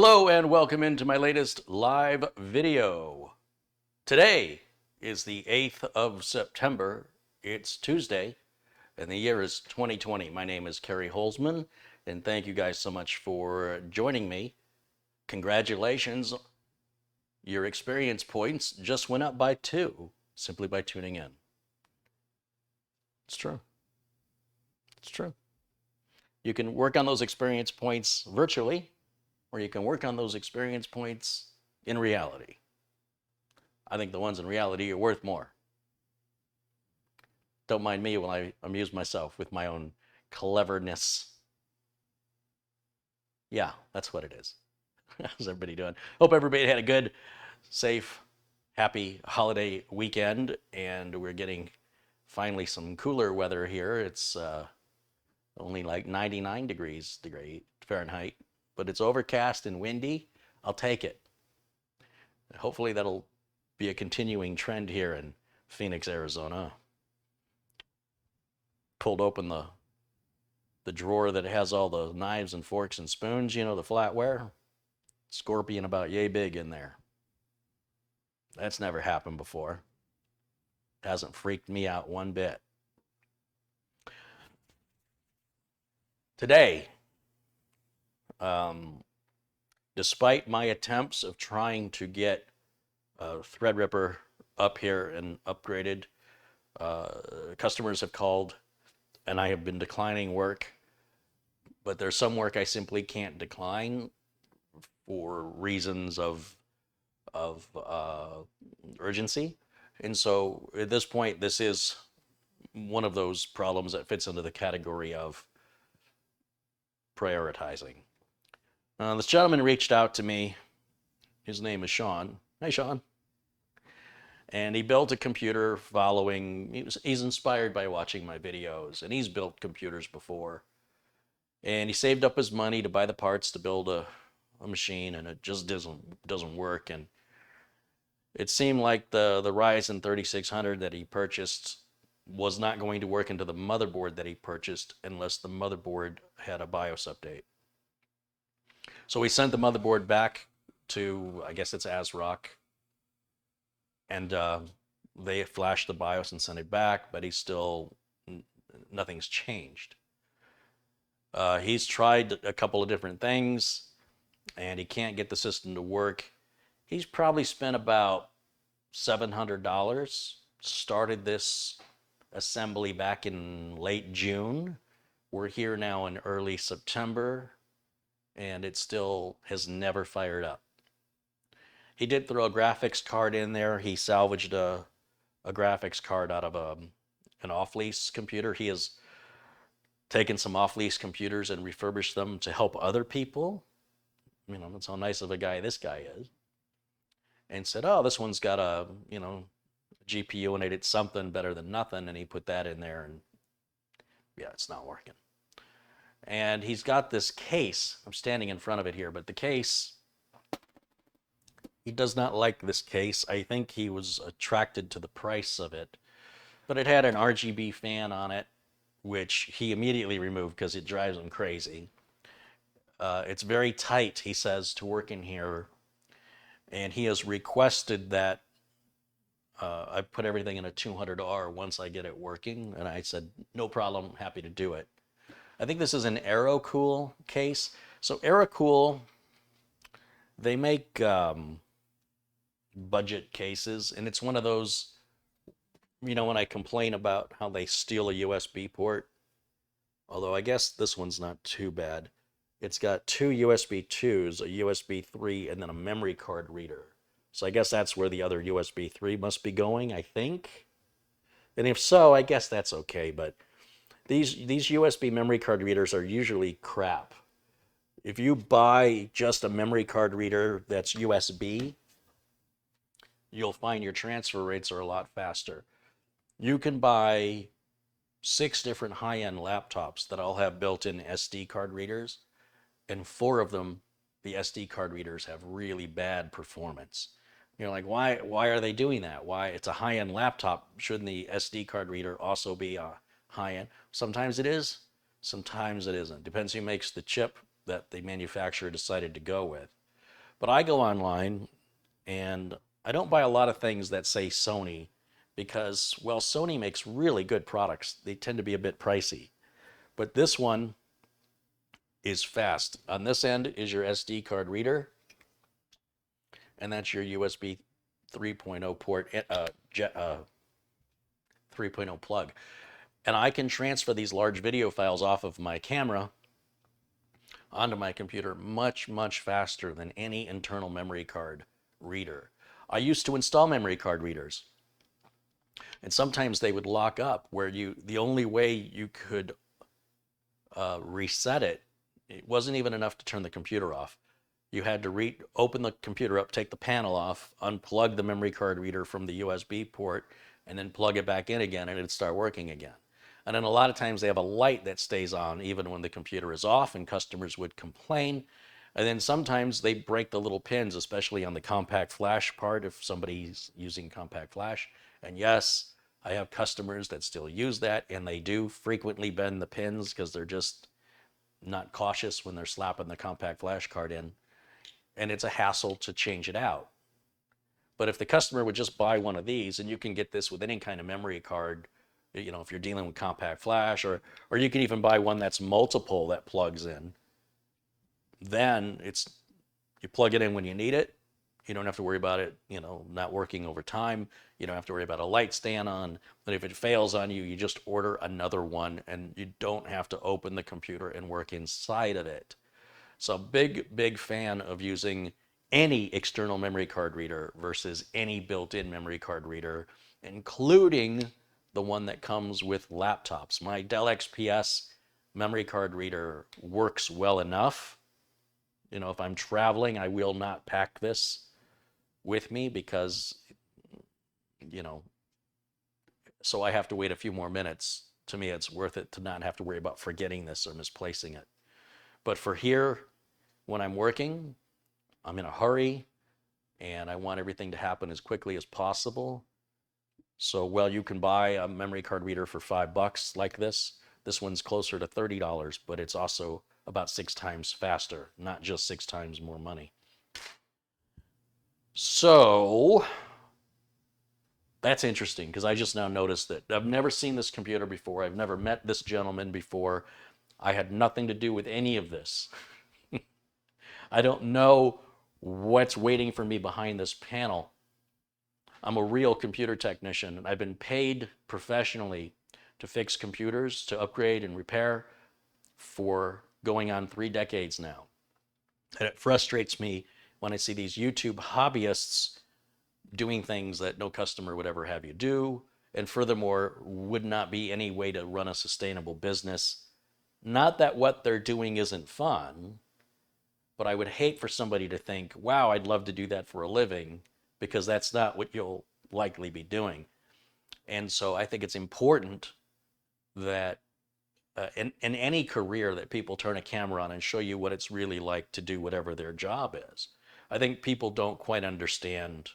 Hello and welcome into my latest live video. Today is the 8th of September. It's Tuesday and the year is 2020. My name is Kerry Holzman and thank you guys so much for joining me. Congratulations. Your experience points just went up by 2 simply by tuning in. It's true. It's true. You can work on those experience points virtually, or you can work on those experience points in reality. I think the ones in reality are worth more. Don't mind me when I amuse myself with my own cleverness. Yeah, that's what it is. How's everybody doing? Hope everybody had a good, safe, happy holiday weekend, and we're getting finally some cooler weather here. It's only like 99 degrees Fahrenheit. But it's overcast and windy. I'll take it. Hopefully that'll be a continuing trend here in Phoenix, Arizona. Pulled open the drawer that has all the knives and forks and spoons, you know, the flatware. Scorpion about yay big in there. That's never happened before. Hasn't freaked me out one bit. Today, despite my attempts of trying to get Threadripper up here and upgraded, customers have called and I have been declining work, but there's some work I simply can't decline for reasons of urgency. And so at this point, this is one of those problems that fits into the category of prioritizing. This gentleman reached out to me. His name is Sean. Hey, Sean. And he built a computer following, he's inspired by watching my videos, and he's built computers before. And he saved up his money to buy the parts to build a machine, and it just doesn't work. And it seemed like the Ryzen 3600 that he purchased was not going to work into the motherboard that he purchased unless the motherboard had a BIOS update. So we sent the motherboard back to, I guess it's ASRock, and they flashed the BIOS and sent it back, but nothing's changed. He's tried a couple of different things, and he can't get the system to work. He's probably spent about $700, started this assembly back in late June. We're here now in early September, and it still has never fired up. He did throw a graphics card in there. He salvaged a graphics card out of an off-lease computer. He has taken some off-lease computers and refurbished them to help other people. You know, that's how nice of a guy this guy is. And said, oh, this one's got a, GPU in it. It's something better than nothing. And he put that in there, and yeah, it's not working. And he's got this case. I'm standing in front of it here, but the case, he does not like this case. I think he was attracted to the price of it. But it had an RGB fan on it, which he immediately removed because it drives him crazy. It's very tight, he says, to work in here. And he has requested that I put everything in a 200R once I get it working. And I said, no problem, happy to do it. I think this is an AeroCool case. So AeroCool, they make budget cases, and it's one of those, when I complain about how they steal a USB port, although I guess this one's not too bad. It's got 2 USB 2s, a USB 3, and then a memory card reader. So I guess that's where the other USB 3 must be going, I think. And if so, I guess that's okay, but these USB memory card readers are usually crap. If you buy just a memory card reader that's USB, you'll find your transfer rates are a lot faster. You can buy 6 different high-end laptops that all have built-in SD card readers, and 4 of them, the SD card readers have really bad performance. You're like, why are they doing that? Why? It's a high-end laptop. Shouldn't the SD card reader also be a high-end? Sometimes it is, sometimes it isn't. Depends who makes the chip that the manufacturer decided to go with. But I go online and I don't buy a lot of things that say Sony because, well, Sony makes really good products. They tend to be a bit pricey. But this one is fast. On this end is your SD card reader, and that's your USB 3.0 port, 3.0 plug. And I can transfer these large video files off of my camera onto my computer much, much faster than any internal memory card reader. I used to install memory card readers, and sometimes they would lock up where the only way you could reset it, it wasn't even enough to turn the computer off. You had to open the computer up, take the panel off, unplug the memory card reader from the USB port, and then plug it back in again, and it'd start working again. And then a lot of times they have a light that stays on even when the computer is off, and customers would complain. And then sometimes they break the little pins, especially on the compact flash part if somebody's using compact flash. And yes, I have customers that still use that, and they do frequently bend the pins because they're just not cautious when they're slapping the compact flash card in. And it's a hassle to change it out. But if the customer would just buy one of these, and you can get this with any kind of memory card, you know, if you're dealing with compact flash, or you can even buy one that's multiple that plugs in, then you plug it in when you need it. You don't have to worry about it, you know, not working over time. You don't have to worry about a light staying on. But if it fails on you, you just order another one, and you don't have to open the computer and work inside of it. So big fan of using any external memory card reader versus any built-in memory card reader, including the one that comes with laptops. My Dell XPS memory card reader works well enough. You know, if I'm traveling, I will not pack this with me because, you know, so I have to wait a few more minutes. To me, it's worth it to not have to worry about forgetting this or misplacing it. But for here, when I'm working, I'm in a hurry and I want everything to happen as quickly as possible. So, well, you can buy a memory card reader for $5 like this. This one's closer to $30, but it's also about 6 times faster, not just 6 times more money. So that's interesting because I just now noticed that I've never seen this computer before. I've never met this gentleman before. I had nothing to do with any of this. I don't know what's waiting for me behind this panel. I'm a real computer technician, and I've been paid professionally to fix computers, to upgrade and repair for going on 3 decades now. And it frustrates me when I see these YouTube hobbyists doing things that no customer would ever have you do, and furthermore, would not be any way to run a sustainable business. Not that what they're doing isn't fun, but I would hate for somebody to think, wow, I'd love to do that for a living, because that's not what you'll likely be doing. And so I think it's important that in any career that people turn a camera on and show you what it's really like to do whatever their job is. I think people don't quite understand,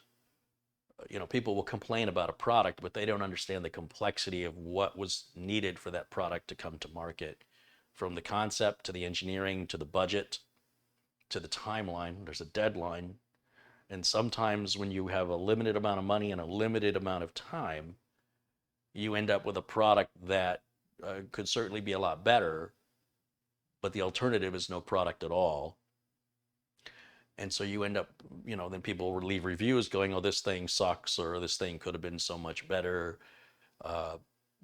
you know, people will complain about a product, but they don't understand the complexity of what was needed for that product to come to market. From the concept to the engineering to the budget to the timeline, there's a deadline. And sometimes when you have a limited amount of money and a limited amount of time, you end up with a product that could certainly be a lot better, but the alternative is no product at all. And so you end up, you know, then people will leave reviews going, oh, this thing sucks, or this thing could have been so much better.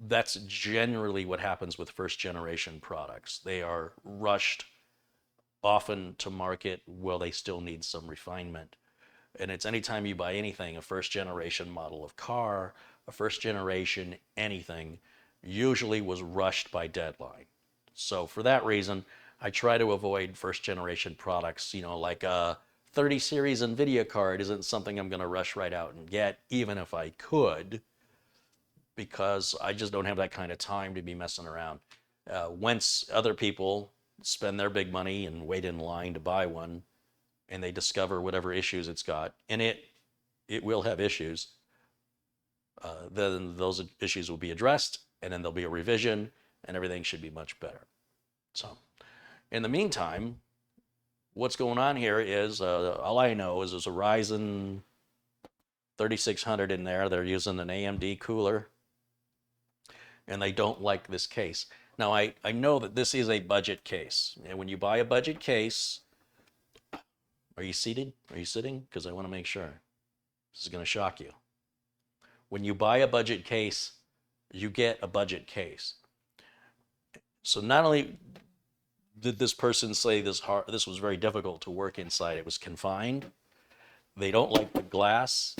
That's generally what happens with first generation products. They are rushed often to market while they still need some refinement. And it's anytime you buy anything, a first generation model of car, a first generation anything, usually was rushed by deadline. So for that reason, I try to avoid first generation products, you know, like a 30 series NVIDIA card isn't something I'm going to rush right out and get, even if I could, because I just don't have that kind of time to be messing around. Once other people spend their big money and wait in line to buy one, and they discover whatever issues it's got, and it will have issues, then those issues will be addressed, and then there'll be a revision, and everything should be much better. So in the meantime, what's going on here is, all I know is there's a Ryzen 3600 in there. They're using an AMD cooler, and they don't like this case. Now, I know that this is a budget case, and when you buy a budget case, are you seated? Are you sitting? Because I want to make sure. This is going to shock you. When you buy a budget case, you get a budget case. So not only did this person say this was very difficult to work inside, it was confined. They don't like the glass.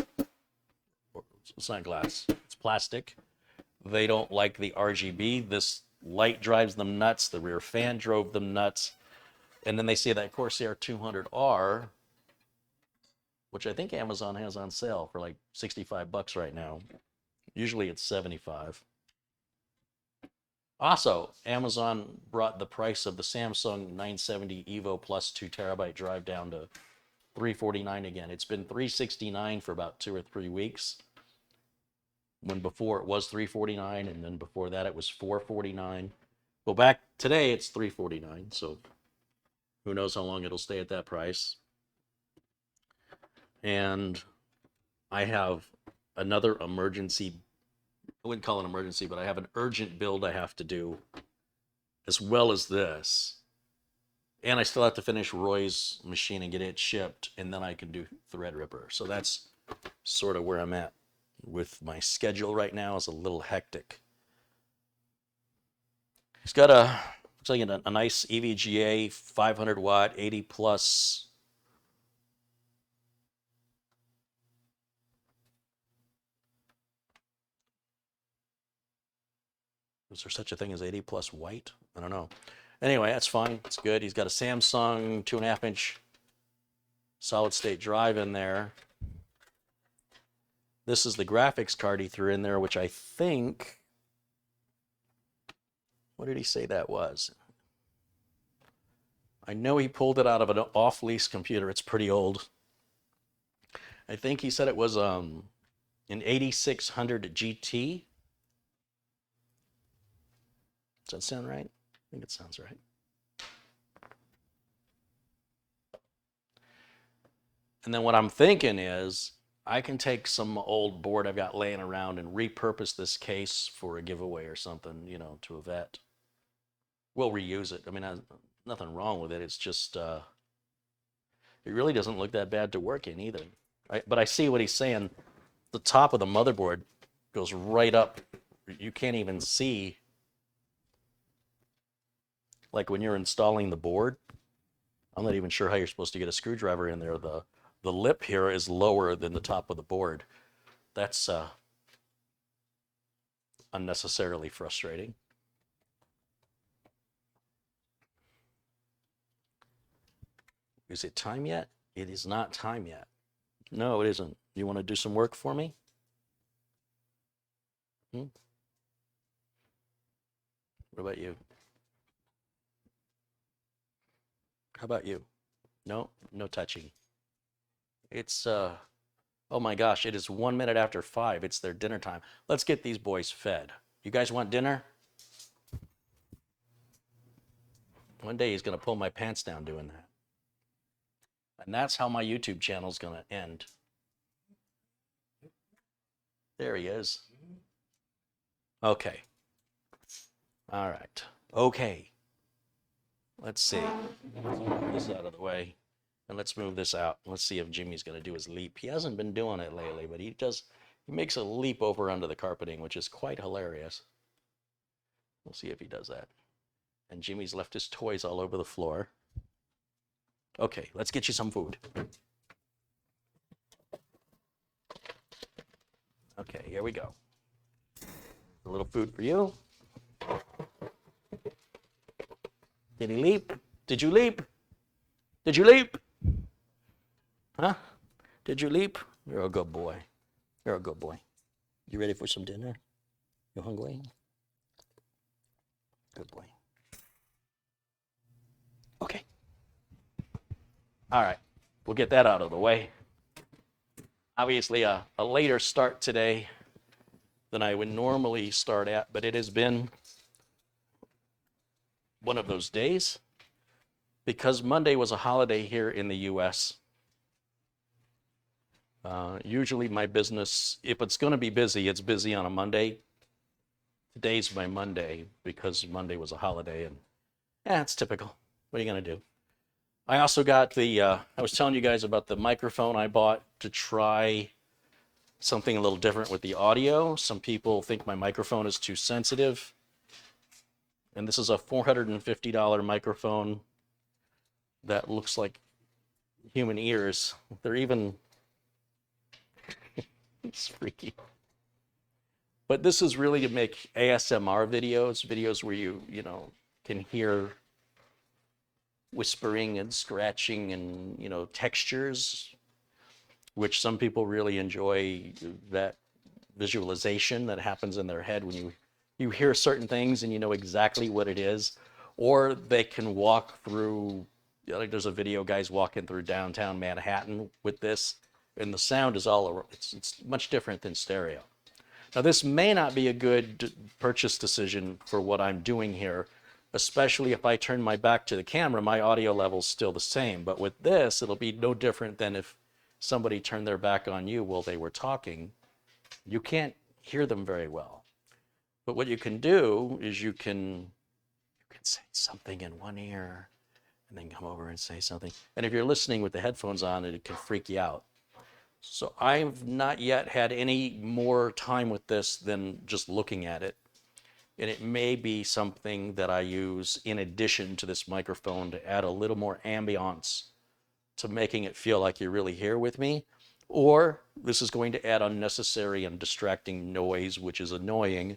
It's not glass, it's plastic. They don't like the RGB. This light drives them nuts. The rear fan drove them nuts. And then they see that Corsair 200R, which I think Amazon has on sale for like $65 right now. Usually it's $75. Also, Amazon brought the price of the Samsung 970 EVO Plus 2 terabyte drive down to $349 again. It's been $369 for about 2 or 3 weeks. When before it was $349, and then before that it was $449. Well, back today it's $349, so who knows how long it'll stay at that price. And I have another emergency, I wouldn't call it an emergency, but I have an urgent build I have to do as well as this. And I still have to finish Roy's machine and get it shipped, and then I can do Threadripper. So that's sort of where I'm at with my schedule right now. Is a little hectic. He's got looks like a nice EVGA 500 watt 80 plus is there such a thing as 80 plus white? I don't know. Anyway, that's fine. It's good. He's got a Samsung 2.5-inch solid state drive in there. This is the graphics card he threw in there, which I think, what did he say that was? I know he pulled it out of an off-lease computer. It's pretty old. I think he said it was an 8600 GT. Does that sound right? I think it sounds right. And then what I'm thinking is, I can take some old board I've got laying around and repurpose this case for a giveaway or something, you know, to a vet. We'll reuse it. I mean, nothing wrong with it. It's just, it really doesn't look that bad to work in either. But I see what he's saying. The top of the motherboard goes right up. You can't even see, like when you're installing the board. I'm not even sure how you're supposed to get a screwdriver in there. The lip here is lower than the top of the board. That's unnecessarily frustrating. Is it time yet? It is not time yet. No, it isn't. You want to do some work for me? What about you? How about you? No, no touching. It's, oh my gosh, it is 1 minute after 5. It's their dinner time. Let's get these boys fed. You guys want dinner? One day he's going to pull my pants down doing that. And that's how my YouTube channel is going to end. There he is. Okay. All right. Okay. Let's see. Let's move this out of the way. And let's move this out. Let's see if Jimmy's going to do his leap. He hasn't been doing it lately, but he makes a leap over under the carpeting, which is quite hilarious. We'll see if he does that. And Jimmy's left his toys all over the floor. Okay, let's get you some food. Okay, here we go. A little food for you. Did he leap? Did you leap? Did you leap? Huh? Did you leap? You're a good boy. You're a good boy. You ready for some dinner? You hungry? Good boy. Okay. All right. We'll get that out of the way. Obviously, a later start today than I would normally start at, but it has been one of those days. because Monday was a holiday here in the US, usually my business, if it's going to be busy, it's busy on a Monday. Today's my Monday because Monday was a holiday, and it's typical. What are you going to do? I also got the, I was telling you guys about the microphone I bought to try something a little different with the audio. Some people think my microphone is too sensitive. And this is a $450 microphone that looks like human ears. They're even, it's freaky. But this is really to make ASMR videos where you can hear whispering and scratching and, textures, which some people really enjoy, that visualization that happens in their head when you hear certain things and you know exactly what it is. Or they can walk through, like there's a video guys walking through downtown Manhattan with this, and the sound is all over. It's much different than stereo. Now this may not be a good purchase decision for what I'm doing here, especially if I turn my back to the camera. My audio level's still the same, but with this it'll be no different than if somebody turned their back on you while they were talking. You can't hear them very well. But what you can do is you can say something in one ear and then come over and say something. And if you're listening with the headphones on, it can freak you out. So I've not yet had any more time with this than just looking at it. And it may be something that I use in addition to this microphone to add a little more ambiance to making it feel like you're really here with me. Or this is going to add unnecessary and distracting noise, which is annoying.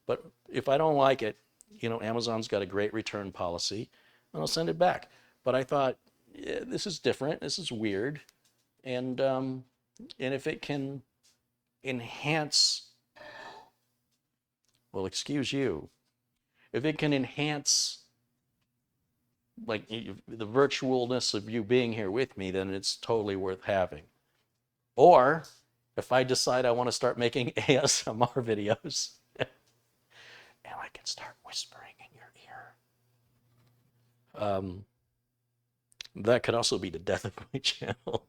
But if I don't like it, Amazon's got a great return policy, and I'll send it back. But I thought, this is different, this is weird, and if it can enhance, well, excuse you, if it can enhance like the virtualness of you being here with me, then it's totally worth having. Or if I decide I want to start making ASMR videos, and I can start whispering in your ear, that could also be the death of my channel.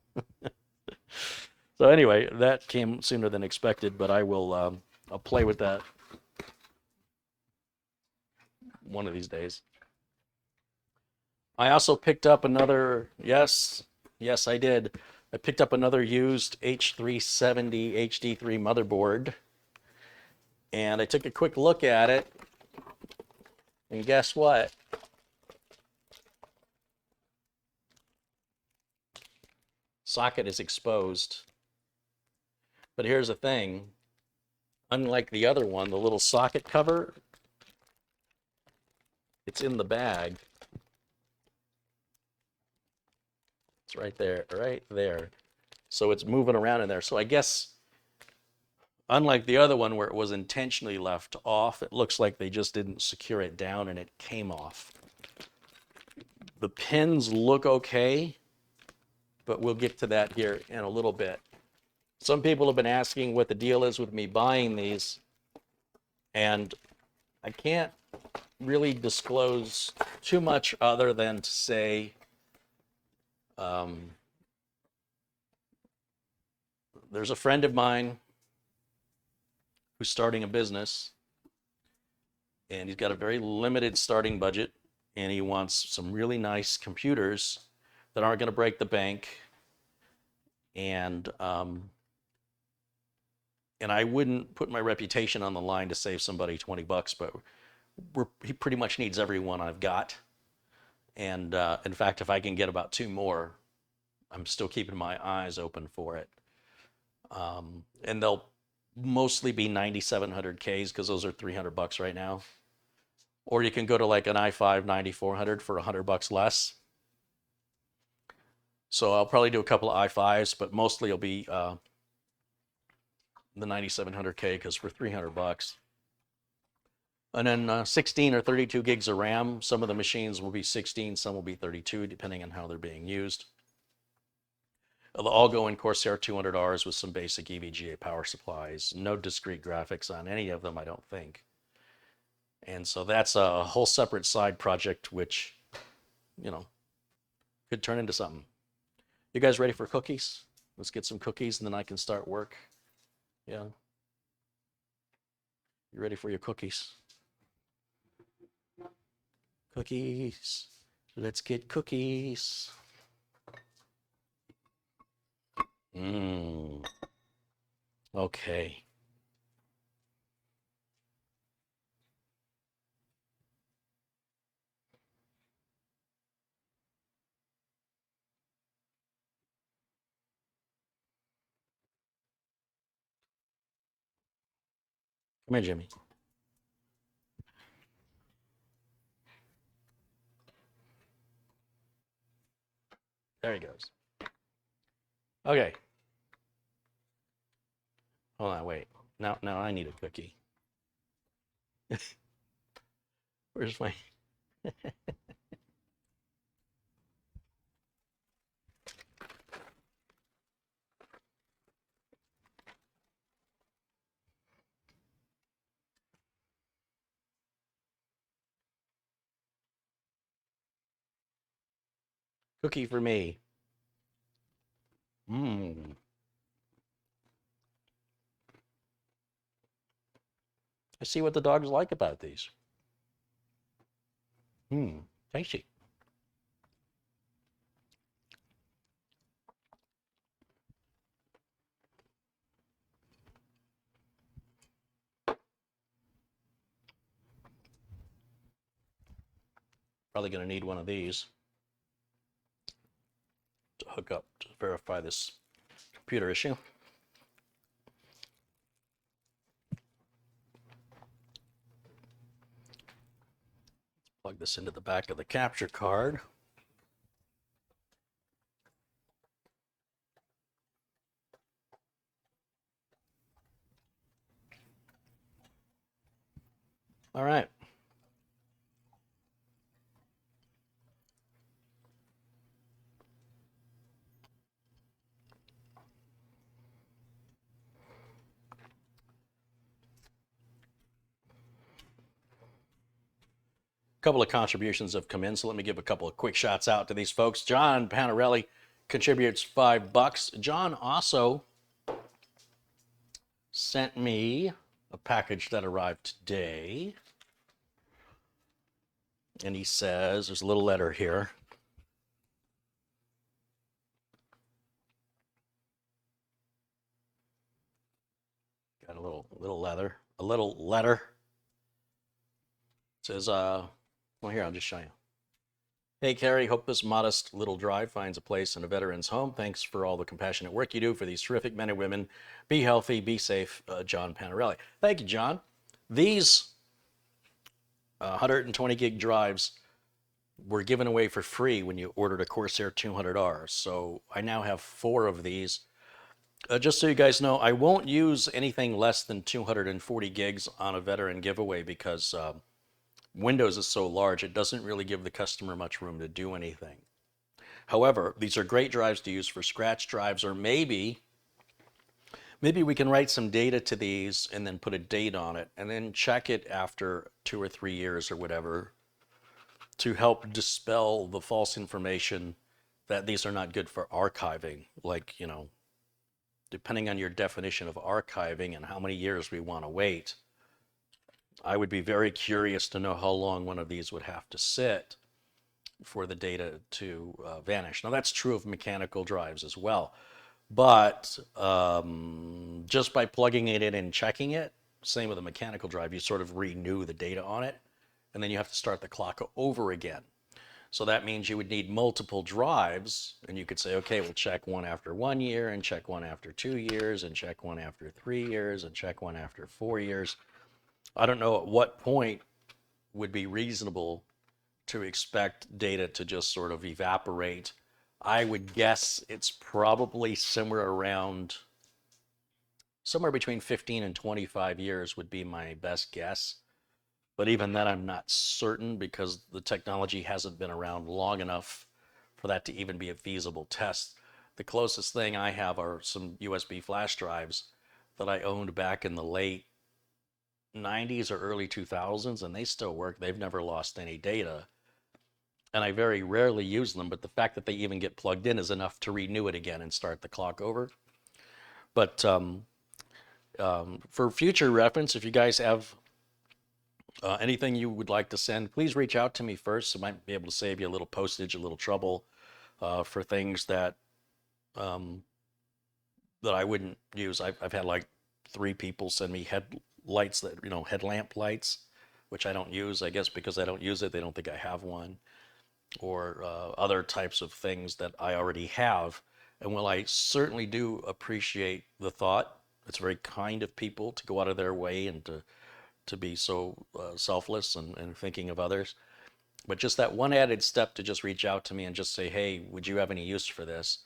So anyway, that came sooner than expected, but I'll play with that one of these days. I also picked up another, yes, I did. I picked up another used H370 HD3 motherboard, and I took a quick look at it, and guess what? Socket is exposed. But here's the thing, unlike the other one, the little socket cover, it's in the bag. It's right there. So it's moving around in there. So I guess, unlike the other one where it was intentionally left off, it looks like they just didn't secure it down and it came off. The pins look okay, but we'll get to that here in a little bit. Some people have been asking what the deal is with me buying these, and I can't really disclose too much other than to say there's a friend of mine who's starting a business, and he's got a very limited starting budget, and he wants some really nice computers that aren't going to break the bank, and I wouldn't put my reputation on the line to save somebody 20 bucks, but he pretty much needs every one I've got. And in fact, if I can get about 2 more, I'm still keeping my eyes open for it. And they'll mostly be 9700Ks because those are 300 bucks right now. Or you can go to like an i5 9400 for 100 bucks less. So I'll probably do a couple of i5s, but mostly it'll be the 9700K because for 300 bucks. And then 16 or 32 gigs of RAM. Some of the machines will be 16, some will be 32, depending on how they're being used. They'll all go in Corsair 200Rs with some basic EVGA power supplies. No discrete graphics on any of them, I don't think. And so that's a whole separate side project, which, Could turn into something. You guys ready for cookies? Let's get some cookies and then I can start work. Yeah. You ready for your cookies? Cookies. Let's get cookies. Mmm. Okay. Come here, Jimmy. There he goes. Okay. Hold on, wait. Now I need a cookie. Where's my... Cookie for me. Mmm. I see what the dogs like about these. Mmm. Tasty. Probably going to need one of these to hook up to verify this computer issue. Plug this into the back of the capture card. All right. Couple of contributions have come in, so let me give a couple of quick shots out to these folks. John Panarelli contributes $5. John also sent me a package that arrived today. And he says, there's a little letter here. Got a little letter. A little letter. It says, well, here, I'll just show you. Hey, Carrie, hope this modest little drive finds a place in a veteran's home. Thanks for all the compassionate work you do for these terrific men and women. Be healthy, be safe, John Panarelli. Thank you, John. These 120 gig drives were given away for free when you ordered a Corsair 200R. So I now have 4 of these. Just so you guys know, I won't use anything less than 240 gigs on a veteran giveaway because Windows is so large, it doesn't really give the customer much room to do anything. However, these are great drives to use for scratch drives, or maybe we can write some data to these and then put a date on it and then check it after 2 or 3 years or whatever to help dispel the false information that these are not good for archiving. Like, you know, depending on your definition of archiving and how many years we want to wait, I would be very curious to know how long one of these would have to sit for the data to vanish. Now, that's true of mechanical drives as well. But just by plugging it in and checking it, same with a mechanical drive, you sort of renew the data on it, and then you have to start the clock over again. So that means you would need multiple drives, and you could say, okay, we'll check one after 1 year, and check one after 2 years, and check one after 3 years, and check one after 4 years. I don't know at what point would be reasonable to expect data to just sort of evaporate. I would guess it's probably somewhere between 15 and 25 years would be my best guess. But even then, I'm not certain because the technology hasn't been around long enough for that to even be a feasible test. The closest thing I have are some USB flash drives that I owned back in the late 90s or early 2000s, and they still work. They've never lost any data. and I very rarely use them, but the fact that they even get plugged in is enough to renew it again and start the clock over. But for future reference, if you guys have anything you would like to send, please reach out to me first. I might be able to save you a little postage, a little trouble for things that that I wouldn't use. I've had like 3 people send me headlights that, headlamp lights, which I don't use, I guess because I don't use it, they don't think I have one, or other types of things that I already have. And while I certainly do appreciate the thought, it's very kind of people to go out of their way and to be so selfless and thinking of others. But just that one added step to just reach out to me and just say, hey, would you have any use for this?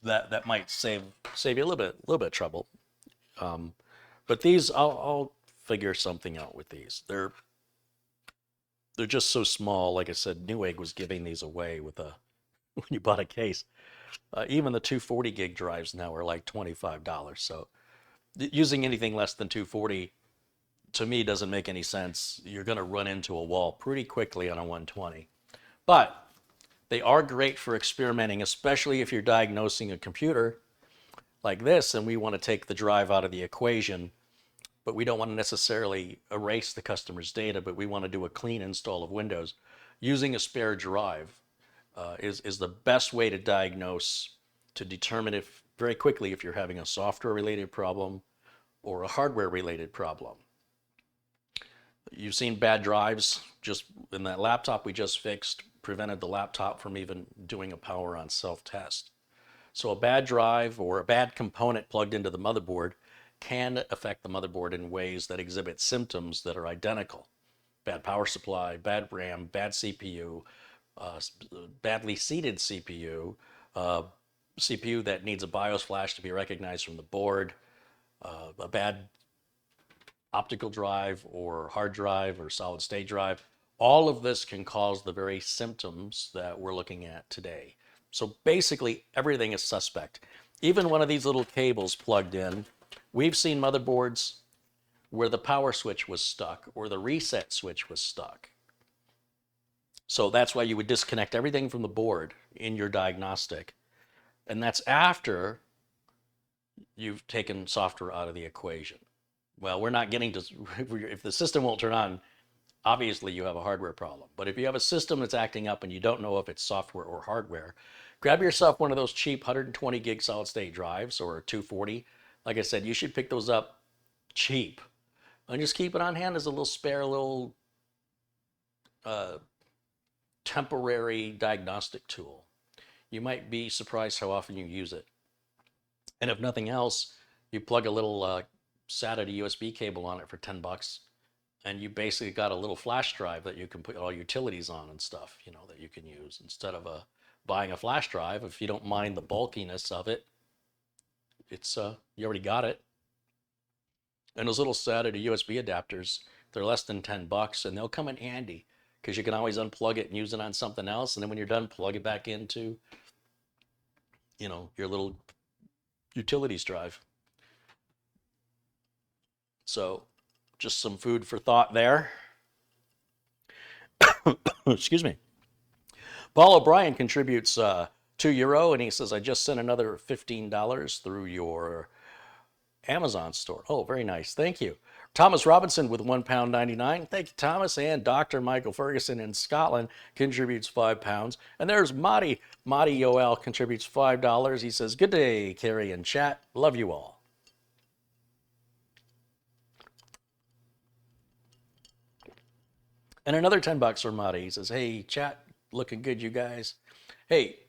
That might save you a little bit of trouble. But these, I'll figure something out with these. They're just so small. Like I said, Newegg was giving these away with when you bought a case. Even the 240 gig drives now are like $25. So using anything less than 240 to me doesn't make any sense. You're going to run into a wall pretty quickly on a 120. But they are great for experimenting, especially if you're diagnosing a computer like this and we want to take the drive out of the equation, but we don't want to necessarily erase the customer's data, but we want to do a clean install of Windows. Using a spare drive is the best way to diagnose, to determine very quickly if you're having a software-related problem or a hardware-related problem. You've seen bad drives. Just in that laptop we just fixed, prevented the laptop from even doing a power on self-test. So a bad drive or a bad component plugged into the motherboard can affect the motherboard in ways that exhibit symptoms that are identical. Bad power supply, bad RAM, bad CPU, badly seated CPU, CPU that needs a BIOS flash to be recognized from the board, a bad optical drive or hard drive or solid state drive. All of this can cause the very symptoms that we're looking at today. So basically everything is suspect. Even one of these little cables plugged in, we've seen motherboards where the power switch was stuck or the reset switch was stuck. So that's why you would disconnect everything from the board in your diagnostic. And that's after you've taken software out of the equation. Well, we're not getting to, if the system won't turn on, obviously you have a hardware problem. But if you have a system that's acting up and you don't know if it's software or hardware, grab yourself one of those cheap 120 gig solid state drives or 240. Like I said, you should pick those up cheap and just keep it on hand as a little spare little temporary diagnostic tool. You might be surprised how often you use it. And if nothing else, you plug a little SATA to USB cable on it for 10 bucks. And you basically got a little flash drive that you can put all utilities on and stuff, that you can use instead of buying a flash drive. If you don't mind the bulkiness of it, it's you already got it. And those little SATA to USB adapters, they're less than 10 bucks and they'll come in handy because you can always unplug it and use it on something else. And then when you're done, plug it back into, your little utilities drive. So just some food for thought there. Excuse me. Paul O'Brien contributes €2 and he says, I just sent another $15 through your Amazon store. Oh, very nice. Thank you. Thomas Robinson with £1.99. Thank you, Thomas. And Dr. Michael Ferguson in Scotland contributes £5. And there's Marty. Marty Yoel contributes $5. He says, good day, Carrie and chat. Love you all. And another 10 bucks for Marty. He says, hey, chat, looking good, you guys. Hey,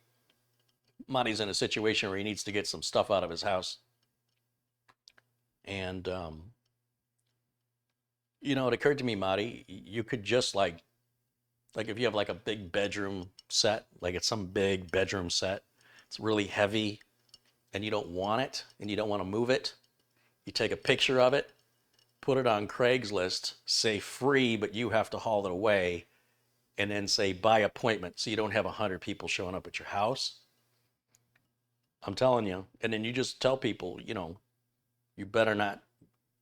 Marty's in a situation where he needs to get some stuff out of his house. And, it occurred to me, Marty, you could just like if you have like a big bedroom set, like it's some big bedroom set, it's really heavy and you don't want it and you don't want to move it. You take a picture of it, put it on Craigslist, say free, but you have to haul it away, and then say by appointment so you don't have 100 people showing up at your house. I'm telling you. And then you just tell people, you better not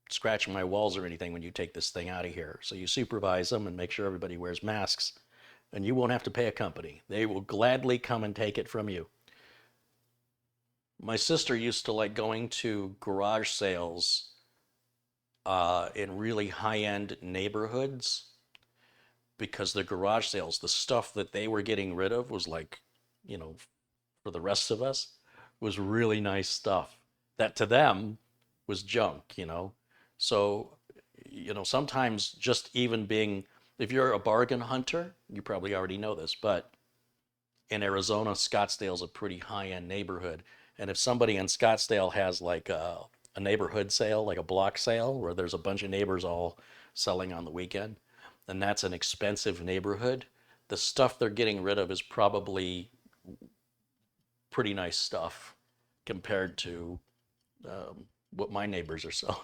scratch my walls or anything when you take this thing out of here. So you supervise them and make sure everybody wears masks and you won't have to pay a company. They will gladly come and take it from you. My sister used to like going to garage sales in really high-end neighborhoods because the garage sales, the stuff that they were getting rid of was like, you know, for the rest of us, was really nice stuff that to them was junk, you know. So, you know, sometimes just even being, if you're a bargain hunter, you probably already know this, but in Arizona, Scottsdale's a pretty high-end neighborhood. And if somebody in Scottsdale has like a neighborhood sale, like a block sale, where there's a bunch of neighbors all selling on the weekend, and that's an expensive neighborhood, the stuff they're getting rid of is probably pretty nice stuff compared to what my neighbors are selling.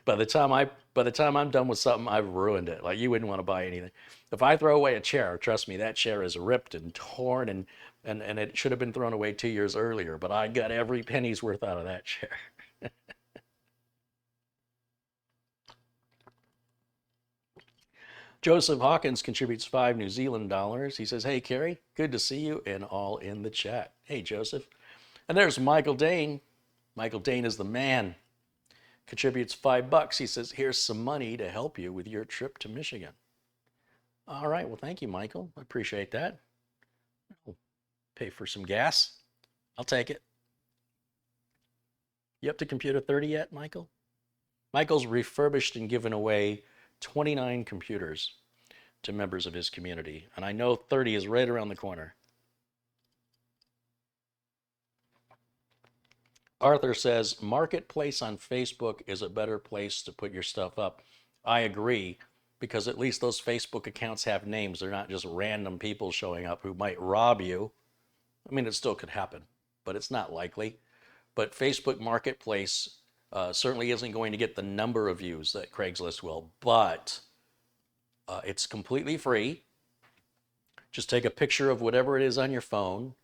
By the time I'm done with something, I've ruined it. Like you wouldn't want to buy anything. If I throw away a chair, trust me, that chair is ripped and torn and it should have been thrown away 2 years earlier, but I got every penny's worth out of that chair. Joseph Hawkins contributes 5 New Zealand dollars. He says, "Hey, Kerry, good to see you and all in the chat." Hey, Joseph. And there's Michael Dane. Michael Dane is the man. Contributes $5. He says, "Here's some money to help you with your trip to Michigan." All right. Well, thank you, Michael. I appreciate that. I'll pay for some gas. I'll take it. You up to Computer 30 yet, Michael? Michael's refurbished and given away 29 computers to members of his community. And I know 30 is right around the corner. Arthur says, Marketplace on Facebook is a better place to put your stuff up. I agree, because at least those Facebook accounts have names. They're not just random people showing up who might rob you. I mean, it still could happen, but it's not likely. But Facebook Marketplace certainly isn't going to get the number of views that Craigslist will, but it's completely free. Just take a picture of whatever it is on your phone,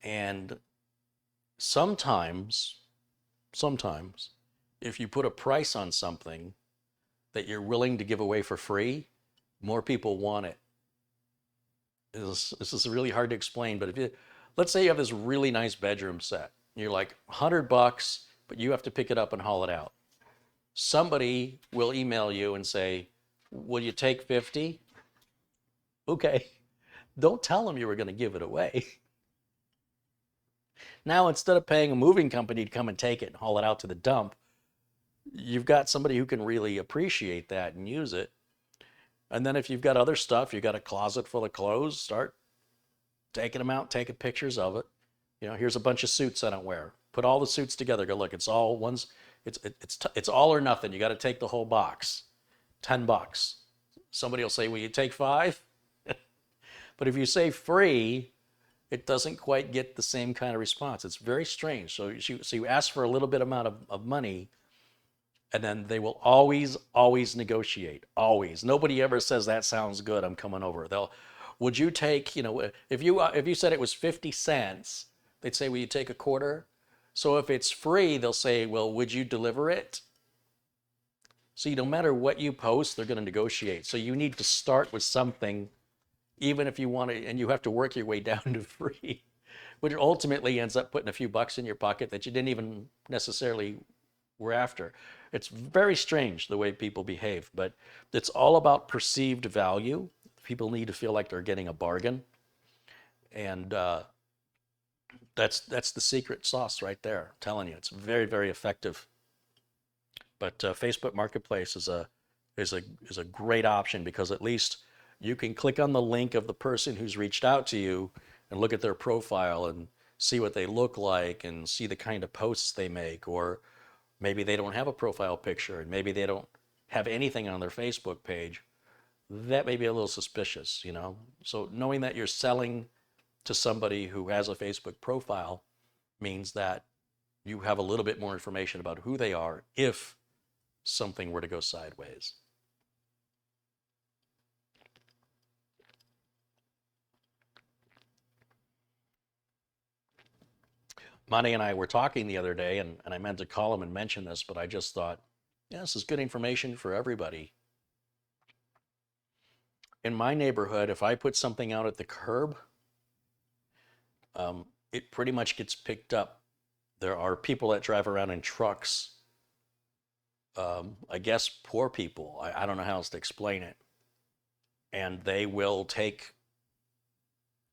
and sometimes, if you put a price on something that you're willing to give away for free, more people want it. This is really hard to explain, but if you, let's say you have this really nice bedroom set, you're like $100, but you have to pick it up and haul it out. Somebody will email you and say, "Will you take 50?" Okay. Don't tell them you were going to give it away. Now, instead of paying a moving company to come and take it and haul it out to the dump, you've got somebody who can really appreciate that and use it. And then if you've got other stuff, you've got a closet full of clothes, start taking them out, taking pictures of it. You know, here's a bunch of suits I don't wear. Put all the suits together. Go look. It's all ones. It's all or nothing. You got to take the whole box. $10. Somebody will say, "Will you take 5?" But if you say free, it doesn't quite get the same kind of response. It's very strange. So you ask for a little bit amount of money, and then they will always negotiate. Always. Nobody ever says, "That sounds good, I'm coming over." Would you take, you know, if you said it was 50 cents, they'd say, "Will you take a quarter?" So if it's free, they'll say, "Well, would you deliver it?" See, no matter what you post, they're going to negotiate. So you need to start with something, even if you want to, and you have to work your way down to free, which ultimately ends up putting a few bucks in your pocket that you didn't even necessarily were after. It's very strange the way people behave, but it's all about perceived value. People need to feel like they're getting a bargain, and that's the secret sauce right there. I'm telling you, it's very, very effective. But Facebook Marketplace is a great option, because at least you can click on the link of the person who's reached out to you and look at their profile and see what they look like and see the kind of posts they make. Or maybe they don't have a profile picture, and maybe they don't have anything on their Facebook page. That may be a little suspicious, you know? So knowing that you're selling to somebody who has a Facebook profile means that you have a little bit more information about who they are if something were to go sideways. Monty and I were talking the other day, and I meant to call him and mention this, but I just thought, yeah, this is good information for everybody. in my neighborhood, if I put something out at the curb, it pretty much gets picked up. There are people that drive around in trucks. I guess poor people. I don't know how else to explain it. And they will take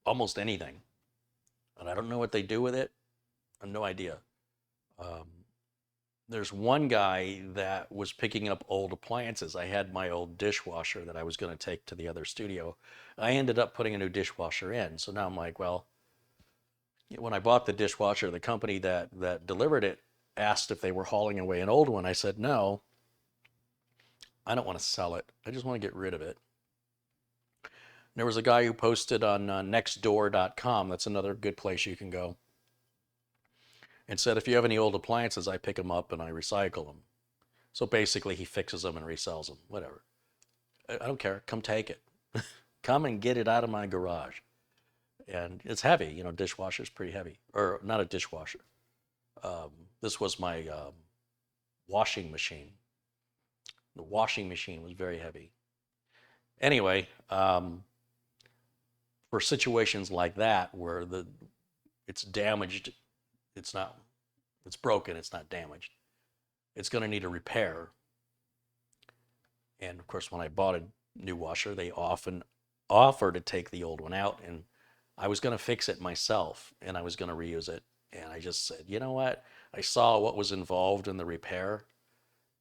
almost anything. And I don't know what they do with it. I have no idea. Um, there's one guy that was picking up old appliances. I had my old dishwasher that I was going to take to the other studio. I ended up putting a new dishwasher in. So now I'm like, well, when I bought the dishwasher, the company that delivered it asked if they were hauling away an old one. I said, no, I don't want to sell it. I just want to get rid of it. There was a guy who posted on nextdoor.com. That's another good place you can go. And said, if you have any old appliances, I pick them up and I recycle them. So basically, he fixes them and resells them, whatever. I don't care. Come take it. Come and get it out of my garage. And it's heavy. You know, dishwasher's pretty heavy. Or not a dishwasher. This was my washing machine. The washing machine was very heavy. Anyway, for situations like that where it's damaged, it's broken, it's not damaged, it's going to need a repair. And of course, when I bought a new washer, they often offer to take the old one out, and I was going to fix it myself and I was going to reuse it. And I just said, you know what? I saw what was involved in the repair,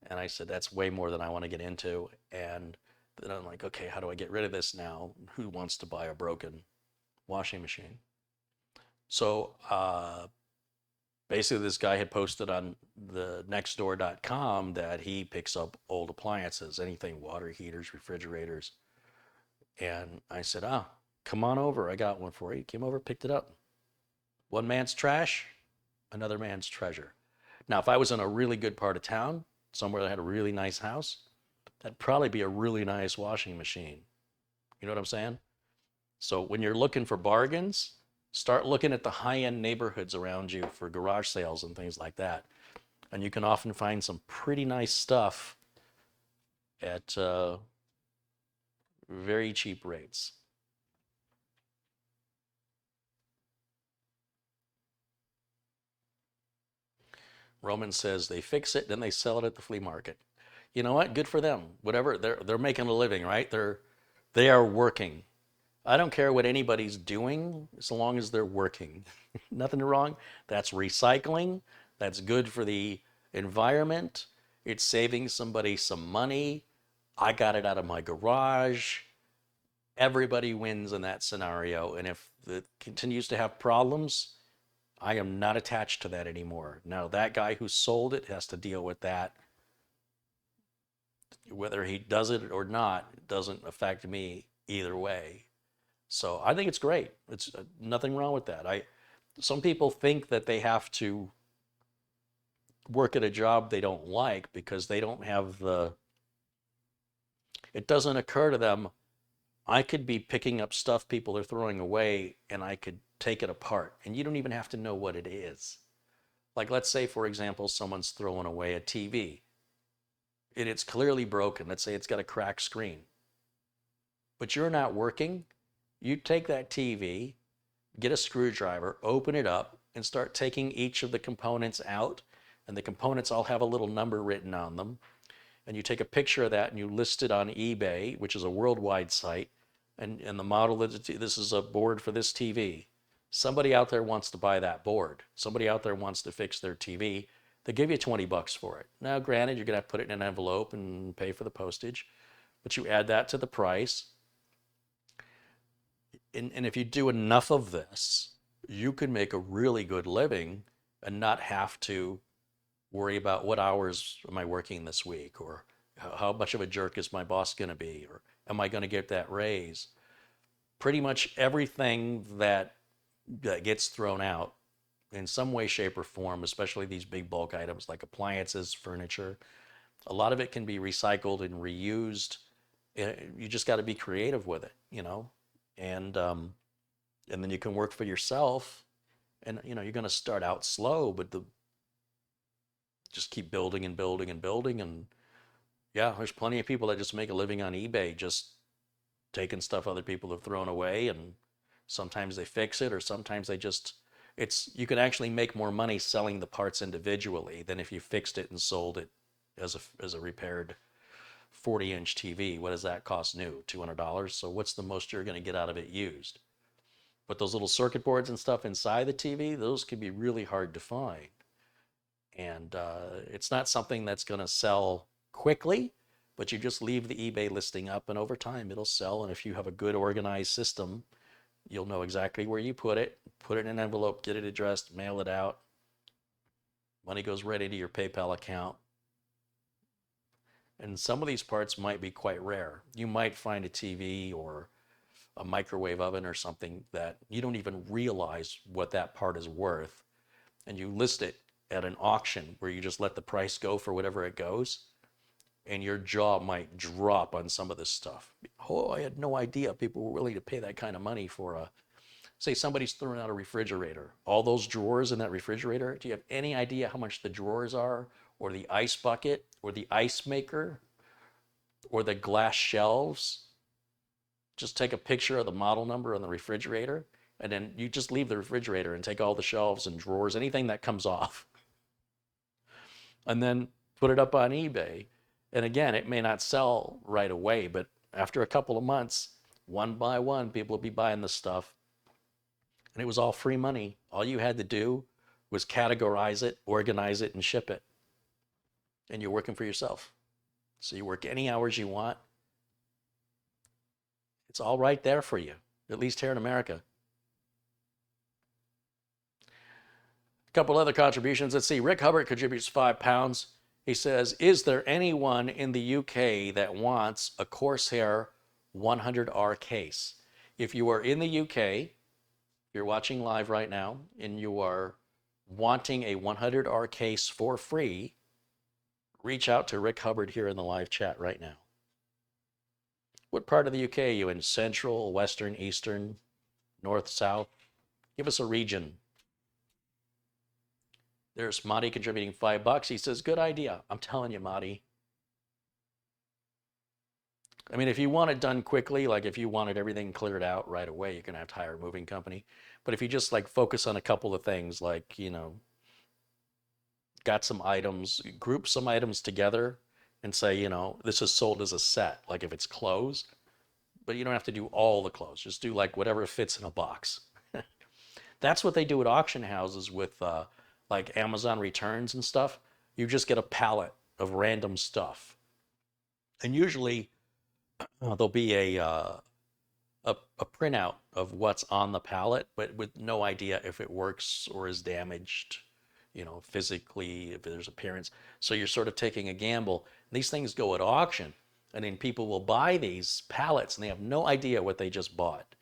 and I said, that's way more than I want to get into. And then I'm like, okay, how do I get rid of this now? Who wants to buy a broken washing machine? So basically, this guy had posted on the nextdoor.com that he picks up old appliances, anything, water heaters, refrigerators. And I said, come on over. I got one for you. He came over, picked it up. One man's trash, another man's treasure. Now, if I was in a really good part of town, somewhere that had a really nice house, that'd probably be a really nice washing machine. You know what I'm saying? So when you're looking for bargains, start looking at the high-end neighborhoods around you for garage sales and things like that. And you can often find some pretty nice stuff at very cheap rates. Roman says they fix it, then they sell it at the flea market. You know what? Good for them. Whatever, they're making a living, right? They are working. I don't care what anybody's doing as long as they're working. Nothing wrong. That's recycling. That's good for the environment. It's saving somebody some money. I got it out of my garage. Everybody wins in that scenario. And if it continues to have problems, I am not attached to that anymore. Now, that guy who sold it has to deal with that. Whether he does it or not, it doesn't affect me either way. So I think it's great. It's nothing wrong with that. Some people think that they have to work at a job they don't like because they don't have it doesn't occur to them, I could be picking up stuff people are throwing away and I could take it apart and you don't even have to know what it is. Like, let's say, for example, someone's throwing away a TV and it's clearly broken. Let's say it's got a cracked screen, but you're not working. You take that TV, get a screwdriver, open it up, and start taking each of the components out. And the components all have a little number written on them. And you take a picture of that and you list it on eBay, which is a worldwide site. And the model of this is a board for this TV. Somebody out there wants to buy that board. Somebody out there wants to fix their TV. They give you $20 for it. Now, granted, you're going to have to put it in an envelope and pay for the postage, but you add that to the price. And if you do enough of this, you can make a really good living and not have to worry about what hours am I working this week, or how much of a jerk is my boss going to be, or am I going to get that raise? Pretty much everything that gets thrown out in some way, shape, or form, especially these big bulk items like appliances, furniture, a lot of it can be recycled and reused. You just got to be creative with it, you know? And then you can work for yourself, and you're going to start out slow, but just keep building and building and building. And yeah, there's plenty of people that just make a living on eBay just taking stuff other people have thrown away, and sometimes they fix it, or sometimes they just, you can actually make more money selling the parts individually than if you fixed it and sold it as a repaired 40-inch TV. What does that cost new? $200. So what's the most you're going to get out of it used? But those little circuit boards and stuff inside the TV, those can be really hard to find. And it's not something that's going to sell quickly, but you just leave the eBay listing up, and over time it'll sell. And if you have a good organized system, you'll know exactly where you put it in an envelope, get it addressed, mail it out. Money goes right into your PayPal account. And some of these parts might be quite rare. You might find a TV or a microwave oven or something that you don't even realize what that part is worth, and you list it at an auction where you just let the price go for whatever it goes, and your jaw might drop on some of this stuff. Oh, I had no idea people were willing to pay that kind of money for say somebody's throwing out a refrigerator. All those drawers in that refrigerator, do you have any idea how much the drawers are, or the ice bucket, or the ice maker, or the glass shelves? Just take a picture of the model number on the refrigerator, and then you just leave the refrigerator and take all the shelves and drawers, anything that comes off, and then put it up on eBay. And again, it may not sell right away, but after a couple of months, one by one, people will be buying this stuff. And it was all free money. All you had to do was categorize it, organize it, and ship it. And you're working for yourself. So you work any hours you want. It's all right there for you, at least here in America. A couple other contributions. Let's see. Rick Hubbard contributes £5. He says, is there anyone in the UK that wants a Corsair 100R case? If you are in the UK, you're watching live right now, and you are wanting a 100R case for free, reach out to Rick Hubbard here in the live chat right now. What part of the UK are you in? Central, Western, Eastern, North, South? Give us a region. There's Marty contributing $5. He says, good idea. I'm telling you, Marty. I mean, if you want it done quickly, like if you wanted everything cleared out right away, you're going to have to hire a moving company. But if you just like focus on a couple of things, like, you know, got some items, group some items together and say, you know, this is sold as a set, like if it's clothes, but you don't have to do all the clothes. Just do like whatever fits in a box. That's what they do at auction houses with like Amazon returns and stuff. You just get a pallet of random stuff. And usually there'll be a printout of what's on the pallet, but with no idea if it works or is damaged, you know, physically, if there's appearance. So you're sort of taking a gamble. These things go at auction, and then people will buy these pallets and they have no idea what they just bought.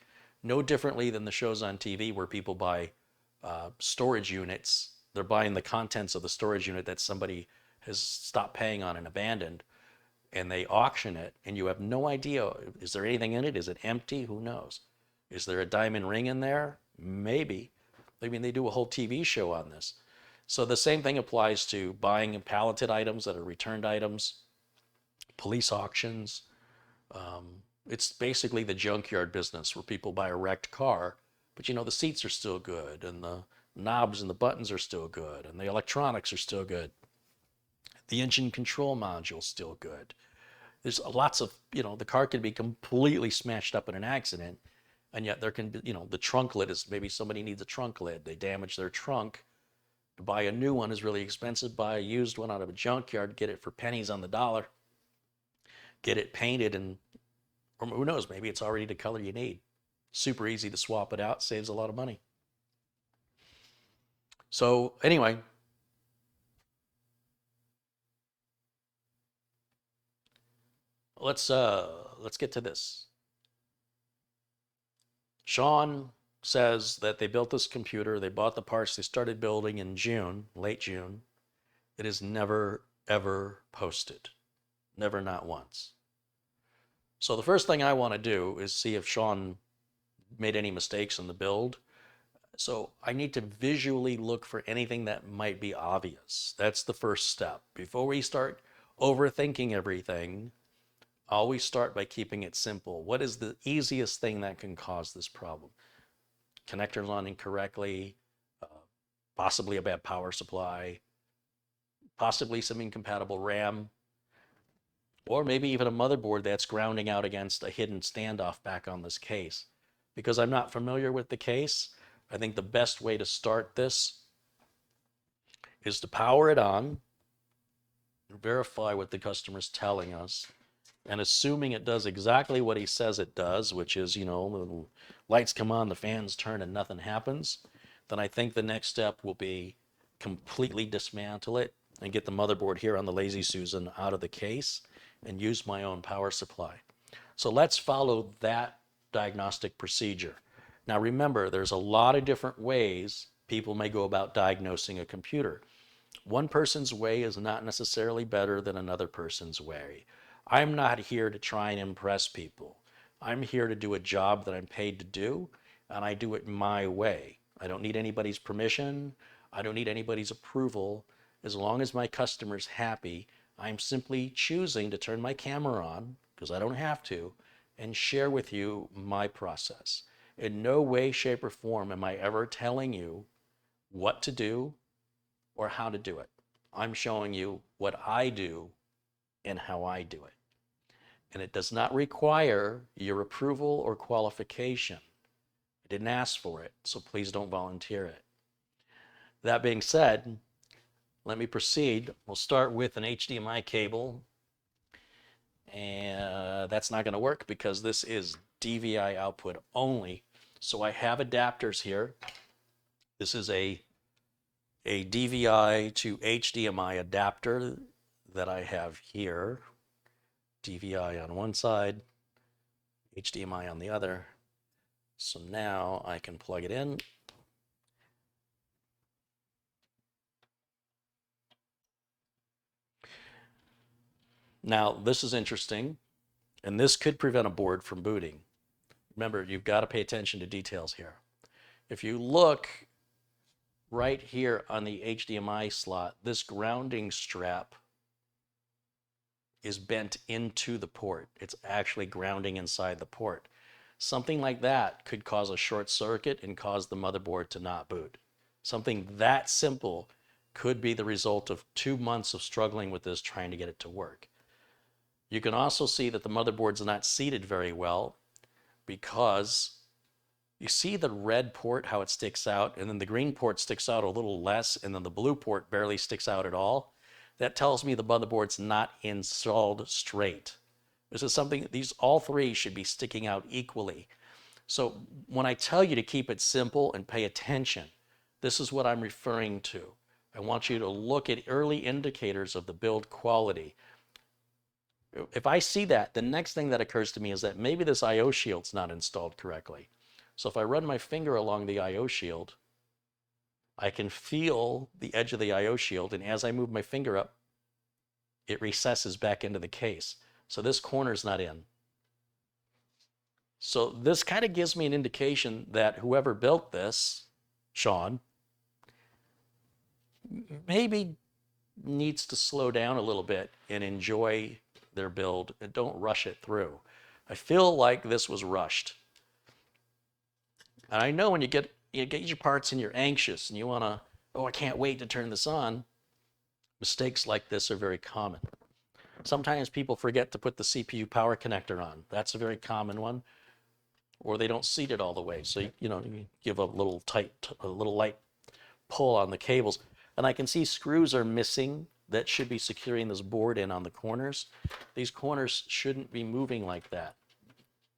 No differently than the shows on TV where people buy storage units. They're buying the contents of the storage unit that somebody has stopped paying on and abandoned, and they auction it, and you have no idea, is there anything in it? Is it empty? Who knows? Is there a diamond ring in there? Maybe. I mean, they do a whole TV show on this. So the same thing applies to buying palleted items that are returned items, police auctions. It's basically the junkyard business where people buy a wrecked car, but you know, the seats are still good, and the knobs and the buttons are still good, and the electronics are still good. The engine control module's still good. There's lots of, you know, the car can be completely smashed up in an accident, and yet there can be, you know, the trunk lid is, maybe somebody needs a trunk lid. They damage their trunk. To buy a new one is really expensive. Buy a used one out of a junkyard, get it for pennies on the dollar, get it painted, and or who knows, maybe it's already the color you need. Super easy to swap it out, saves a lot of money. So anyway, let's get to this. Sean says that they built this computer, they bought the parts, they started building in June, late June. It is never, ever posted. Never, not once. So the first thing I want to do is see if Sean made any mistakes in the build. So I need to visually look for anything that might be obvious. That's the first step. Before we start overthinking everything, Always start by keeping it simple. What is the easiest thing that can cause this problem? Connectors on incorrectly, possibly a bad power supply, possibly some incompatible RAM, or maybe even a motherboard that's grounding out against a hidden standoff back on this case. Because I'm not familiar with the case, I think the best way to start this is to power it on, verify what the customer's telling us, and assuming it does exactly what he says it does, which is, the lights come on, the fans turn, and nothing happens, then I think the next step will be completely dismantle it and get the motherboard here on the Lazy Susan out of the case and use my own power supply. So let's follow that diagnostic procedure. Now remember, there's a lot of different ways people may go about diagnosing a computer. One person's way is not necessarily better than another person's way. I'm not here to try and impress people. I'm here to do a job that I'm paid to do, and I do it my way. I don't need anybody's permission. I don't need anybody's approval. As long as my customer's happy, I'm simply choosing to turn my camera on, because I don't have to, and share with you my process. In no way, shape, or form am I ever telling you what to do or how to do it. I'm showing you what I do and how I do it. And it does not require your approval or qualification. I didn't ask for it, so please don't volunteer it. That being said, let me proceed. We'll start with an HDMI cable. And that's not going to work because this is DVI output only. So I have adapters here. This is a DVI to HDMI adapter that I have here. DVI on one side, HDMI on the other. So now I can plug it in. Now this is interesting, and this could prevent a board from booting. Remember, you've got to pay attention to details here. If you look right here on the HDMI slot, this grounding strap is bent into the port. It's actually grounding inside the port. Something like that could cause a short circuit and cause the motherboard to not boot. Something that simple could be the result of 2 months of struggling with this, trying to get it to work. You can also see that the motherboard's not seated very well, because you see the red port, how it sticks out, and then the green port sticks out a little less, and then the blue port barely sticks out at all. That tells me the motherboard's not installed straight. This is something, all three should be sticking out equally. So when I tell you to keep it simple and pay attention, this is what I'm referring to. I want you to look at early indicators of the build quality. If I see that, the next thing that occurs to me is that maybe this I/O shield's not installed correctly. So if I run my finger along the I/O shield, I can feel the edge of the I/O shield, and as I move my finger up, it recesses back into the case. So this corner's not in. So this kind of gives me an indication that whoever built this, Sean, maybe needs to slow down a little bit and enjoy their build and don't rush it through. I feel like this was rushed. And I know when you get your parts and you're anxious and you want to, oh, I can't wait to turn this on, mistakes like this are very common. Sometimes people forget to put the CPU power connector on. That's a very common one. Or they don't seat it all the way. So, you give a little light pull on the cables. And I can see screws are missing that should be securing this board in on the corners. These corners shouldn't be moving like that.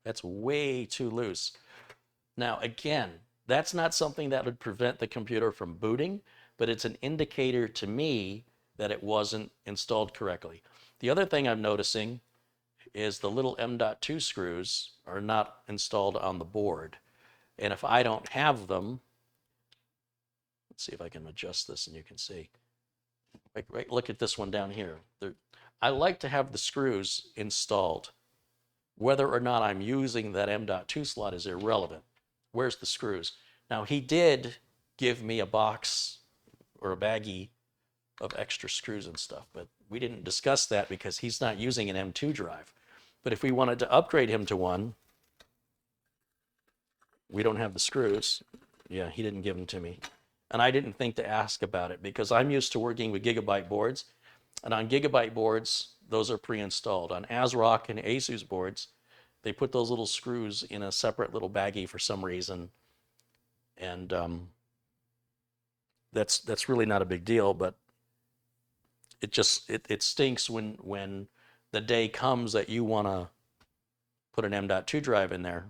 That's way too loose. Now, again, that's not something that would prevent the computer from booting, but it's an indicator to me that it wasn't installed correctly. The other thing I'm noticing is the little M.2 screws are not installed on the board. And if I don't have them, let's see if I can adjust this and you can see. Right, look at this one down here. I like to have the screws installed. Whether or not I'm using that M.2 slot is irrelevant. Where's the screws? Now, he did give me a box or a baggie of extra screws and stuff, but we didn't discuss that because he's not using an M.2 drive. But if we wanted to upgrade him to one, we don't have the screws. Yeah, he didn't give them to me. And I didn't think to ask about it because I'm used to working with Gigabyte boards. And on Gigabyte boards, those are pre-installed. On ASRock and Asus boards, they put those little screws in a separate little baggie for some reason. And that's really not a big deal, but it stinks when the day comes that you want to put an M.2 drive in there,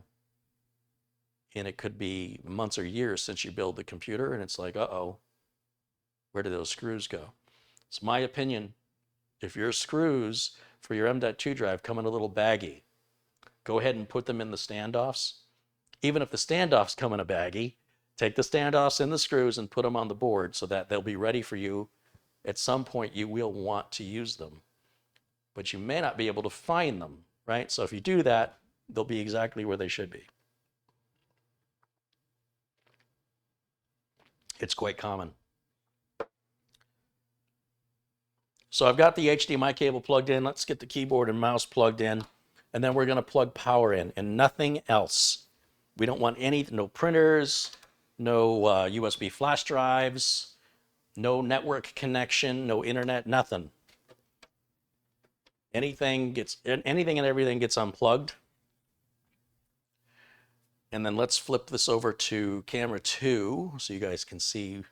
and it could be months or years since you build the computer, and it's like, uh-oh, where did those screws go? It's my opinion, if your screws for your M.2 drive come in a little baggie, go ahead and put them in the standoffs. Even if the standoffs come in a baggie, take the standoffs and the screws and put them on the board so that they'll be ready for you. At some point, you will want to use them, but you may not be able to find them, right? So if you do that, they'll be exactly where they should be. It's quite common. So I've got the HDMI cable plugged in. Let's get the keyboard and mouse plugged in, and then we're going to plug power in and nothing else. We don't want no printers, no USB flash drives, no network connection, no internet, nothing. Anything and everything gets unplugged. And then let's flip this over to camera 2 so you guys can see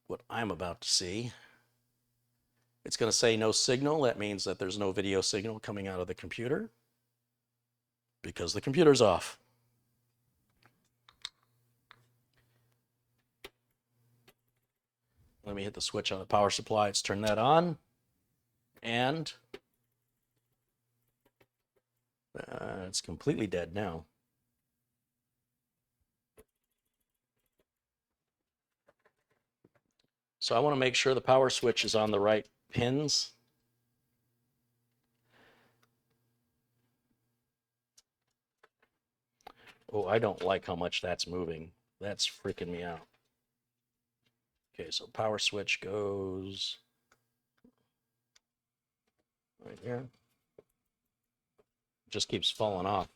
what I'm about to see. It's going to say no signal. That means that there's no video signal coming out of the computer because the computer's off. Let me hit the switch on the power supply. Let's turn that on. And it's completely dead now. So I want to make sure the power switch is on the right pins. Oh, I don't like how much that's moving. That's freaking me out. Okay, so power switch goes right here. Just keeps falling off.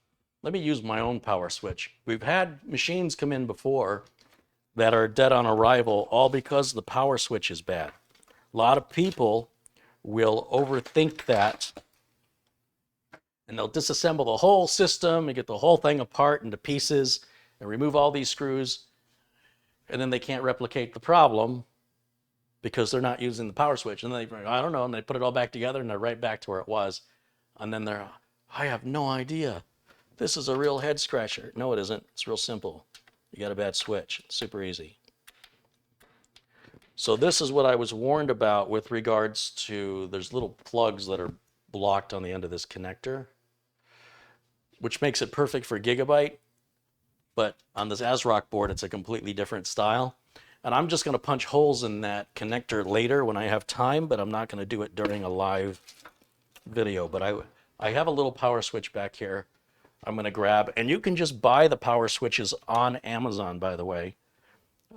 Let me use my own power switch. We've had machines come in before that are dead on arrival, all because the power switch is bad. A lot of people will overthink that, and they'll disassemble the whole system and get the whole thing apart into pieces and remove all these screws, and then they can't replicate the problem because they're not using the power switch. And then I don't know, and they put it all back together and they're right back to where it was. And then I have no idea. This is a real head scratcher. No, it isn't. It's real simple. You got a bad switch. It's super easy. So this is what I was warned about with regards to, there's little plugs that are blocked on the end of this connector, which makes it perfect for Gigabyte. But on this ASRock board, it's a completely different style. And I'm just going to punch holes in that connector later when I have time, but I'm not going to do it during a live video. But I have a little power switch back here I'm going to grab. And you can just buy the power switches on Amazon, by the way.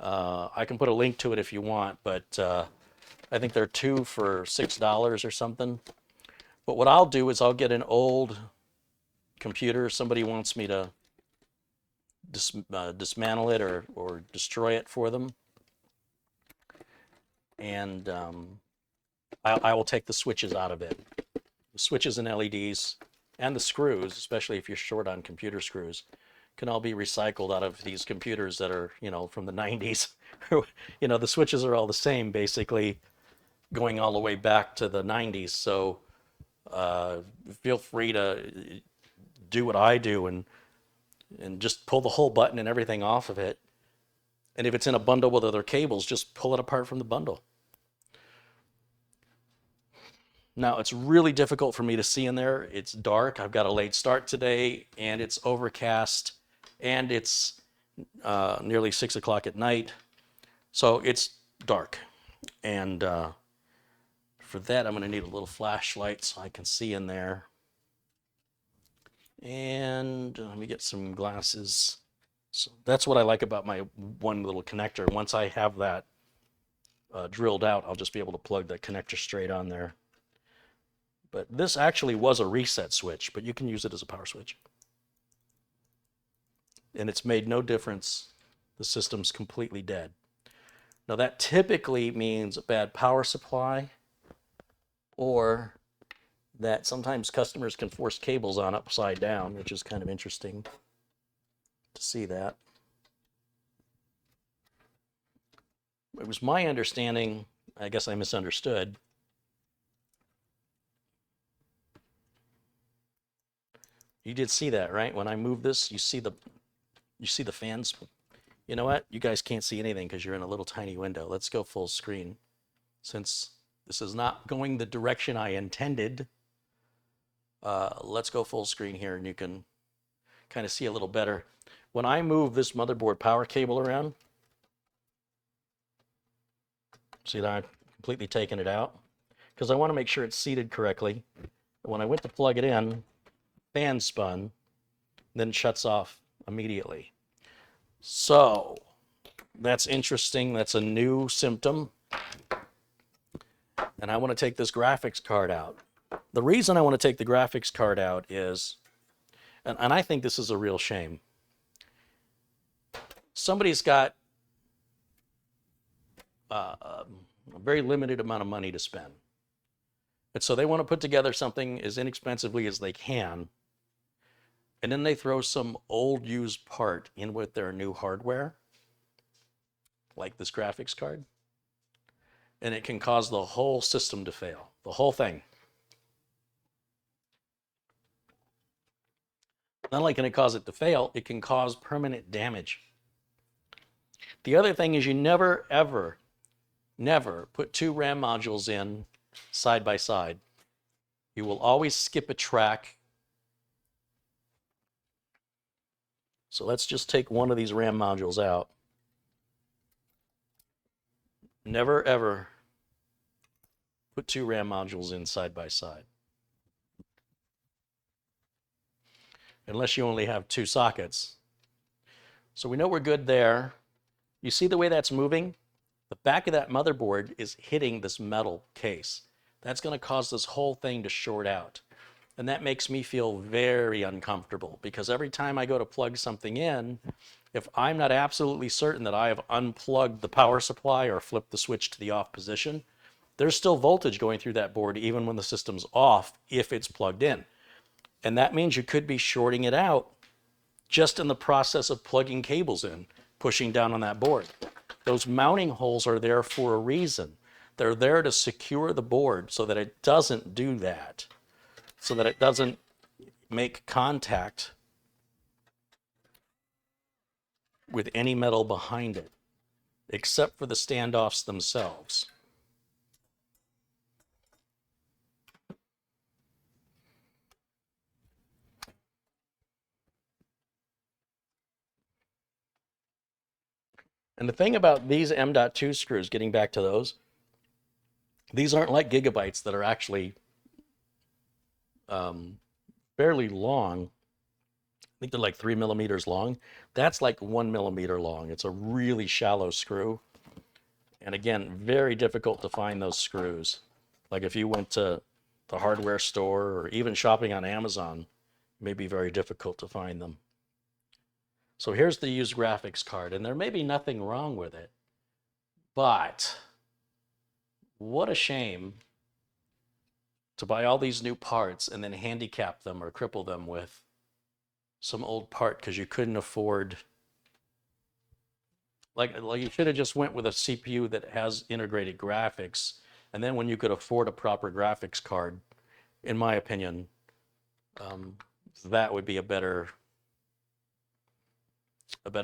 I can put a link to it if you want, but I think they're 2 for $6 or something. But what I'll do is I'll get an old computer. Somebody wants me to dismantle it or destroy it for them. And I will take the switches out of it. The switches and LEDs and the screws, especially if you're short on computer screws, can all be recycled out of these computers that are, from the 90s. The switches are all the same, basically, going all the way back to the 90s. So feel free to do what I do and just pull the whole button and everything off of it. And if it's in a bundle with other cables, just pull it apart from the bundle. Now, it's really difficult for me to see in there. It's dark. I've got a late start today, and it's overcast, and it's nearly 6 o'clock at night. So it's dark. And for that, I'm going to need a little flashlight so I can see in there. And let me get some glasses. So that's what I like about my one little connector. Once I have that drilled out, I'll just be able to plug the connector straight on there. But this actually was a reset switch, but you can use it as a power switch. And it's made no difference. The system's completely dead. Now that typically means a bad power supply, or that sometimes customers can force cables on upside down, which is kind of interesting to see that. It was my understanding, I guess I misunderstood, you did see that, right? When I move this, you see the fans. You know what? You guys can't see anything because you're in a little tiny window. Let's go full screen. Since this is not going the direction I intended, let's go full screen here and you can kind of see a little better. When I move this motherboard power cable around, see that I'm completely taking it out because I want to make sure it's seated correctly. When I went to plug it in, fan spun, then shuts off immediately. So that's interesting. That's a new symptom. And I want to take this graphics card out. The reason I want to take the graphics card out is, and I think this is a real shame. Somebody's got a very limited amount of money to spend. And so they want to put together something as inexpensively as they can. And then they throw some old used part in with their new hardware, like this graphics card. And it can cause the whole system to fail, the whole thing. Not only can it cause it to fail, it can cause permanent damage. The other thing is you never, ever, never put two RAM modules in side by side. You will always skip a track. So let's just take one of these RAM modules out. Never, ever put two RAM modules in side by side. Unless you only have two sockets. So we know we're good there. You see the way that's moving? The back of that motherboard is hitting this metal case. That's going to cause this whole thing to short out. And that makes me feel very uncomfortable because every time I go to plug something in, if I'm not absolutely certain that I have unplugged the power supply or flipped the switch to the off position, there's still voltage going through that board even when the system's off if it's plugged in. And that means you could be shorting it out just in the process of plugging cables in, pushing down on that board. Those mounting holes are there for a reason. They're there to secure the board so that it doesn't do that, so that it doesn't make contact with any metal behind it, except for the standoffs themselves. And the thing about these M.2 screws, getting back to those, these aren't like gigabytes that are actually fairly long. I think they're like 3 millimeters long. That's like 1 millimeter long. It's a really shallow screw. And again, very difficult to find those screws. Like if you went to the hardware store or even shopping on Amazon, it may be very difficult to find them. So here's the used graphics card, and there may be nothing wrong with it, but what a shame to buy all these new parts and then handicap them or cripple them with some old part because you couldn't afford. Like you should have just went with a CPU that has integrated graphics, and then when you could afford a proper graphics card, in my opinion, that would be a better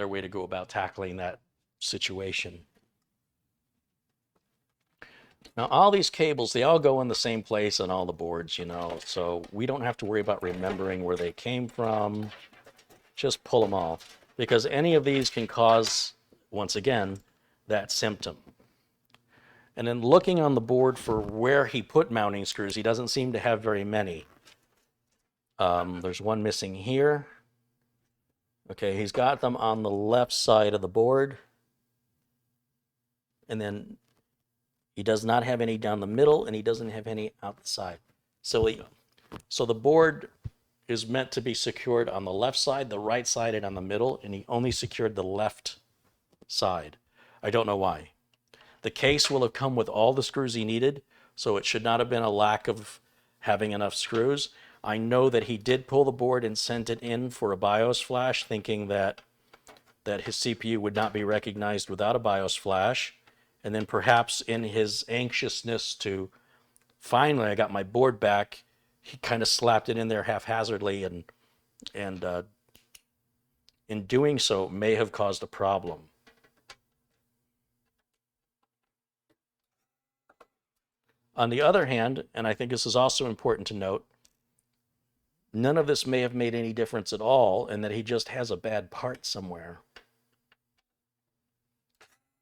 way to go about tackling that situation. Now, all these cables, they all go in the same place on all the boards, you know, so we don't have to worry about remembering where they came from. Just pull them off, because any of these can cause, once again, that symptom. And then looking on the board for where he put mounting screws, he doesn't seem to have very many. There's one missing here. Okay, he's got them on the left side of the board. And then he does not have any down the middle, and he doesn't have any out the side. So the board is meant to be secured on the left side, the right side, and on the middle, and he only secured the left side. I don't know why. The case will have come with all the screws he needed, so it should not have been a lack of having enough screws. I know that he did pull the board and sent it in for a BIOS flash, thinking that his CPU would not be recognized without a BIOS flash. And then perhaps in his anxiousness to finally I got my board back, he kind of slapped it in there haphazardly, and in doing so may have caused a problem. On the other hand, and I think this is also important to note, none of this may have made any difference at all, and that he just has a bad part somewhere.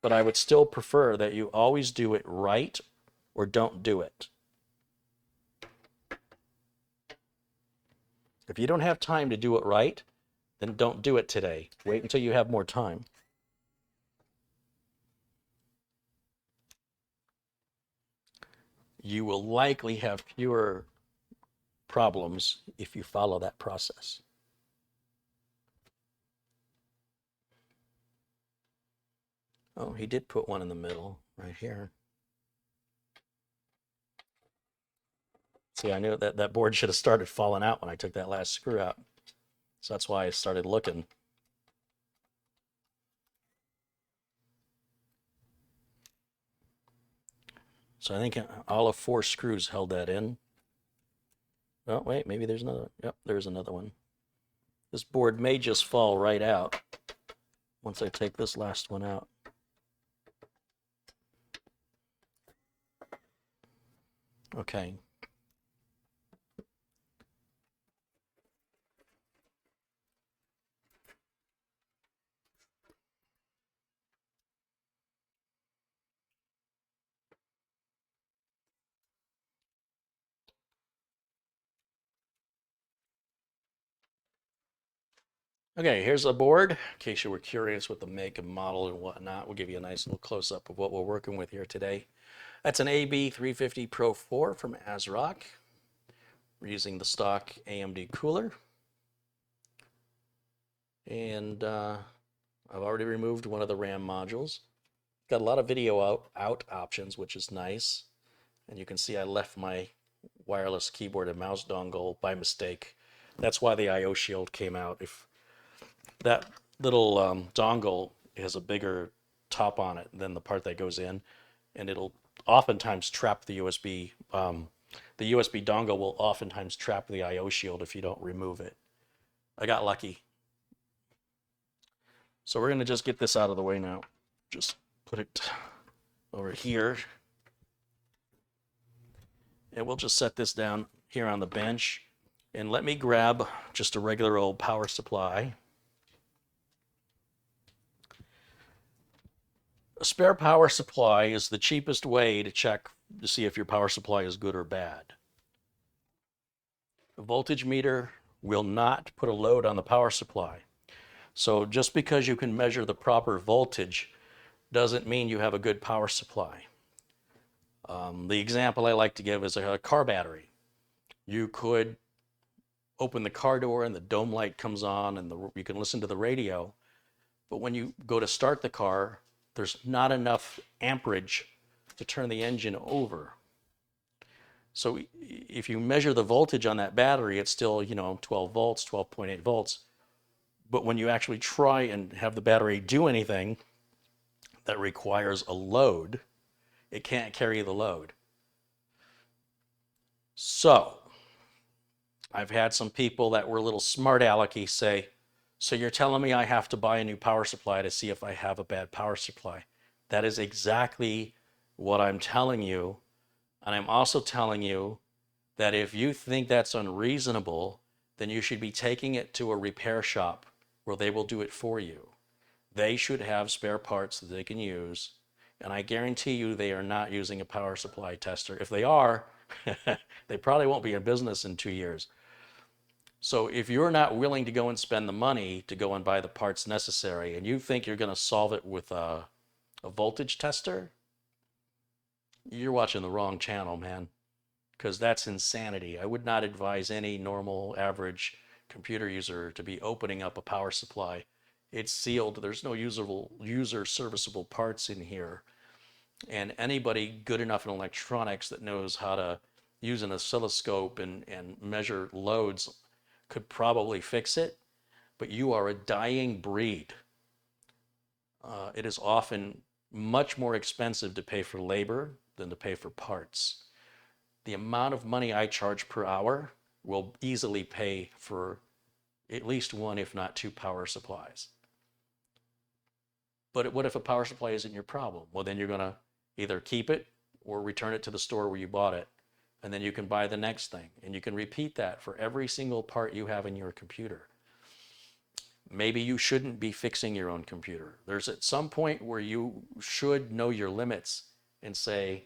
But I would still prefer that you always do it right or don't do it. If you don't have time to do it right, then don't do it today. Wait until you have more time. You will likely have fewer problems if you follow that process. Oh, he did put one in the middle right here. See, I knew that board should have started falling out when I took that last screw out. So that's why I started looking. So I think all of 4 screws held that in. Oh, wait, maybe there's another. Yep, there's another one. This board may just fall right out once I take this last one out. Okay. Okay, here's a board. In case you were curious with the make and model and whatnot, we'll give you a nice little close-up of what we're working with here today. That's an AB350 Pro 4 from ASRock. We're using the stock AMD cooler. And I've already removed one of the RAM modules. Got a lot of video out options, which is nice. And you can see I left my wireless keyboard and mouse dongle by mistake. That's why the I/O shield came out. If that little dongle has a bigger top on it than the part that goes in, and it'll oftentimes trap the USB. The USB dongle will oftentimes trap the I/O shield if you don't remove it. I got lucky. So we're going to just get this out of the way now. Just put it over here. And we'll just set this down here on the bench. And let me grab just a regular old power supply. A spare power supply is the cheapest way to check to see if your power supply is good or bad. A voltage meter will not put a load on the power supply. So just because you can measure the proper voltage doesn't mean you have a good power supply. The example I like to give is a car battery. You could open the car door and the dome light comes on and you can listen to the radio, but when you go to start the car, there's not enough amperage to turn the engine over. So if you measure the voltage on that battery, it's still, 12 volts, 12.8 volts. But when you actually try and have the battery do anything that requires a load, it can't carry the load. So I've had some people that were a little smart alecky say, so you're telling me I have to buy a new power supply to see if I have a bad power supply. That is exactly what I'm telling you. And I'm also telling you that if you think that's unreasonable, then you should be taking it to a repair shop where they will do it for you. They should have spare parts that they can use. And I guarantee you they are not using a power supply tester. If they are, they probably won't be in business in 2 years. So if you're not willing to go and spend the money to go and buy the parts necessary, and you think you're going to solve it with a voltage tester, you're watching the wrong channel, man. because that's insanity. I would not advise any normal average computer user to be opening up a power supply. It's sealed. There's no user serviceable parts in here. And anybody good enough in electronics that knows how to use an oscilloscope and measure loads could probably fix it. But you are a dying breed. It is often much more expensive to pay for labor than to pay for parts. The amount of money I charge per hour will easily pay for at least one, if not two, power supplies. But what if a power supply isn't your problem? Well, then you're going to either keep it or return it to the store where you bought it. And then you can buy the next thing. And you can repeat that for every single part you have in your computer. Maybe you shouldn't be fixing your own computer. There's at some point where you should know your limits and say,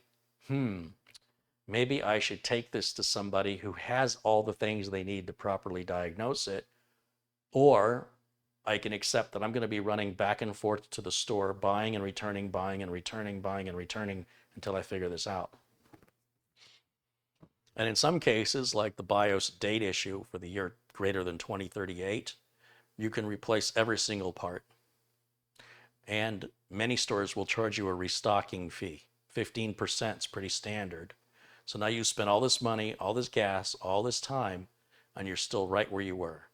maybe I should take this to somebody who has all the things they need to properly diagnose it, or I can accept that I'm going to be running back and forth to the store, buying and returning, buying and returning, buying and returning until I figure this out. And in some cases, like the BIOS date issue for the year greater than 2038, you can replace every single part. And many stores will charge you a restocking fee. 15% is pretty standard. So now you spend all this money, all this gas, all this time, and you're still right where you were.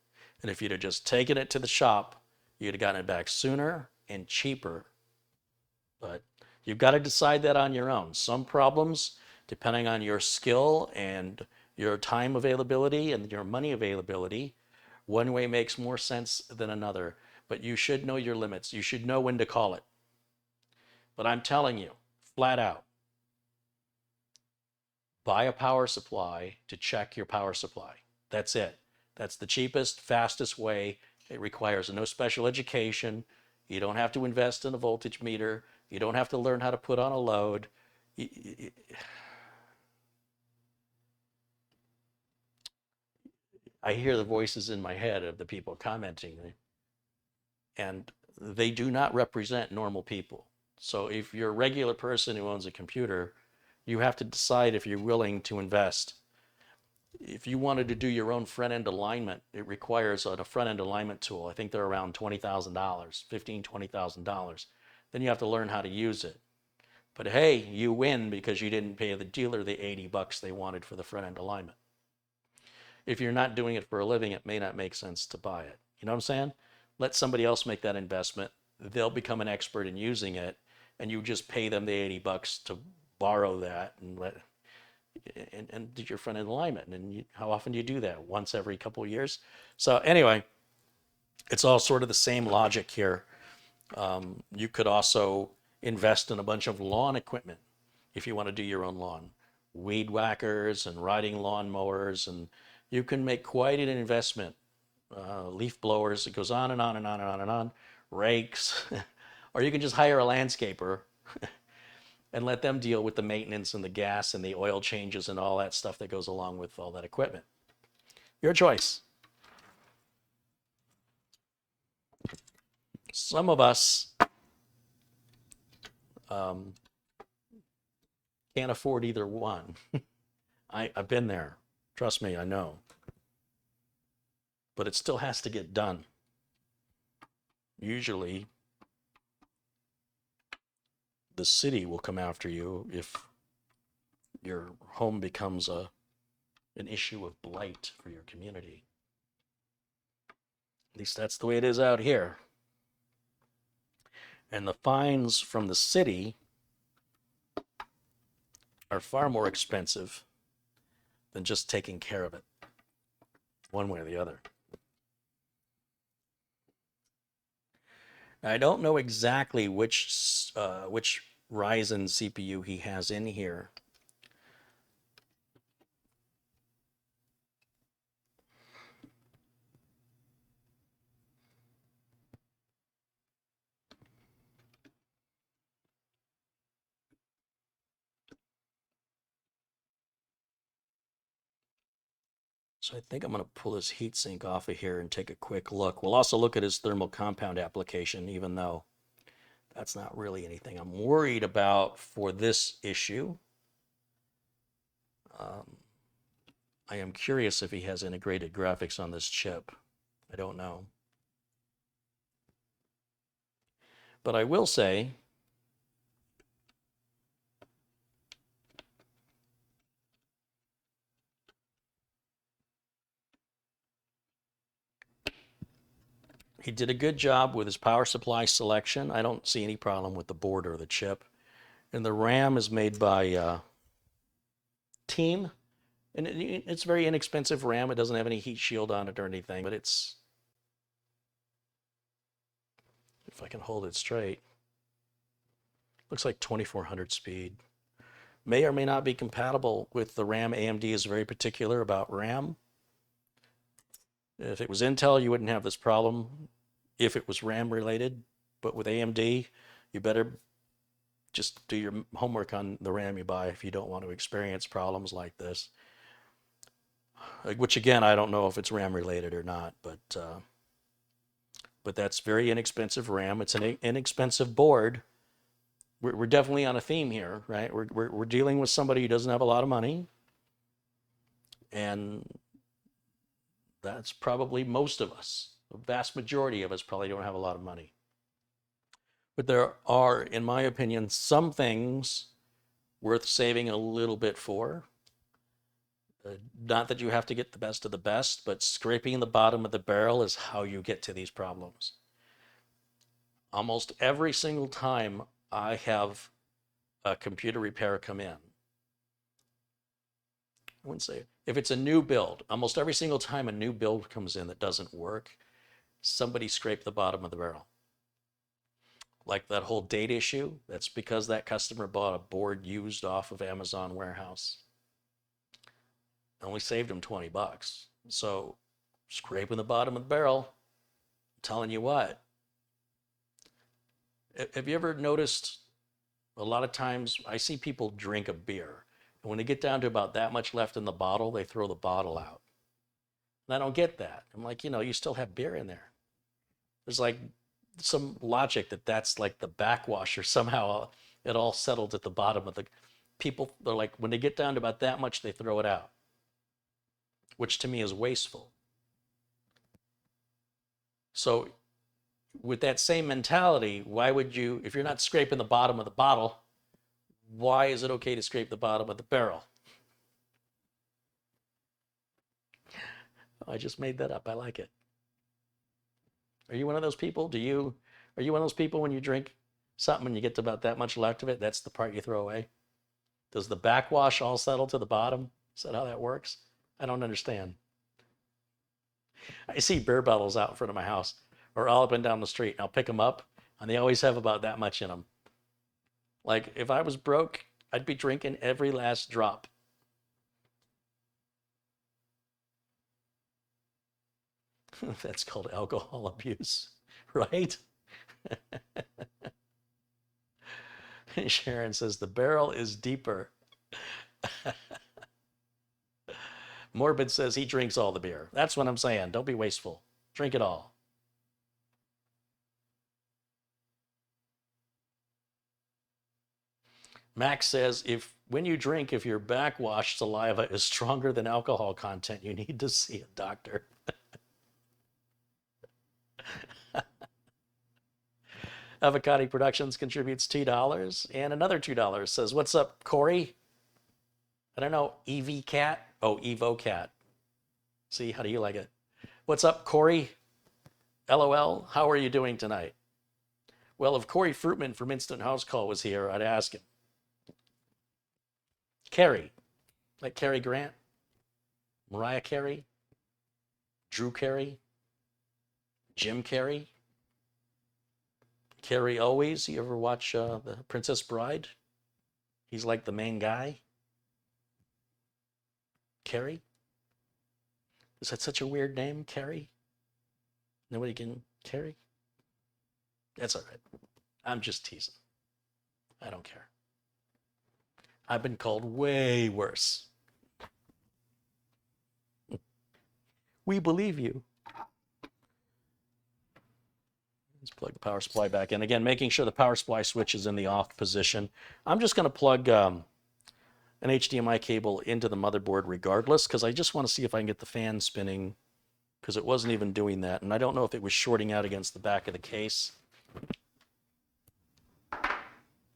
And if you'd have just taken it to the shop, you'd have gotten it back sooner and cheaper. But you've got to decide that on your own. Some problems, depending on your skill and your time availability and your money availability, one way makes more sense than another. But you should know your limits. You should know when to call it. But I'm telling you, flat out, buy a power supply to check your power supply. That's it. That's the cheapest, fastest way. It requires no special education. You don't have to invest in a voltage meter. You don't have to learn how to put on a load. I hear the voices in my head of the people commenting, and they do not represent normal people. So if you're a regular person who owns a computer, you have to decide if you're willing to invest. If you wanted to do your own front-end alignment, it requires a front-end alignment tool. I think they're around $20,000, $15,000, $20,000. Then you have to learn how to use it. But hey, you win because you didn't pay the dealer the $80 they wanted for the front-end alignment. If you're not doing it for a living, it may not make sense to buy it. You know what I'm saying? Let somebody else make that investment. They'll become an expert in using it, and you just pay them the $80 to borrow that and do your front-end alignment. And how often do you do that? Once every couple of years? So anyway, it's all sort of the same logic here. You could also invest in a bunch of lawn equipment if you want to do your own lawn. Weed whackers and riding lawn mowers, and you can make quite an investment. Leaf blowers, it goes on and on and on and on and on. Rakes, or you can just hire a landscaper and let them deal with the maintenance and the gas and the oil changes and all that stuff that goes along with all that equipment. Your choice. Some of us can't afford either one. I've been there. Trust me, I know. But it still has to get done. Usually, the city will come after you if your home becomes an issue of blight for your community. At least that's the way it is out here. And the fines from the city are far more expensive than just taking care of it, one way or the other. I don't know exactly which Ryzen CPU he has in here. So I think I'm going to pull his heatsink off of here and take a quick look. We'll also look at his thermal compound application, even though that's not really anything I'm worried about for this issue. I am curious if he has integrated graphics on this chip. I don't know. But I will say, he did a good job with his power supply selection. I don't see any problem with the board or the chip. And the RAM is made by Team. And it's very inexpensive RAM. It doesn't have any heat shield on it or anything, but it's, if I can hold it straight, looks like 2400 speed. May or may not be compatible with the RAM. AMD is very particular about RAM. If it was Intel, you wouldn't have this problem if it was RAM related, but with AMD, you better just do your homework on the RAM you buy if you don't want to experience problems like this. Which again, I don't know if it's RAM related or not, but that's very inexpensive RAM. It's an inexpensive board. We're definitely on a theme here, right? We're dealing with somebody who doesn't have a lot of money, and that's probably most of us. The vast majority of us probably don't have a lot of money. But there are, in my opinion, some things worth saving a little bit for. Not that you have to get the best of the best, but scraping the bottom of the barrel is how you get to these problems. Almost every single time I have a computer repair come in, I wouldn't say, if it's a new build, almost every single time a new build comes in that doesn't work, somebody scraped the bottom of the barrel. Like that whole date issue, that's because that customer bought a board used off of Amazon warehouse. Only saved him 20 bucks. So scraping the bottom of the barrel, I'm telling you what. Have you ever noticed a lot of times I see people drink a beer, and when they get down to about that much left in the bottle, they throw the bottle out. And I don't get that. I'm like, you still have beer in there. There's like some logic that that's like the backwash, or somehow it all settled at the bottom of the people. They're like, when they get down to about that much, they throw it out, which to me is wasteful. So with that same mentality, why would you, if you're not scraping the bottom of the bottle, why is it okay to scrape the bottom of the barrel? I just made that up. I like it. Are you one of those people? Are you one of those people when you drink something and you get to about that much left of it, that's the part you throw away? Does the backwash all settle to the bottom? Is that how that works? I don't understand. I see beer bottles out in front of my house or all up and down the street, and I'll pick them up, and they always have about that much in them. Like, if I was broke, I'd be drinking every last drop. That's called alcohol abuse, right? Sharon says the barrel is deeper. Morbid says he drinks all the beer. That's what I'm saying. Don't be wasteful. Drink it all. Max says, when you drink, if your backwash saliva is stronger than alcohol content, you need to see a doctor. Avocado Productions contributes $2, and another $2 says, "What's up, Corey?" I don't know, EV Cat? Oh, Evo Cat. See, how do you like it? "What's up, Corey? LOL, how are you doing tonight?" Well, if Corey Fruitman from Instant House Call was here, I'd ask him. Carrie, like Cary Grant, Mariah Carey, Drew Carey, Jim Carrey, Carrie Always. You ever watch The Princess Bride? He's like the main guy. Carrie? Is that such a weird name, Carrie? Nobody can Carrie? That's all right. I'm just teasing. I don't care. I've been called way worse. We believe you. Let's plug the power supply back in. Again, making sure the power supply switch is in the off position. I'm just going to plug an HDMI cable into the motherboard regardless, because I just want to see if I can get the fan spinning, because it wasn't even doing that. And I don't know if it was shorting out against the back of the case.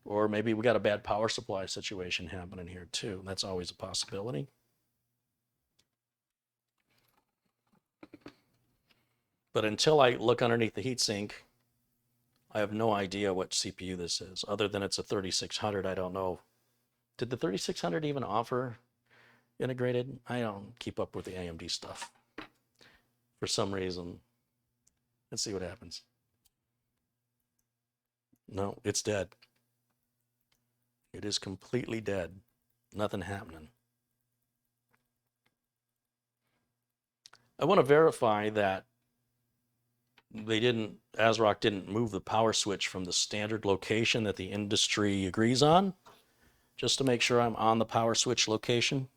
Or maybe we got a bad power supply situation happening here too. That's always a possibility. But until I look underneath the heatsink, I have no idea what CPU this is, other than it's a 3600. I don't know. Did the 3600 even offer integrated? I don't keep up with the AMD stuff for some reason. Let's see what happens. No, it's dead. It is completely dead. Nothing happening. I want to verify that ASRock didn't move the power switch from the standard location that the industry agrees on, just to make sure I'm on the power switch location.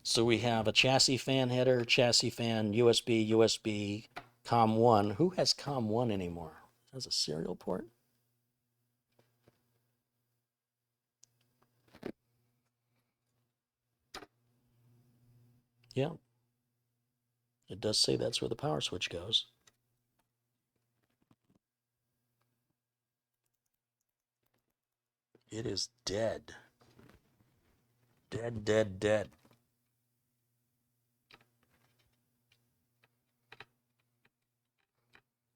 So we have a chassis fan header, chassis fan, USB, COM1. Who has COM1 anymore? Has a serial port? Yeah. It does say that's where the power switch goes. It is dead. Dead, dead, dead.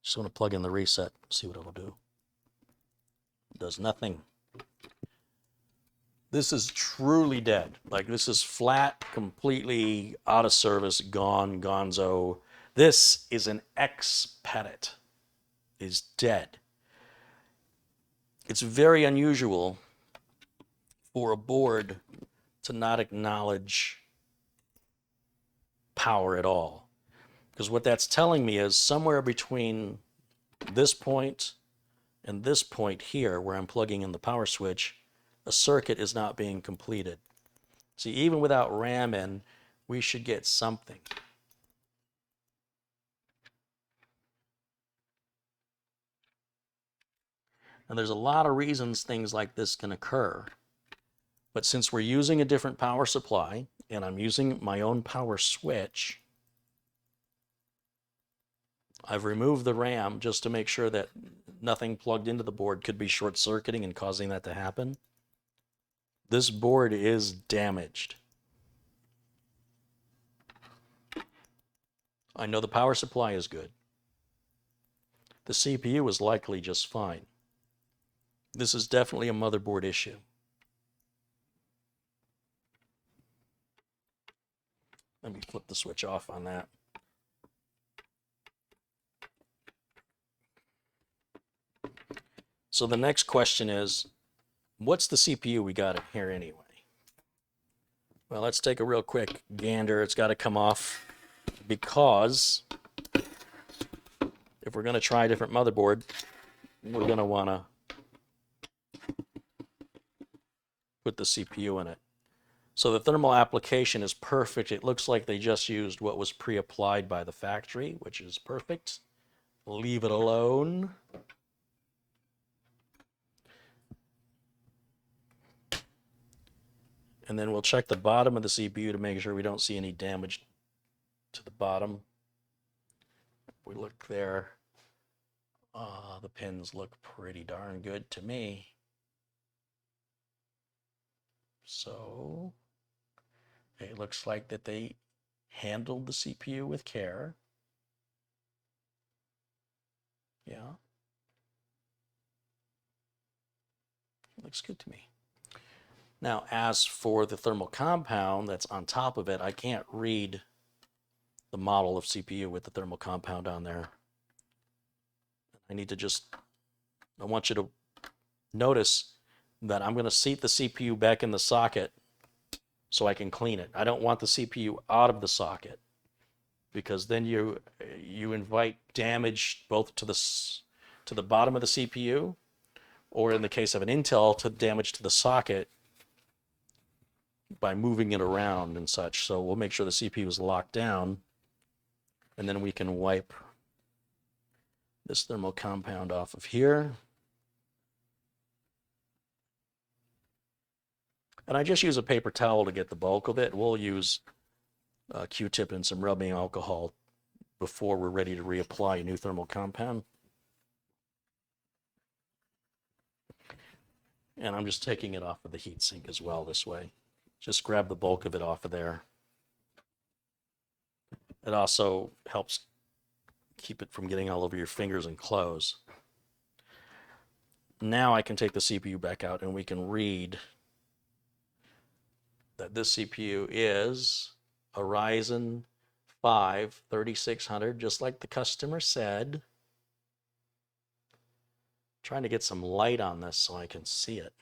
Just want to plug in the reset, see what it'll do. It does nothing. This is truly dead. Like, this is flat, completely out of service, gone, gonzo. This is an ex-pettit. Is dead. It's very unusual for a board to not acknowledge power at all. Because what that's telling me is somewhere between this point and this point here, where I'm plugging in the power switch, a circuit is not being completed. See, even without RAM in, we should get something. And there's a lot of reasons things like this can occur. But since we're using a different power supply, and I'm using my own power switch, I've removed the RAM just to make sure that nothing plugged into the board could be short-circuiting and causing that to happen. This board is damaged. I know the power supply is good. The CPU is likely just fine. This is definitely a motherboard issue. Let me flip the switch off on that. So the next question is, what's the CPU we got in here anyway? Well, let's take a real quick gander. It's got to come off, because if we're going to try a different motherboard, we're going to want to put the CPU in it. So the thermal application is perfect. It looks like they just used what was pre-applied by the factory, which is perfect. Leave it alone. And then we'll check the bottom of the CPU to make sure we don't see any damage to the bottom. If we look there, the pins look pretty darn good to me. So it looks like that they handled the CPU with care. Yeah. Looks good to me. Now, as for the thermal compound that's on top of it, I can't read the model of CPU with the thermal compound on there. I want you to notice that I'm going to seat the CPU back in the socket so I can clean it. I don't want the CPU out of the socket, because then you invite damage both to the bottom of the CPU, or in the case of an Intel, to damage to the socket by moving it around and such. So we'll make sure the CPU is locked down, and then we can wipe this thermal compound off of here. And I just use a paper towel to get the bulk of it. We'll use a Q-tip and some rubbing alcohol before we're ready to reapply a new thermal compound. And I'm just taking it off of the heatsink as well this way. Just grab the bulk of it off of there. It also helps keep it from getting all over your fingers and clothes. Now I can take the CPU back out and we can read that this CPU is a Ryzen 5 3600, just like the customer said. Trying to get some light on this so I can see it.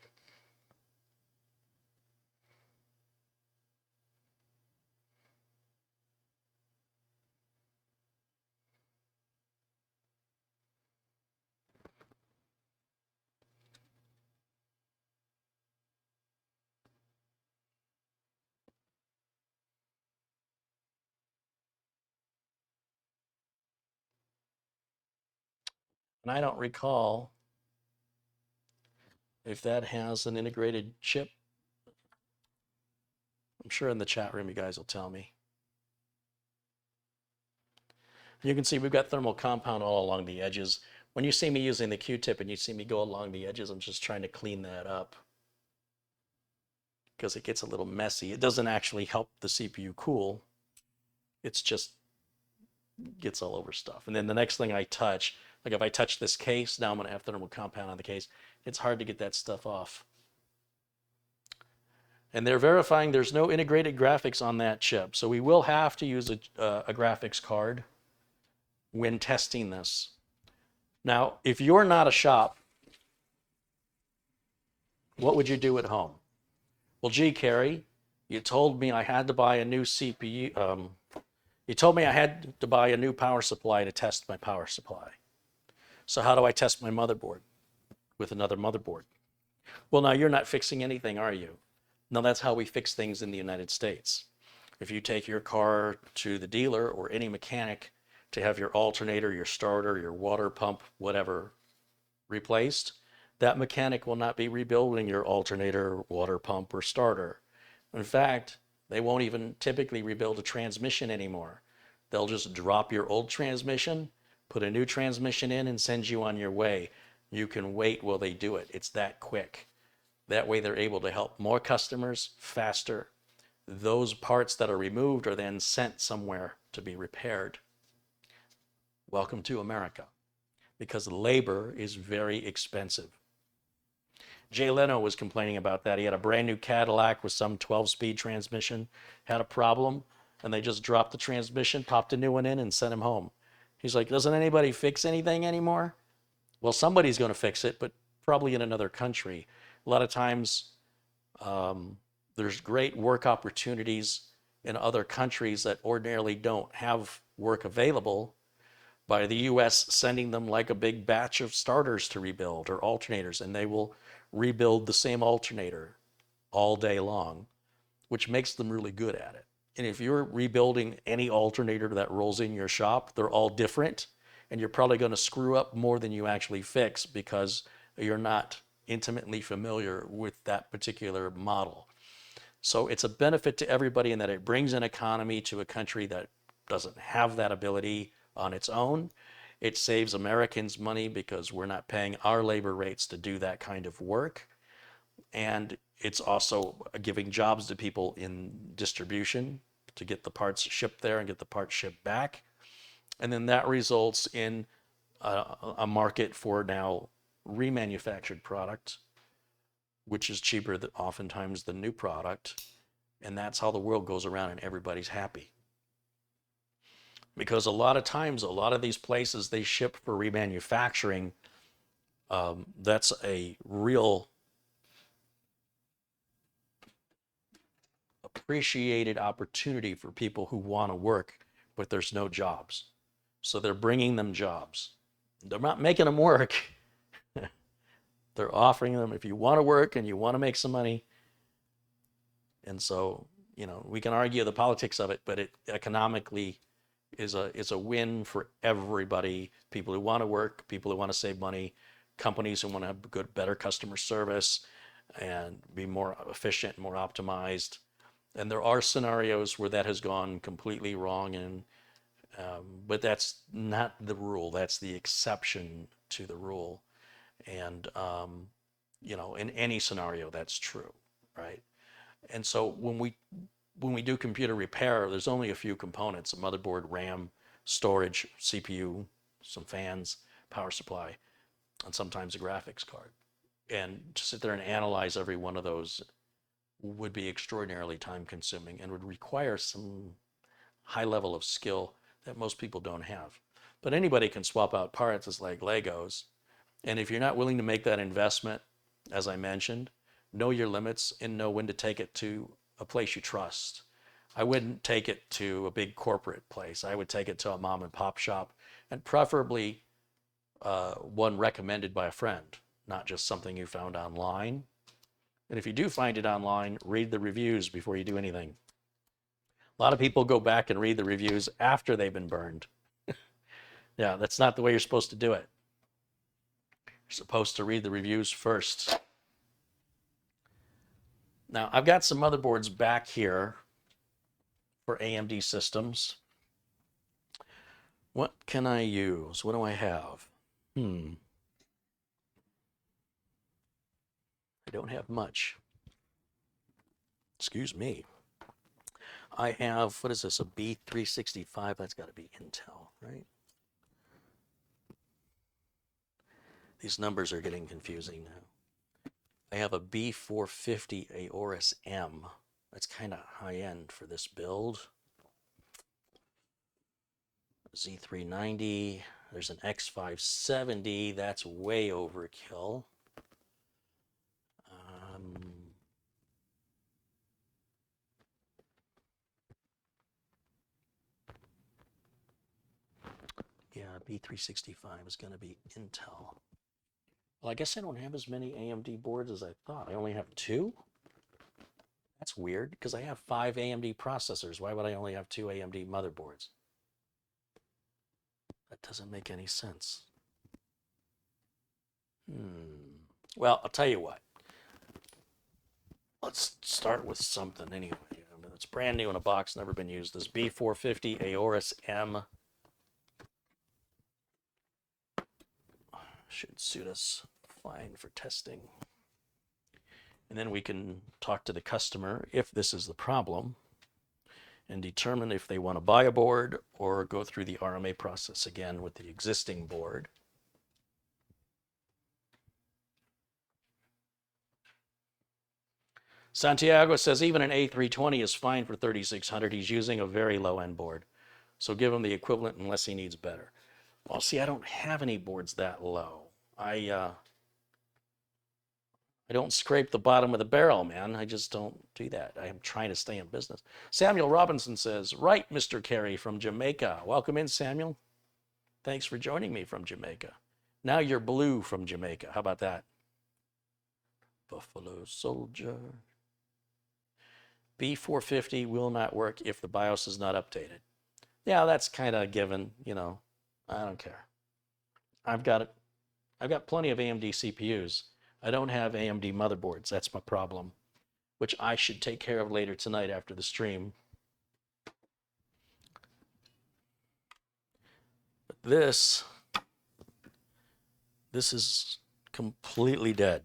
And I don't recall if that has an integrated chip. I'm sure in the chat room you guys will tell me. You can see we've got thermal compound all along the edges. When you see me using the Q-tip and you see me go along the edges, I'm just trying to clean that up because it gets a little messy. It doesn't actually help the CPU cool. It's just gets all over stuff. And then the next thing I touch, like if I touch this case, now I'm going to have thermal compound on the case. It's hard to get that stuff off. And they're verifying there's no integrated graphics on that chip. So we will have to use a graphics card when testing this. Now, if you're not a shop, what would you do at home? Well, gee, Carrie, you told me I had to buy a new CPU. You told me I had to buy a new power supply to test my power supply. So how do I test my motherboard with another motherboard? Well, now you're not fixing anything, are you? No, that's how we fix things in the United States. If you take your car to the dealer or any mechanic to have your alternator, your starter, your water pump, whatever, replaced, that mechanic will not be rebuilding your alternator, water pump, or starter. In fact, they won't even typically rebuild a transmission anymore. They'll just drop your old transmission, put a new transmission in, and send you on your way. You can wait while they do it. It's that quick. That way they're able to help more customers faster. Those parts that are removed are then sent somewhere to be repaired. Welcome to America, because labor is very expensive. Jay Leno was complaining about that. He had a brand new Cadillac with some 12-speed transmission, had a problem, and they just dropped the transmission, popped a new one in, and sent him home. He's like, doesn't anybody fix anything anymore? Well, somebody's going to fix it, but probably in another country. A lot of times there's great work opportunities in other countries that ordinarily don't have work available, by the US sending them like a big batch of starters to rebuild or alternators, and they will rebuild the same alternator all day long, which makes them really good at it. And if you're rebuilding any alternator that rolls in your shop, they're all different, and you're probably going to screw up more than you actually fix because you're not intimately familiar with that particular model. So it's a benefit to everybody in that it brings an economy to a country that doesn't have that ability on its own. It saves Americans money because we're not paying our labor rates to do that kind of work. And it's also giving jobs to people in distribution to get the parts shipped there and get the parts shipped back. And then that results in a market for now remanufactured product, which is cheaper than oftentimes the new product. And that's how the world goes around and everybody's happy. Because a lot of times, a lot of these places, they ship for remanufacturing. That's a real appreciated opportunity for people who want to work, but there's no jobs. So they're bringing them jobs. They're not making them work. They're offering them, if you want to work and you want to make some money. And so, we can argue the politics of it, but it economically is a win for everybody. People who want to work, people who want to save money, companies who want to have good, better customer service, and be more efficient, more optimized. And there are scenarios where that has gone completely wrong, and but that's not the rule. That's the exception to the rule. And in any scenario, that's true, right? And so when we do computer repair, there's only a few components: a motherboard, RAM, storage, CPU, some fans, power supply, and sometimes a graphics card. And to sit there and analyze every one of those would be extraordinarily time consuming and would require some high level of skill that most people don't have. But anybody can swap out parts. It's like Legos. And if you're not willing to make that investment, as I mentioned, know your limits and know when to take it to a place you trust. I wouldn't take it to a big corporate place. I would take it to a mom and pop shop, and preferably one recommended by a friend, not just something you found online. And if you do find it online, read the reviews before you do anything. A lot of people go back and read the reviews after they've been burned. Yeah, that's not the way you're supposed to do it. You're supposed to read the reviews first. Now, I've got some motherboards back here for AMD systems. What can I use? What do I have? I don't have much. Excuse me. I have, what is this, a B365? That's got to be Intel, right? These numbers are getting confusing now. I have a B450 Aorus M. That's kind of high end for this build. Z390. There's an X570. That's way overkill. Yeah, B365 is going to be Intel. Well, I guess I don't have as many AMD boards as I thought. I only have 2? That's weird, because I have 5 AMD processors. Why would I only have 2 AMD motherboards? That doesn't make any sense. Well, I'll tell you what. Let's start with something anyway. It's brand new in a box, never been used. This B450 Aorus M should suit us fine for testing. And then we can talk to the customer if this is the problem and determine if they want to buy a board or go through the RMA process again with the existing board. Santiago says even an A320 is fine for 3600. He's using a very low-end board. So give him the equivalent unless he needs better. Well, see, I don't have any boards that low. I don't scrape the bottom of the barrel, man. I just don't do that. I am trying to stay in business. Samuel Robinson says, right, Mr. Carey from Jamaica. Welcome in, Samuel. Thanks for joining me from Jamaica. Now you're blue from Jamaica. How about that? Buffalo Soldier. B450 will not work if the BIOS is not updated. Yeah, that's kind of a given, I don't care. I've got plenty of AMD CPUs. I don't have AMD motherboards. That's my problem, which I should take care of later tonight after the stream. But this is completely dead.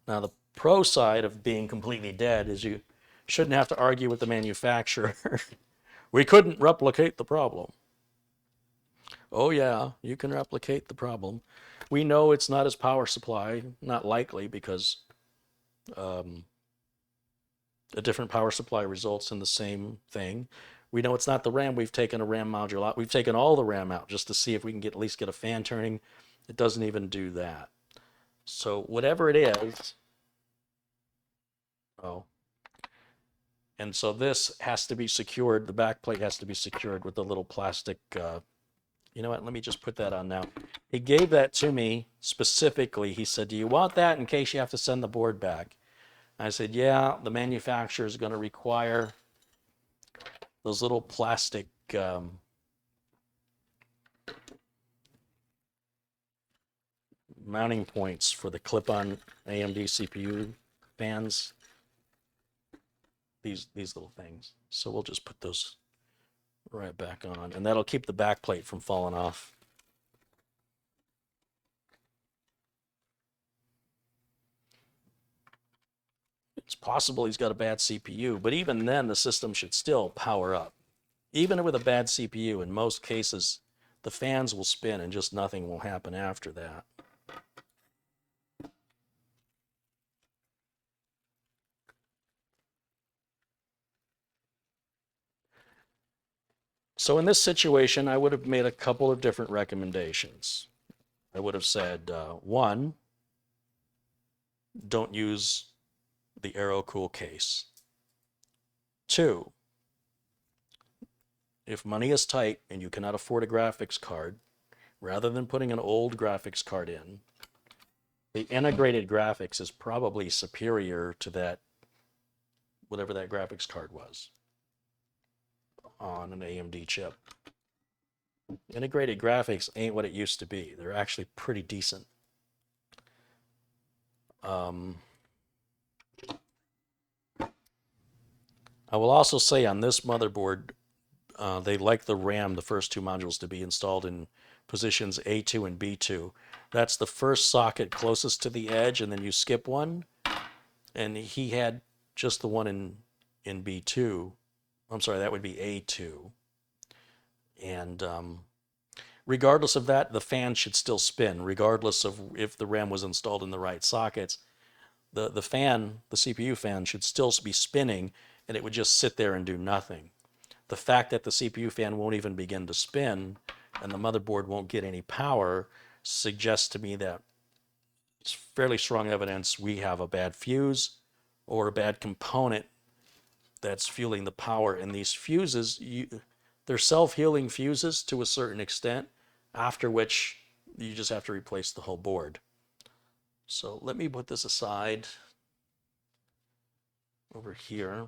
Now, the pro side of being completely dead is you shouldn't have to argue with the manufacturer. We couldn't replicate the problem. Oh yeah, you can replicate the problem. We know it's not as power supply, not likely, because a different power supply results in the same thing. We know it's not the RAM. We've taken a RAM module out. We've taken all the RAM out just to see if we can at least get a fan turning. It doesn't even do that. So whatever it is, and so this has to be secured. The back plate has to be secured with a little plastic. You know what? Let me just put that on now. He gave that to me specifically. He said, do you want that in case you have to send the board back? I said, yeah, the manufacturer is going to require those little plastic mounting points for the clip-on AMD CPU fans. These little things. So we'll just put those right back on, and that'll keep the back plate from falling off. It's possible he's got a bad CPU, but even then the system should still power up. Even with a bad CPU, in most cases, the fans will spin and just nothing will happen after that. So in this situation, I would have made a couple of different recommendations. I would have said, one, don't use the AeroCool case. Two, if money is tight and you cannot afford a graphics card, rather than putting an old graphics card in, the integrated graphics is probably superior to that, whatever that graphics card was on an AMD chip. Integrated graphics ain't what it used to be. They're actually pretty decent. I will also say on this motherboard, they like the RAM, the first two modules, to be installed in positions A2 and B2. That's the first socket closest to the edge, and then you skip one. And he had just the one in B2. I'm sorry, that would be A2. And regardless of that, the fan should still spin, regardless of if the RAM was installed in the right sockets. The fan, the CPU fan, should still be spinning, and it would just sit there and do nothing. The fact that the CPU fan won't even begin to spin and the motherboard won't get any power suggests to me that it's fairly strong evidence we have a bad fuse or a bad component that's fueling the power. And these fuses, they're self-healing fuses to a certain extent, after which you just have to replace the whole board. So let me put this aside over here.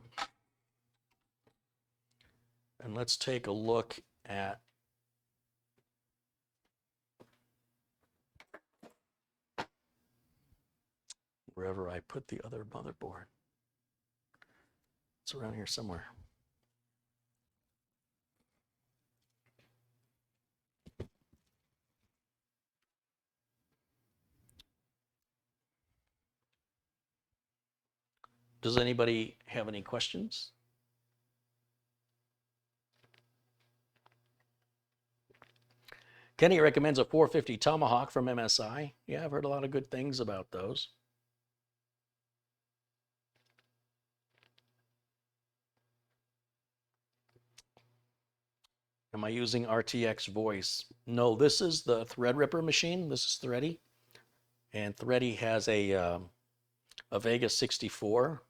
And let's take a look at wherever I put the other motherboard. It's around here somewhere. Does anybody have any questions? Kenny recommends a 450 Tomahawk from MSI. Yeah, I've heard a lot of good things about those. Am I using RTX voice? No, this is the Threadripper machine. This is Thready. And Thready has a Vega 64.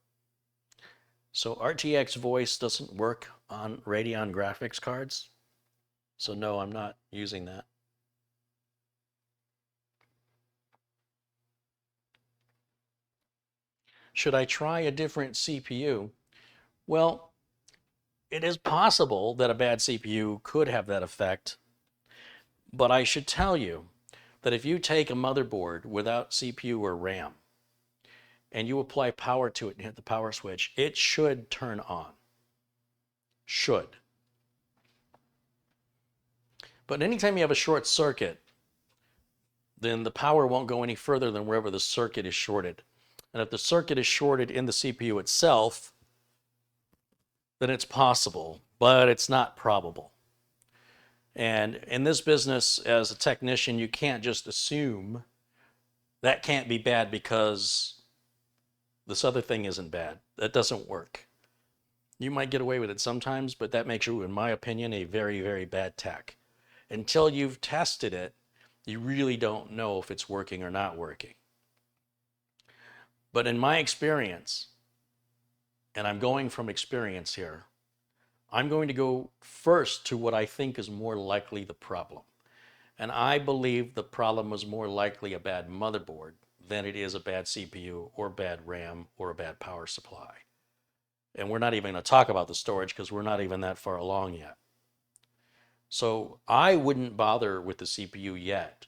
So RTX voice doesn't work on Radeon graphics cards. So no, I'm not using that. Should I try a different CPU? Well, it is possible that a bad CPU could have that effect, but I should tell you that if you take a motherboard without CPU or RAM and you apply power to it and hit the power switch, it should turn on. Should. But anytime you have a short circuit, then the power won't go any further than wherever the circuit is shorted. And if the circuit is shorted in the CPU itself, then it's possible, but it's not probable. And in this business, as a technician, you can't just assume that can't be bad because this other thing isn't bad. That doesn't work. You might get away with it sometimes, but that makes you, in my opinion, a very, very bad tech. Until you've tested it, you really don't know if it's working or not working. But in my experience, and I'm going from experience here, I'm going to go first to what I think is more likely the problem. And I believe the problem was more likely a bad motherboard than it is a bad CPU or bad RAM or a bad power supply. And we're not even going to talk about the storage because we're not even that far along yet. So I wouldn't bother with the CPU yet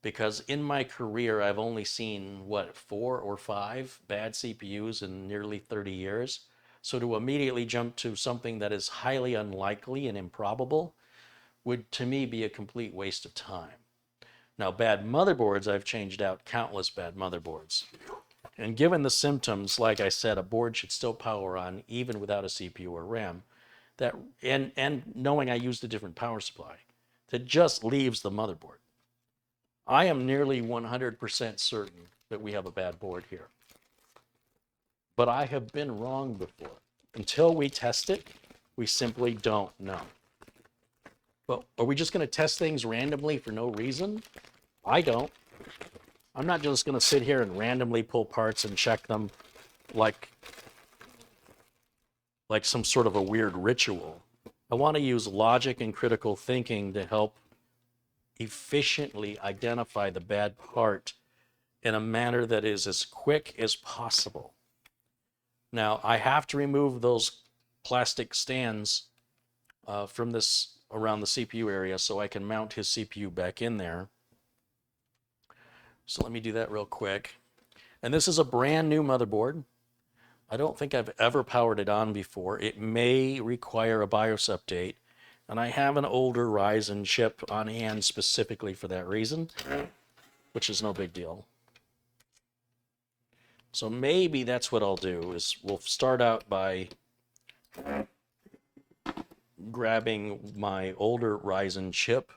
because in my career, I've only seen, what, 4 or 5 bad CPUs in nearly 30 years. So to immediately jump to something that is highly unlikely and improbable would, to me, be a complete waste of time. Now, bad motherboards, I've changed out countless bad motherboards. And given the symptoms, like I said, a board should still power on even without a CPU or RAM. And knowing I used a different power supply, that just leaves the motherboard. I am nearly 100% certain that we have a bad board here. But I have been wrong before. Until we test it, we simply don't know. But are we just going to test things randomly for no reason? I don't. I'm not just going to sit here and randomly pull parts and check them like some sort of a weird ritual. I want to use logic and critical thinking to help efficiently identify the bad part in a manner that is as quick as possible. Now, I have to remove those plastic stands from this around the CPU area so I can mount his CPU back in there. So let me do that real quick. And this is a brand new motherboard. I don't think I've ever powered it on before. It may require a BIOS update. And I have an older Ryzen chip on hand specifically for that reason, which is no big deal. So maybe that's what I'll do, is we'll start out by grabbing my older Ryzen chip,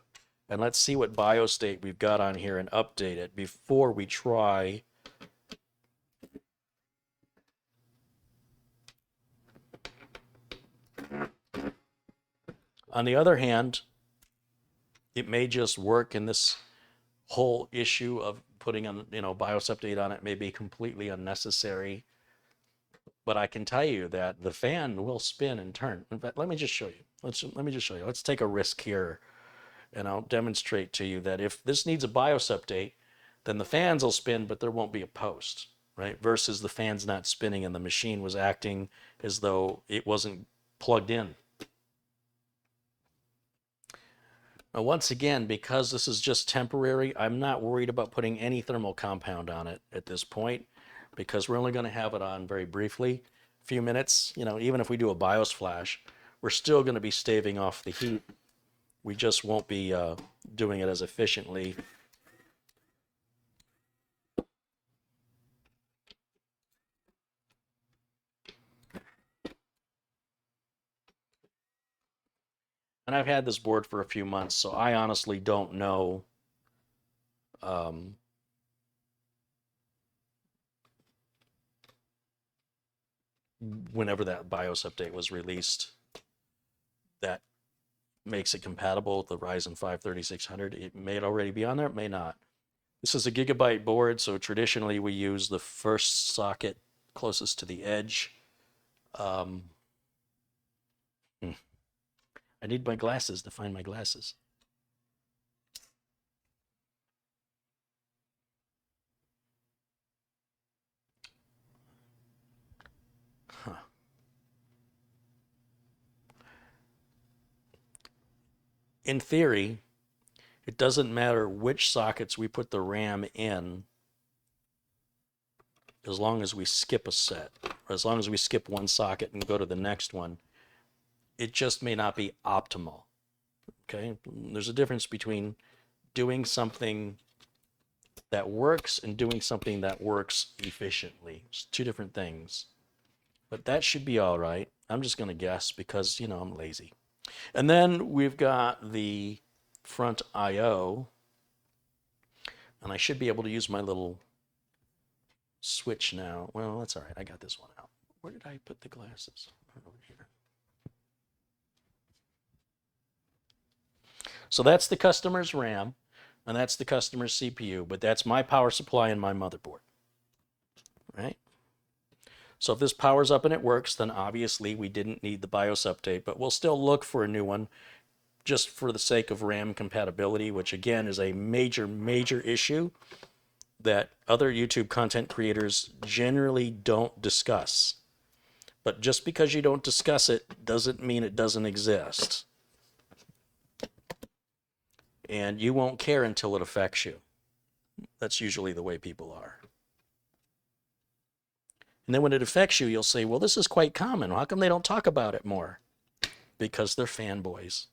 and let's see what BIOS state we've got on here and update it before we try On the other hand, it may just work, and this whole issue of putting a BIOS update on it may be completely unnecessary. But I can tell you that the fan will spin and turn. In fact, let me just show you. Let me just show you. Let's take a risk here, and I'll demonstrate to you that if this needs a BIOS update, then the fans will spin, but there won't be a post, right? Versus the fans not spinning and the machine was acting as though it wasn't plugged in. Now, once again, because this is just temporary, I'm not worried about putting any thermal compound on it at this point, because we're only going to have it on very briefly, a few minutes. Even if we do a BIOS flash, we're still going to be staving off the heat. We just won't be doing it as efficiently. And I've had this board for a few months, so I honestly don't know whenever that BIOS update was released that makes it compatible with the Ryzen 5 3600. It may already be on there, it may not. This is a gigabyte board, so traditionally we use the first socket closest to the edge. I need my glasses to find my glasses. In theory, it doesn't matter which sockets we put the RAM in, as long as we skip a set, or as long as we skip one socket and go to the next one. It just may not be optimal. Okay, there's a difference between doing something that works and doing something that works efficiently. It's two different things. But that should be all right. I'm just going to guess because, I'm lazy. And then we've got the front I/O, and I should be able to use my little switch now. Well, that's all right. I got this one out. Where did I put the glasses? Over here. So that's the customer's RAM, and that's the customer's CPU, but that's my power supply and my motherboard, right? So if this powers up and it works, then obviously we didn't need the BIOS update, but we'll still look for a new one just for the sake of RAM compatibility, which again is a major, major issue that other YouTube content creators generally don't discuss. But just because you don't discuss it doesn't mean it doesn't exist. And you won't care until it affects you. That's usually the way people are. And then when it affects you, you'll say, well, this is quite common. How come they don't talk about it more? Because they're fanboys.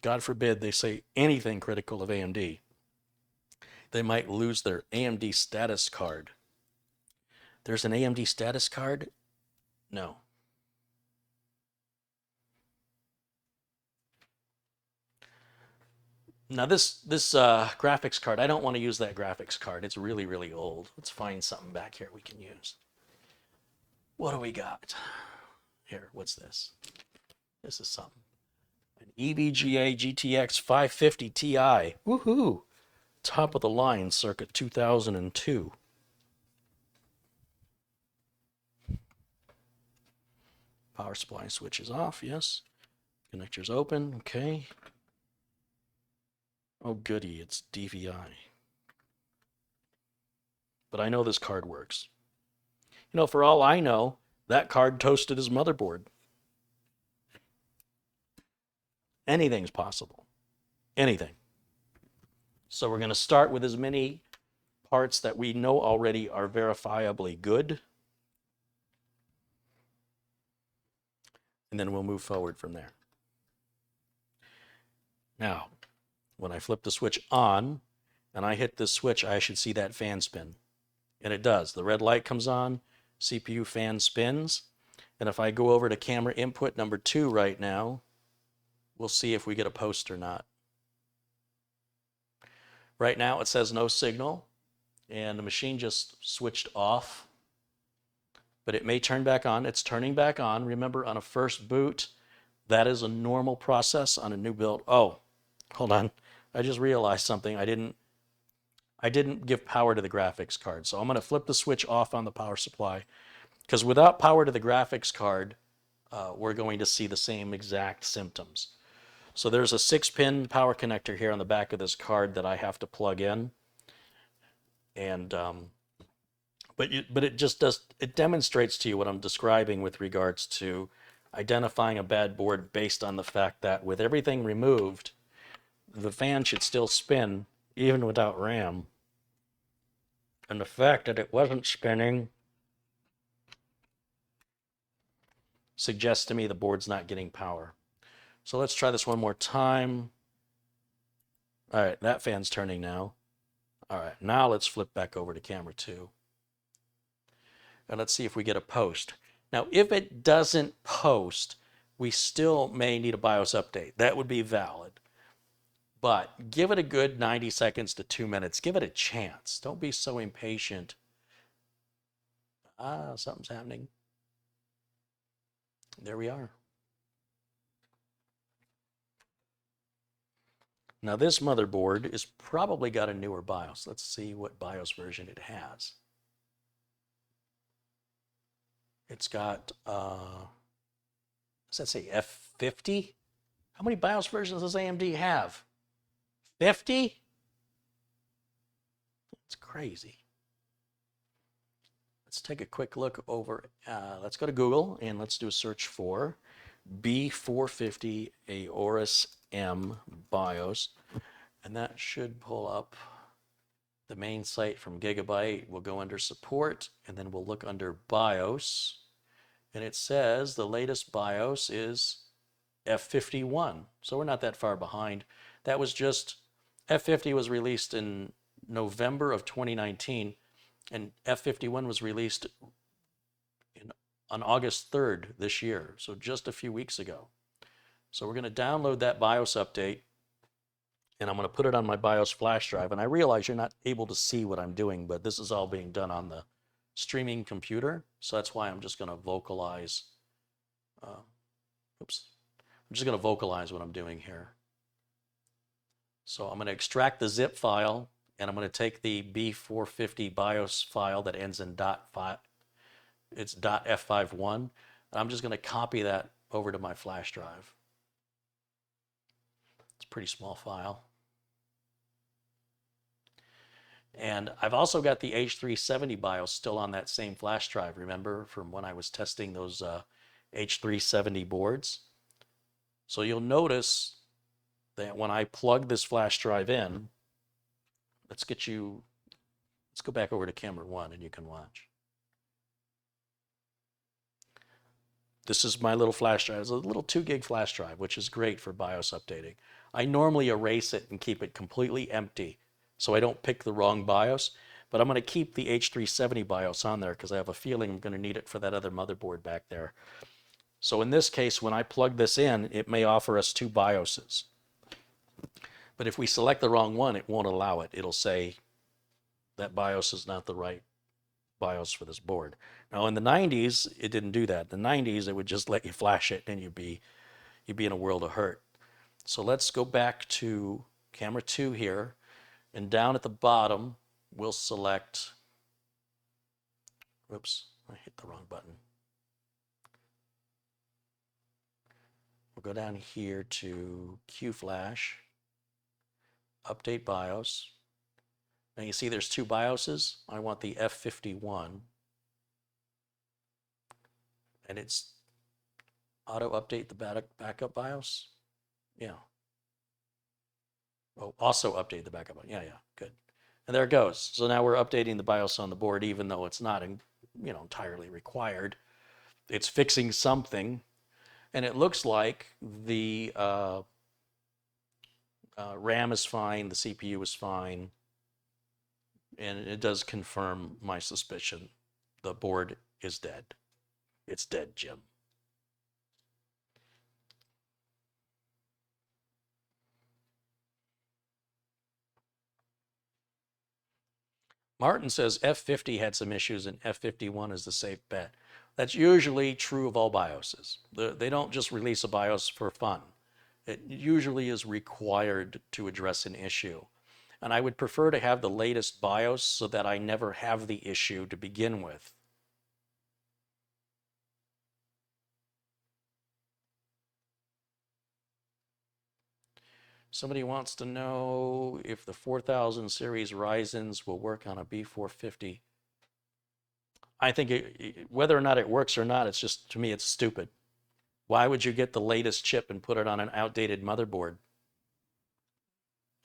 God forbid they say anything critical of AMD. They might lose their AMD status card. There's an AMD status card? No. Now this graphics card, I don't want to use that graphics card. It's really, really old. Let's find something back here we can use. What do we got? Here, what's this? This is something. An EVGA GTX 550 Ti. Woohoo! Top of the line, circa 2002. Power supply switch is off, yes. Connector's open, okay. Oh goody, it's DVI. But I know this card works. You know, for all I know, that card toasted his motherboard. Anything's possible. Anything. So we're going to start with as many parts that we know already are verifiably good. And then we'll move forward from there. Now, when I flip the switch on and I hit this switch, I should see that fan spin. And it does. The red light comes on, CPU fan spins. And if I go over to camera input number 2 right now, we'll see if we get a post or not. Right now it says no signal, and the machine just switched off. But it may turn back on. It's turning back on. Remember, on a first boot, that is a normal process on a new build. Oh, hold on. I just realized something. I didn't give power to the graphics card. So I'm going to flip the switch off on the power supply, because without power to the graphics card, we're going to see the same exact symptoms. So there's a 6-pin power connector here on the back of this card that I have to plug in. And but it just it demonstrates to you what I'm describing with regards to identifying a bad board based on the fact that with everything removed, the fan should still spin even without RAM. And the fact that it wasn't spinning suggests to me the board's not getting power. So let's try this one more time. All right, that fan's turning now. All right, now let's flip back over to camera 2. And let's see if we get a post. Now, if it doesn't post, we still may need a BIOS update. That would be valid. But give it a good 90 seconds to 2 minutes. Give it a chance. Don't be so impatient. Something's happening. There we are. Now this motherboard is probably got a newer BIOS. Let's see what BIOS version it has. It's got, does that say F50? How many BIOS versions does AMD have? 50? It's crazy. Let's take a quick look over. Let's go to Google and let's do a search for B450 Aorus M BIOS, and that should pull up the main site from Gigabyte. We'll go under support, and then we'll look under BIOS, and it says the latest BIOS is F51, so we're not that far behind. That was just, F50 was released in November of 2019, and F51 was released on August 3rd this year, so just a few weeks ago. So we're going to download that BIOS update, and I'm going to put it on my BIOS flash drive. And I realize you're not able to see what I'm doing, but this is all being done on the streaming computer. So that's why I'm just going to vocalize. I'm just going to vocalize what I'm doing here. So I'm going to extract the zip file, and I'm going to take the B450 BIOS file that ends in it's .f51. And I'm just going to copy that over to my flash drive. It's a pretty small file. And I've also got the H370 BIOS still on that same flash drive, remember, from when I was testing those H370 boards. So you'll notice that when I plug this flash drive in, let's go back over to camera 1 and you can watch. This is my little flash drive. It's a little 2 gig flash drive, which is great for BIOS updating. I normally erase it and keep it completely empty so I don't pick the wrong BIOS, but I'm going to keep the H370 BIOS on there because I have a feeling I'm going to need it for that other motherboard back there. So in this case, when I plug this in, it may offer us 2 BIOSes. But if we select the wrong one, it won't allow it. It'll say that BIOS is not the right BIOS for this board. Now in the 90s, it didn't do that. In the 90s, it would just let you flash it and you'd be in a world of hurt. So let's go back to camera 2 here, and down at the bottom, we'll select, whoops, I hit the wrong button. We'll go down here to QFlash, update BIOS. Now you see there's 2 BIOSes. I want the F51, and it's auto update the backup BIOS. Yeah. Oh, also update the backup BIOS. Yeah, good. And there it goes. So now we're updating the BIOS on the board, even though it's not, entirely required. It's fixing something, and it looks like the RAM is fine, the CPU is fine, and it does confirm my suspicion. The board is dead. It's dead, Jim. Martin says F50 had some issues and F51 is the safe bet. That's usually true of all BIOSes. They don't just release a BIOS for fun. It usually is required to address an issue. And I would prefer to have the latest BIOS so that I never have the issue to begin with. Somebody wants to know if the 4000 series Ryzens will work on a B450. I think whether or not it works or not, it's just, to me, it's stupid. Why would you get the latest chip and put it on an outdated motherboard?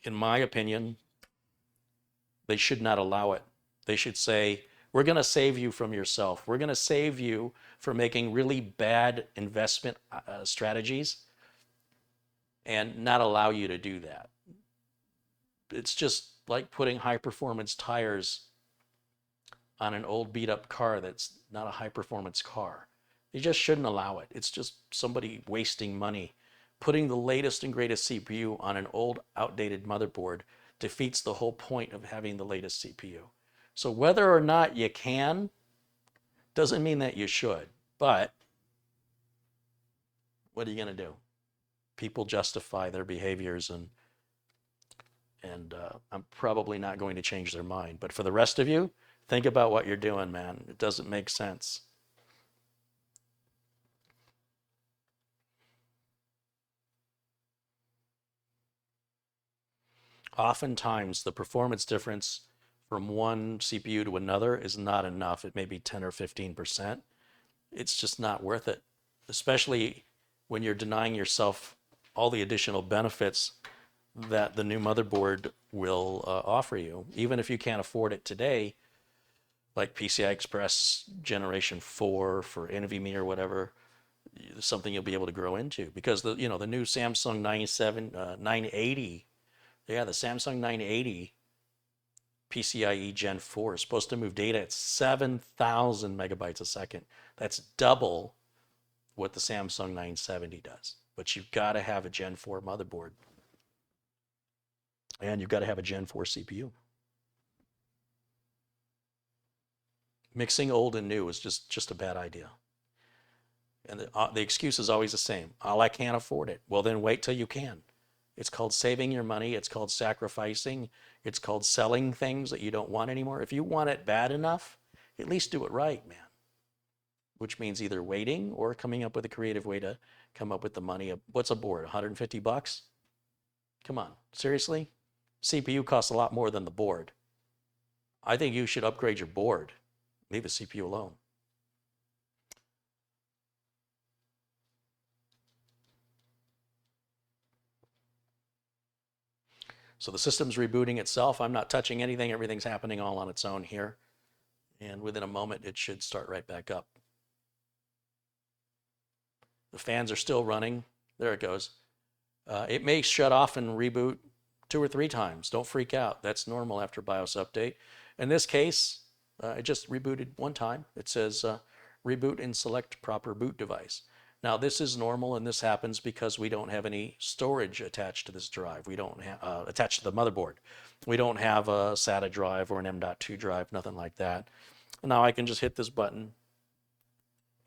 In my opinion, they should not allow it. They should say, we're going to save you from yourself. We're going to save you from making really bad investment strategies and not allow you to do that. It's just like putting high-performance tires on an old beat-up car that's not a high-performance car. They just shouldn't allow it. It's just somebody wasting money. Putting the latest and greatest CPU on an old, outdated motherboard defeats the whole point of having the latest CPU. So whether or not you can doesn't mean that you should. But what are you going to do? People justify their behaviors, and I'm probably not going to change their mind. But for the rest of you, think about what you're doing, man. It doesn't make sense. Oftentimes, the performance difference from one CPU to another is not enough. It may be 10 or 15%. It's just not worth it, especially when you're denying yourself all the additional benefits that the new motherboard will offer you. Even if you can't afford it today, like PCI Express Generation 4 for NVMe or whatever, something you'll be able to grow into. Because the new Samsung 980, the Samsung 980 PCIe Gen 4 is supposed to move data at 7,000 megabytes a second. That's double what the Samsung 970 does. But you've got to have a Gen 4 motherboard. And you've got to have a Gen 4 CPU. Mixing old and new is just a bad idea. And the excuse is always the same. Oh, I can't afford it. Well, then wait till you can. It's called saving your money. It's called sacrificing. It's called selling things that you don't want anymore. If you want it bad enough, at least do it right, man. Which means either waiting or coming up with a creative way to come up with the money. What's a board, 150 bucks? Come on, seriously? CPU costs a lot more than the board. I think you should upgrade your board. Leave the CPU alone. So the system's rebooting itself. I'm not touching anything. Everything's happening all on its own here. And within a moment, it should start right back up. The fans are still running. There it goes. It may shut off and reboot 2 or 3 times. Don't freak out. That's normal after BIOS update. In this case, it just rebooted 1 time. It says reboot and select proper boot device. Now this is normal, and this happens because we don't have any storage attached to this drive. We don't have attached to the motherboard. We don't have a SATA drive or an M.2 drive, nothing like that. Now I can just hit this button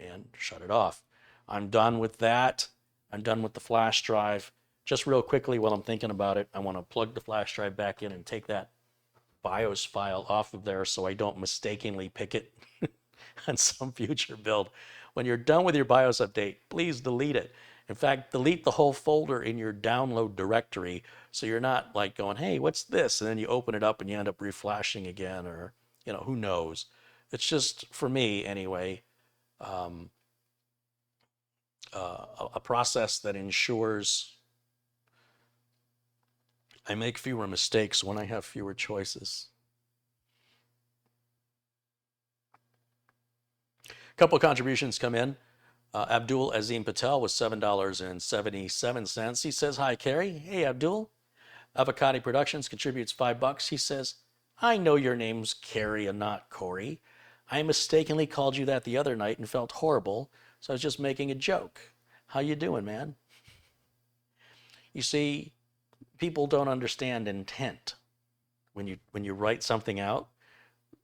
and shut it off. I'm done with that. I'm done with the flash drive. Just real quickly while I'm thinking about it, I want to plug the flash drive back in and take that BIOS file off of there so I don't mistakenly pick it on some future build. When you're done with your BIOS update, please delete it. In fact, delete the whole folder in your download directory so you're not like going, hey, what's this? And then you open it up and you end up reflashing again, or, you know, who knows. It's just, for me anyway, a process that ensures I make fewer mistakes when I have fewer choices. A couple of contributions come in. Abdul Azim Patel with $7.77. He says, hi, Carrie. Hey, Abdul. Avocado Productions contributes $5. He says, I know your name's Carrie and not Corey. I mistakenly called you that the other night and felt horrible, so I was just making a joke. How you doing, man? You see, people don't understand intent when you write something out.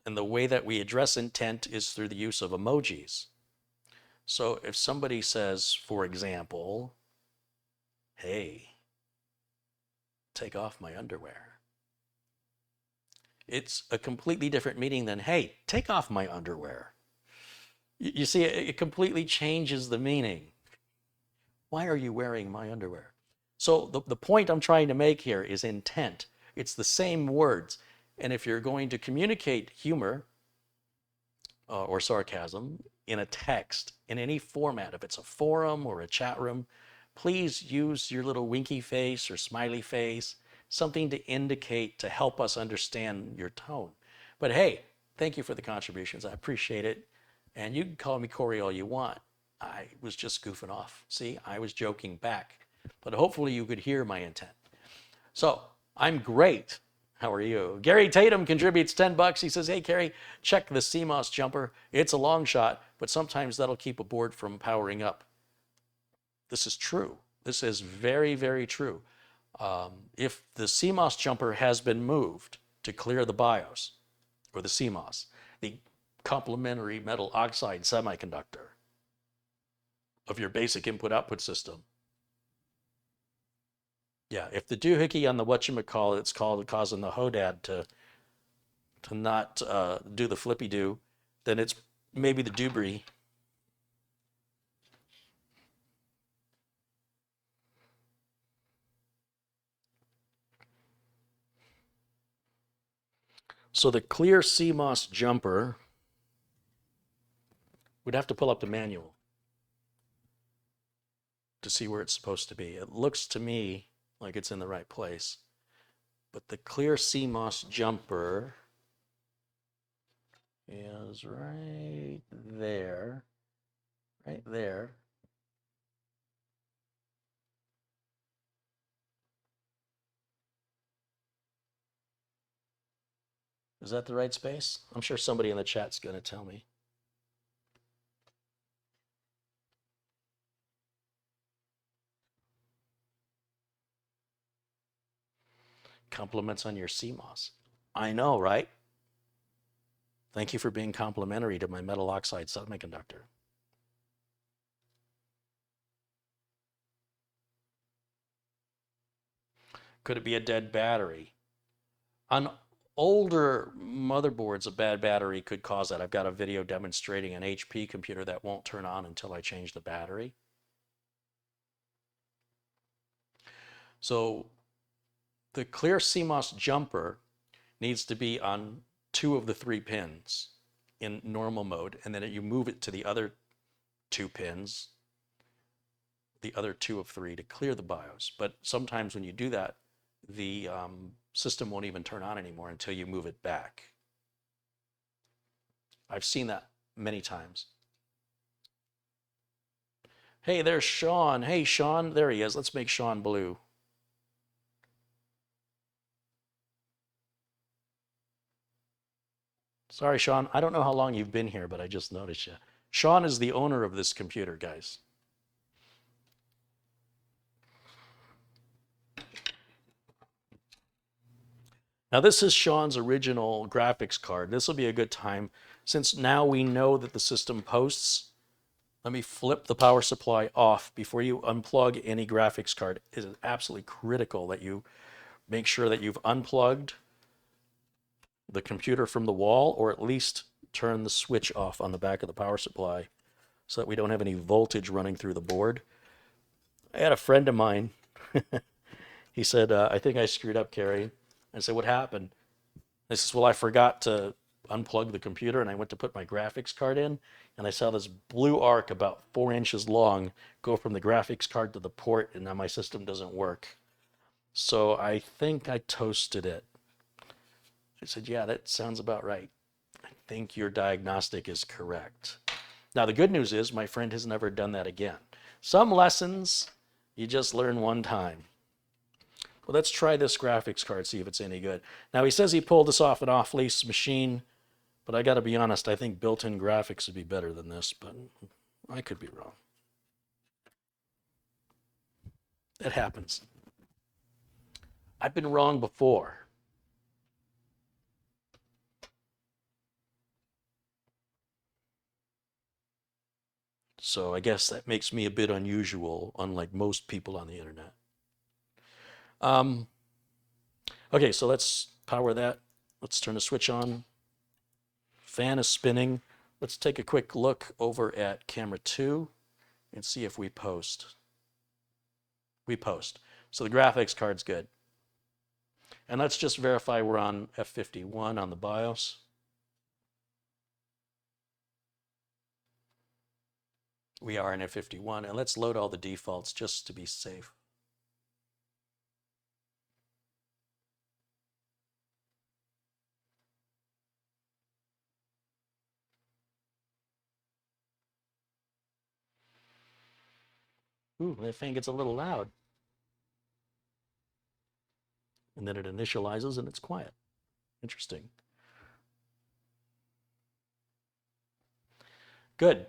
And the way that we address intent is through the use of emojis. So if somebody says, for example, hey, take off my underwear, it's a completely different meaning than, hey, take off my underwear. You see, it completely changes the meaning. Why are you wearing my underwear? So the point I'm trying to make here is intent. It's the same words. And if you're going to communicate humor or sarcasm in a text, in any format, if it's a forum or a chat room, please use your little winky face or smiley face, something to indicate, to help us understand your tone. But hey, thank you for the contributions. I appreciate it. And you can call me Corey all you want. I was just goofing off. See, I was joking back. But hopefully you could hear my intent. So I'm great. How are you? Gary Tatum contributes $10. He says, hey, Carrie, check the CMOS jumper. It's a long shot, but sometimes that'll keep a board from powering up. This is true. This is very, very true. If the CMOS jumper has been moved to clear the BIOS, or the CMOS, the complementary metal oxide semiconductor of your basic input-output system, yeah, if the doohickey on the whatchamacallit, it's called causing the hodad to not do the flippy-do, then it's maybe the doobree. So the clear CMOS jumper, we'd have to pull up the manual to see where it's supposed to be. It looks to me like it's in the right place. But the clear CMOS jumper is right there. Right there. Is that the right space? I'm sure somebody in the chat's going to tell me. Compliments on your CMOS. I know, right? Thank you for being complimentary to my metal oxide semiconductor. Could it be a dead battery? On older motherboards, a bad battery could cause that. I've got a video demonstrating an HP computer that won't turn on until I change the battery. So the clear CMOS jumper needs to be on 2 of the 3 pins in normal mode, and then you move it to the other 2 pins, the other 2 of 3, to clear the BIOS. But sometimes when you do that, the system won't even turn on anymore until you move it back. I've seen that many times. Hey, there's Sean. Hey, Sean. There he is. Let's make Sean blue. Sorry, Sean. I don't know how long you've been here, but I just noticed you. Sean is the owner of this computer, guys. Now, this is Sean's original graphics card. This will be a good time. Since now we know that the system posts, let me flip the power supply off before you unplug any graphics card. It is absolutely critical that you make sure that you've unplugged the computer from the wall, or at least turn the switch off on the back of the power supply so that we don't have any voltage running through the board. I had a friend of mine. He said, I think I screwed up, Carrie. I said, what happened? He says, well, I forgot to unplug the computer and I went to put my graphics card in and I saw this blue arc about 4 inches long go from the graphics card to the port, and now my system doesn't work. So I think I toasted it. I said, yeah, that sounds about right. I think your diagnostic is correct. Now, the good news is my friend has never done that again. Some lessons you just learn one time. Well, let's try this graphics card, see if it's any good. Now, he says he pulled this off an off-lease machine, but I got to be honest, I think built-in graphics would be better than this, but I could be wrong. It happens. I've been wrong before. So I guess that makes me a bit unusual, unlike most people on the internet. Okay, so let's power that. Let's turn the switch on. Fan is spinning. Let's take a quick look over at camera 2 and see if we post. We post. So the graphics card's good. And let's just verify we're on F51 on the BIOS. We are in F51, and let's load all the defaults just to be safe. Ooh, that fan gets a little loud. And then it initializes and it's quiet. Interesting. Good.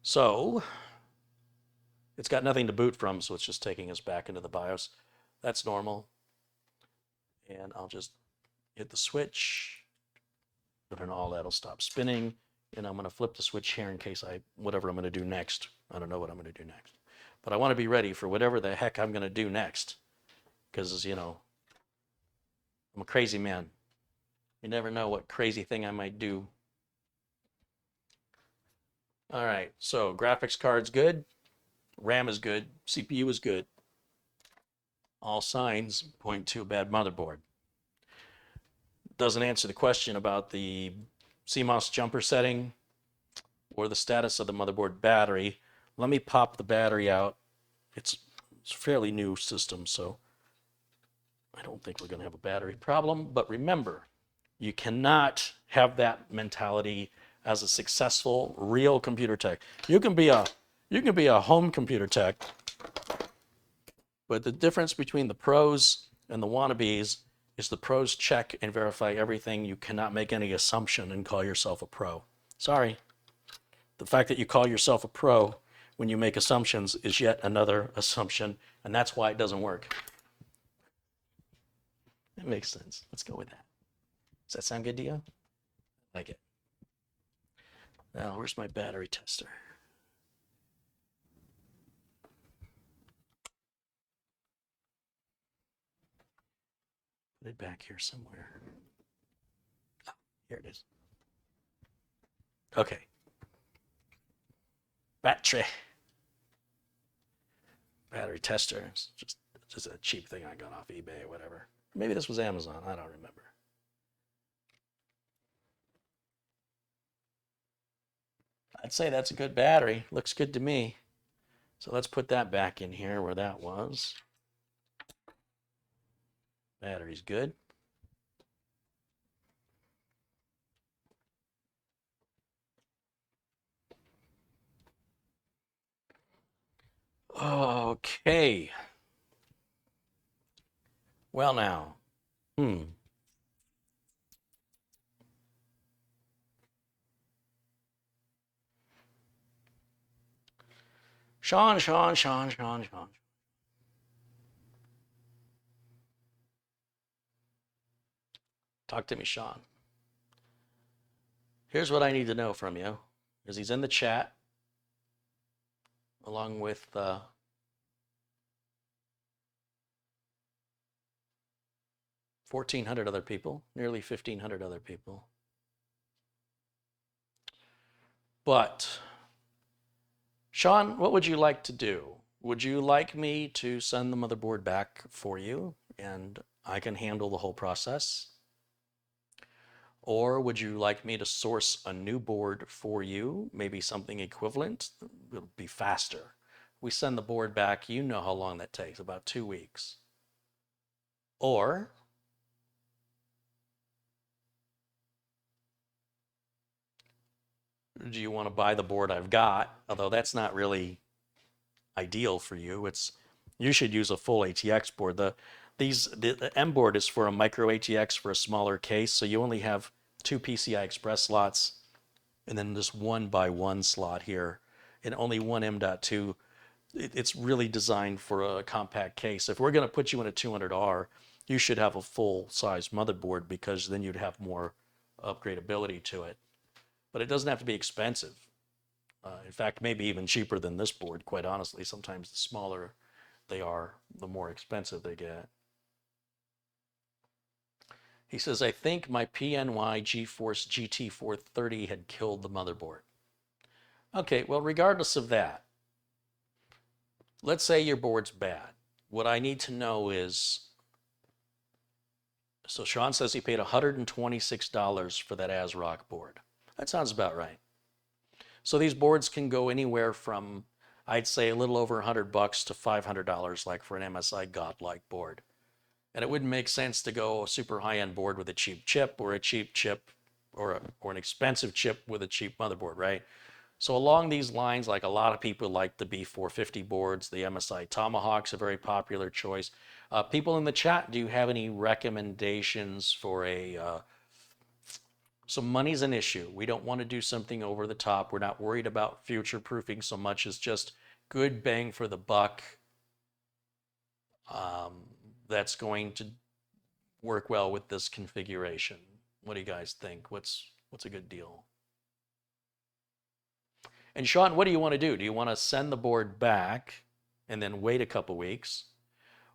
So it's got nothing to boot from, so it's just taking us back into the BIOS. That's normal. And I'll just hit the switch, and then all that'll stop spinning. And I'm going to flip the switch here in case whatever I'm going to do next. I don't know what I'm going to do next. But I want to be ready for whatever the heck I'm going to do next. Because, you know, I'm a crazy man. You never know what crazy thing I might do. All right, so graphics card's good. RAM is good. CPU is good. All signs point to a bad motherboard. Doesn't answer the question about the CMOS jumper setting or the status of the motherboard battery. Let me pop the battery out. It's a fairly new system, so I don't think we're going to have a battery problem. But remember, you cannot have that mentality as a successful real computer tech. You can be a home computer tech, but the difference between the pros and the wannabes is the pros check and verify everything. You cannot make any assumption and call yourself a pro. Sorry. The fact that you call yourself a pro when you make assumptions is yet another assumption, and that's why it doesn't work. That makes sense. Let's go with that. Does that sound good to you? Like it. Now, where's my battery tester? Put it back here somewhere. Oh, here it is. Okay. Battery tester. It's just a cheap thing I got off eBay or whatever. Maybe this was Amazon. I don't remember. I'd say that's a good battery. Looks good to me. So let's put that back in here where that was. Battery's good. Okay. Well now. Sean. Talk to me, Sean. Here's what I need to know from you, because he's in the chat along with 1,400 other people, nearly 1,500 other people. But, Sean, what would you like to do? Would you like me to send the motherboard back for you and I can handle the whole process? Or would you like me to source a new board for you, maybe something equivalent? It'll be faster. We send the board back, you know how long that takes, about 2 weeks. Or do you want to buy the board I've got? Although that's not really ideal for you. You should use a full ATX board. The M board is for a micro ATX for a smaller case, so you only have 2 PCI Express slots and then this 1x1 slot here and only one M.2. It's really designed for a compact case. If we're going to put you in a 200R, you should have a full size motherboard because then you'd have more upgradability to it. But it doesn't have to be expensive. In fact, maybe even cheaper than this board, quite honestly. Sometimes the smaller they are, the more expensive they get. He says, I think my PNY GeForce GT 430 had killed the motherboard. Okay, well, regardless of that, let's say your board's bad. What I need to know is, so Sean says he paid $126 for that ASRock board. That sounds about right. So these boards can go anywhere from, I'd say, a little over $100 to $500, like for an MSI Godlike board. And it wouldn't make sense to go a super high-end board with a cheap chip or a cheap chip or an expensive chip with a cheap motherboard, right? So along these lines, like a lot of people like the B450 boards, the MSI Tomahawk's a very popular choice. People in the chat, do you have any recommendations for so money's an issue. We don't want to do something over the top. We're not worried about future proofing so much as just good bang for the buck. That's going to work well with this configuration. What do you guys think? What's a good deal? And Sean, what do you want to do? Do you want to send the board back and then wait a couple weeks?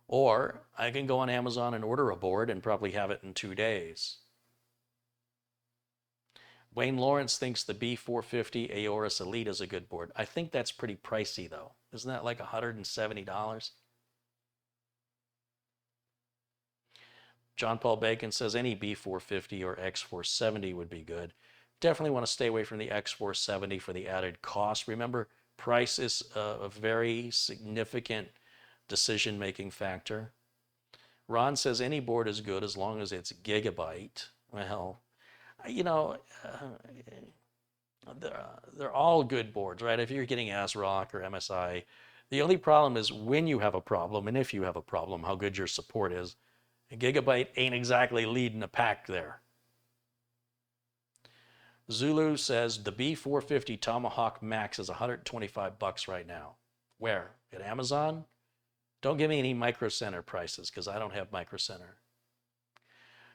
Or I can go on Amazon and order a board and probably have it in 2 days. Wayne Lawrence thinks the B450 Aorus Elite is a good board. I think that's pretty pricey though. Isn't that like $170? John Paul Bacon says any B450 or X470 would be good. Definitely want to stay away from the X470 for the added cost. Remember, price is a very significant decision-making factor. Ron says any board is good as long as it's gigabyte. Well, you know, they're all good boards, right? If you're getting ASRock or MSI, the only problem is when you have a problem, and if you have a problem, how good your support is. A gigabyte ain't exactly leading the pack there. Zulu says the B450 Tomahawk Max is $125 right now. Where? At Amazon? Don't give me any Micro Center prices because I don't have Micro Center.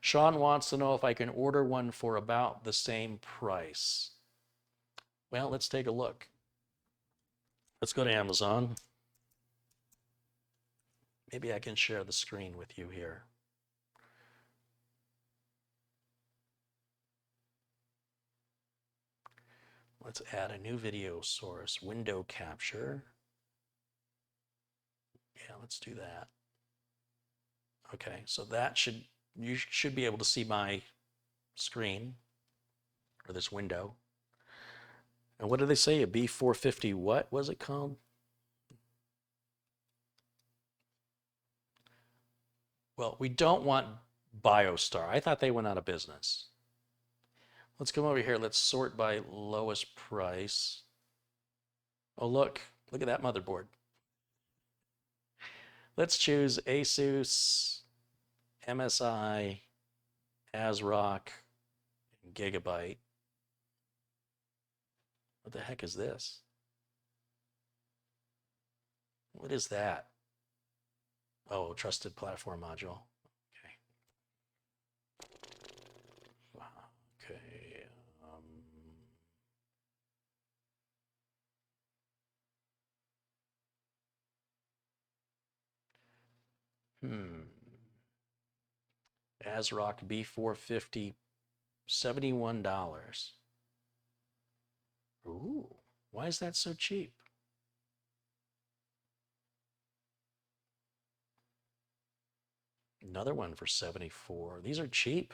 Sean wants to know if I can order one for about the same price. Well, let's take a look. Let's go to Amazon. Maybe I can share the screen with you here. Let's add a new video source, window capture. Yeah, let's do that. Okay, so you should be able to see my screen or this window. And what did they say? A B450 what was it called? Well, we don't want BioStar. I thought they went out of business. Let's come over here. Let's sort by lowest price. Oh, look. Look at that motherboard. Let's choose Asus, MSI, ASRock, and Gigabyte. What the heck is this? What is that? Oh, trusted platform module. Okay. Okay. ASRock B450, $71. Ooh, why is that so cheap? Another one for 74. These are cheap.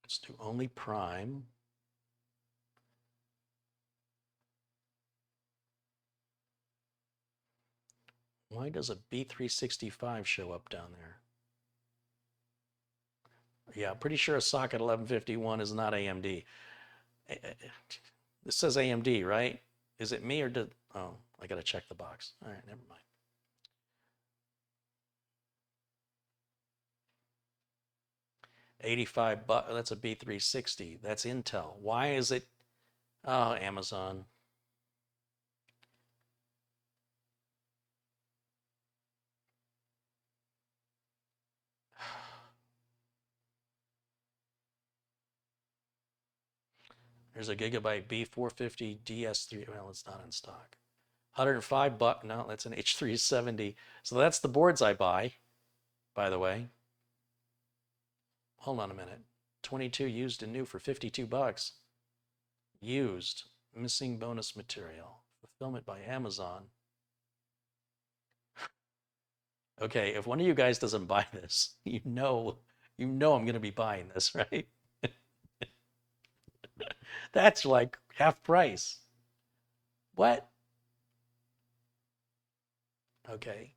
Let's do only Prime. Why does a B365 show up down there? Yeah, I'm pretty sure a socket 1151 is not AMD. This says AMD, right? Is it me or did... Oh, I got to check the box. All right, never mind. $85, that's a B360. That's Intel. Why is it... Oh, Amazon. There's a Gigabyte B450 DS3. Well, it's not in stock. $105. No, that's an H370. So that's the boards I buy, by the way. Hold on a minute. 22 used and new for $52. Used. Missing bonus material. Fulfillment by Amazon. Okay, if one of you guys doesn't buy this, you know I'm going to be buying this, right? That's like half price. What? Okay.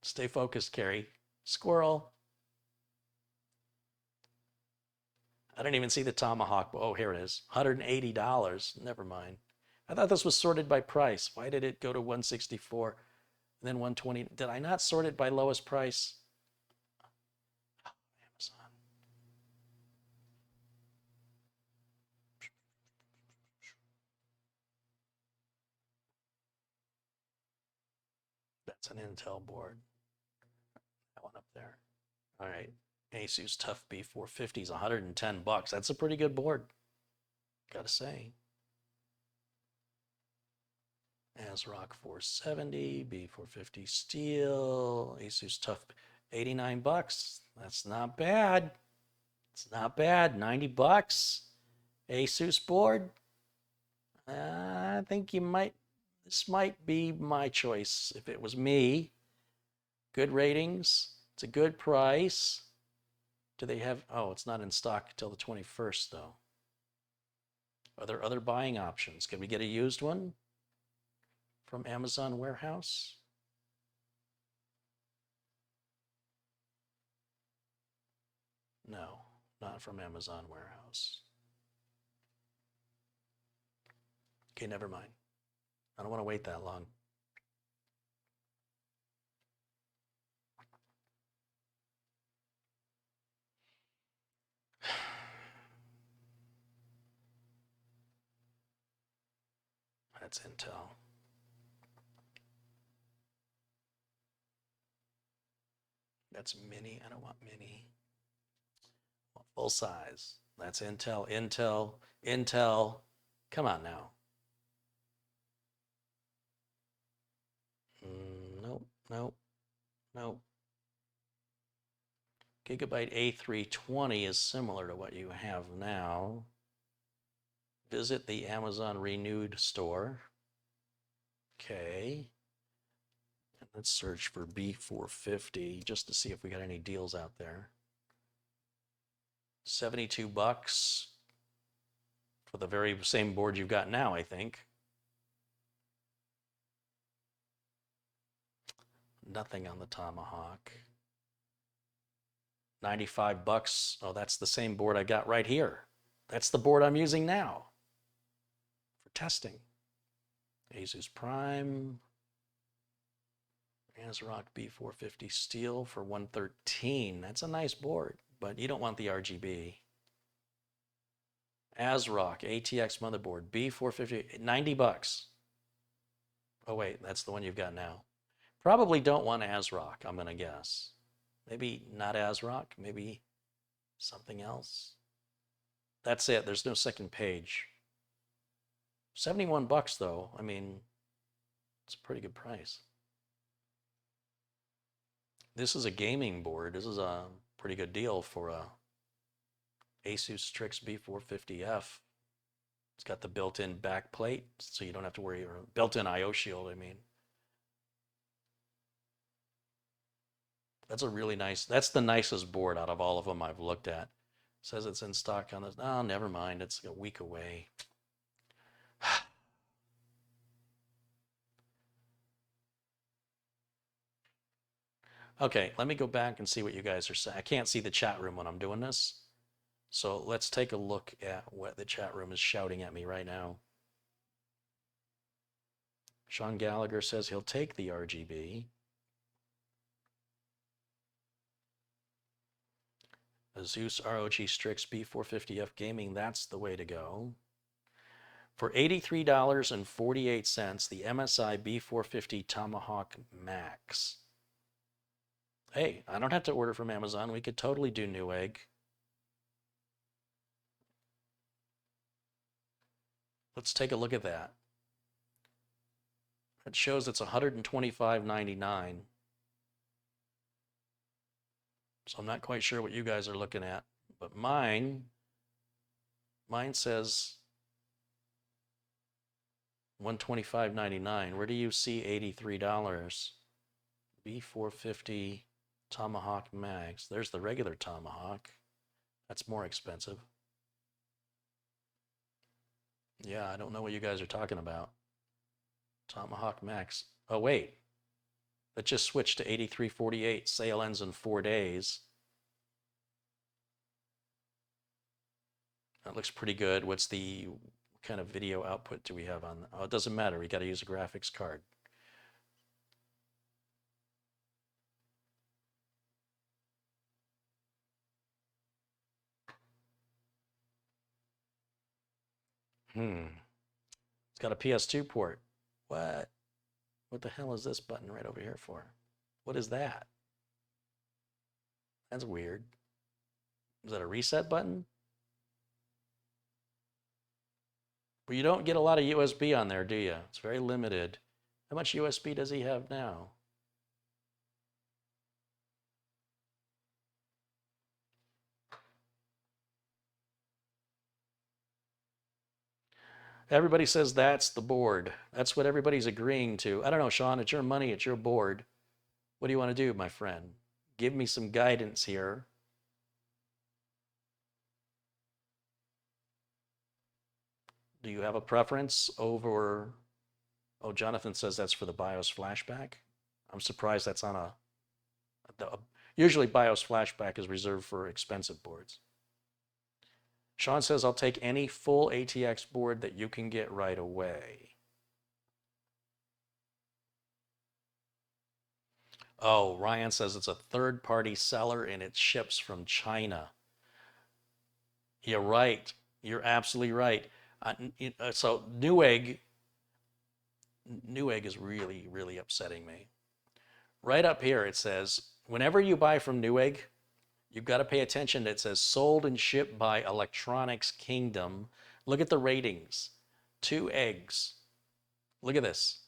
Stay focused, Carrie. Squirrel. I didn't even see the Tomahawk. Oh, here it is. $180. Never mind. I thought this was sorted by price. Why did it go to 164 and then 120? Did I not sort it by lowest price? Oh, Amazon. That's an Intel board. That one up there. All right. Asus Tough B450 is $110. That's a pretty good board, gotta say. ASRock 470, B450 steel, Asus Tough, $89. That's not bad. It's not bad. $90. Asus board. I think this might be my choice if it was me. Good ratings. It's a good price. Do they have, oh, it's not in stock until the 21st though. Are there other buying options? Can we get a used one from Amazon warehouse? No, not from Amazon warehouse. Okay, never mind. I don't want to wait that long. That's Intel. That's mini. I don't want mini. I want full size. That's Intel, Intel, Intel. Come on now. Nope, nope, nope. Gigabyte A320 is similar to what you have now. Visit the Amazon Renewed store. Okay. And let's search for B450 just to see if we got any deals out there. $72. for the very same board you've got now, I think. Nothing on the Tomahawk. 95 bucks. Oh, that's the same board I got right here. That's the board I'm using now for testing. Asus Prime. ASRock B450 steel for 113. That's a nice board, but you don't want the RGB. ASRock ATX motherboard B450, 90 bucks. Oh wait, that's the one you've got now. Probably don't want ASRock, I'm gonna guess. Maybe not ASRock, maybe something else. That's it, there's no second page. 71 bucks though, I mean, it's a pretty good price. This is a gaming board. This is a pretty good deal for a Asus Strix B450F. It's got the built-in back plate, so you don't have to worry, or built-in I/O shield, I mean. That's a really nice, that's the nicest board out of all of them I've looked at. It says it's in stock on this. Oh, never mind, it's a week away. Okay, let me go back and see what you guys are saying. I can't see the chat room when I'm doing this. So let's take a look at what the chat room is shouting at me right now. Sean Gallagher says he'll take the RGB. Asus ROG Strix B450F Gaming, that's the way to go. For $83.48, the MSI B450 Tomahawk Max. Hey, I don't have to order from Amazon. We could totally do Newegg. Let's take a look at that. It shows it's $125.99. So I'm not quite sure what you guys are looking at, but mine says $125.99. Where do you see $83? B450 Tomahawk Max. There's the regular Tomahawk. That's more expensive. Yeah, I don't know what you guys are talking about. Tomahawk Max. Oh, wait. That just switched to $83.48. Sale ends in 4 days. That looks pretty good. What kind of video output do we have on? Oh, it doesn't matter. We got to use a graphics card. It's got a PS2 port. What? What the hell is this button right over here for? What is that? That's weird. Is that a reset button? Well, you don't get a lot of USB on there, do you? It's very limited. How much USB does he have now? Everybody says that's the board. That's what everybody's agreeing to. I don't know, Sean, it's your money, it's your board. What do you want to do, my friend? Give me some guidance here. Do you have a preference over... Oh, Jonathan says that's for the BIOS flashback. I'm surprised that's on a... Usually BIOS flashback is reserved for expensive boards. Sean says, I'll take any full ATX board that you can get right away. Oh, Ryan says it's a third-party seller and it ships from China. You're right. You're absolutely right. So Newegg is really, really upsetting me. Right up here it says, whenever you buy from Newegg, you've got to pay attention. It says sold and shipped by Electronics Kingdom. Look at the ratings. 2 eggs. Look at this.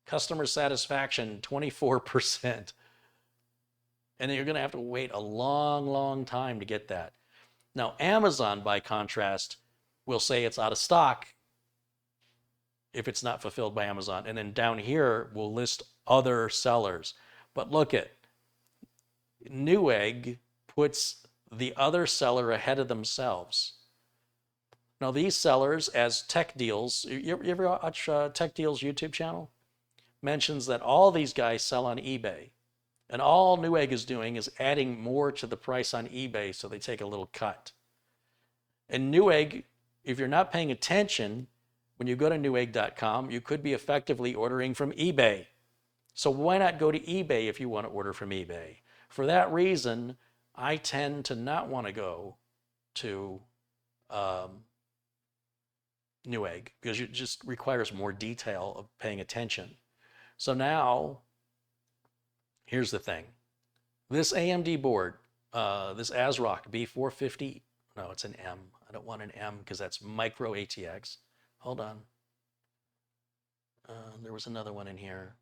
Customer satisfaction, 24%. And then you're going to have to wait a long, long time to get that. Now, Amazon, by contrast, will say it's out of stock if it's not fulfilled by Amazon. And then down here, we'll list other sellers. But look at Newegg puts the other seller ahead of themselves. Now these sellers, as Tech Deals, you ever watch Tech Deals YouTube channel? Mentions that all these guys sell on eBay. And all Newegg is doing is adding more to the price on eBay so they take a little cut. And Newegg, if you're not paying attention, when you go to newegg.com, you could be effectively ordering from eBay. So why not go to eBay if you want to order from eBay? For that reason, I tend to not want to go to Newegg because it just requires more detail of paying attention. So now, here's the thing. This AMD board, this ASRock B450, no, it's an M. I don't want an M because that's micro ATX. Hold on. There was another one in here.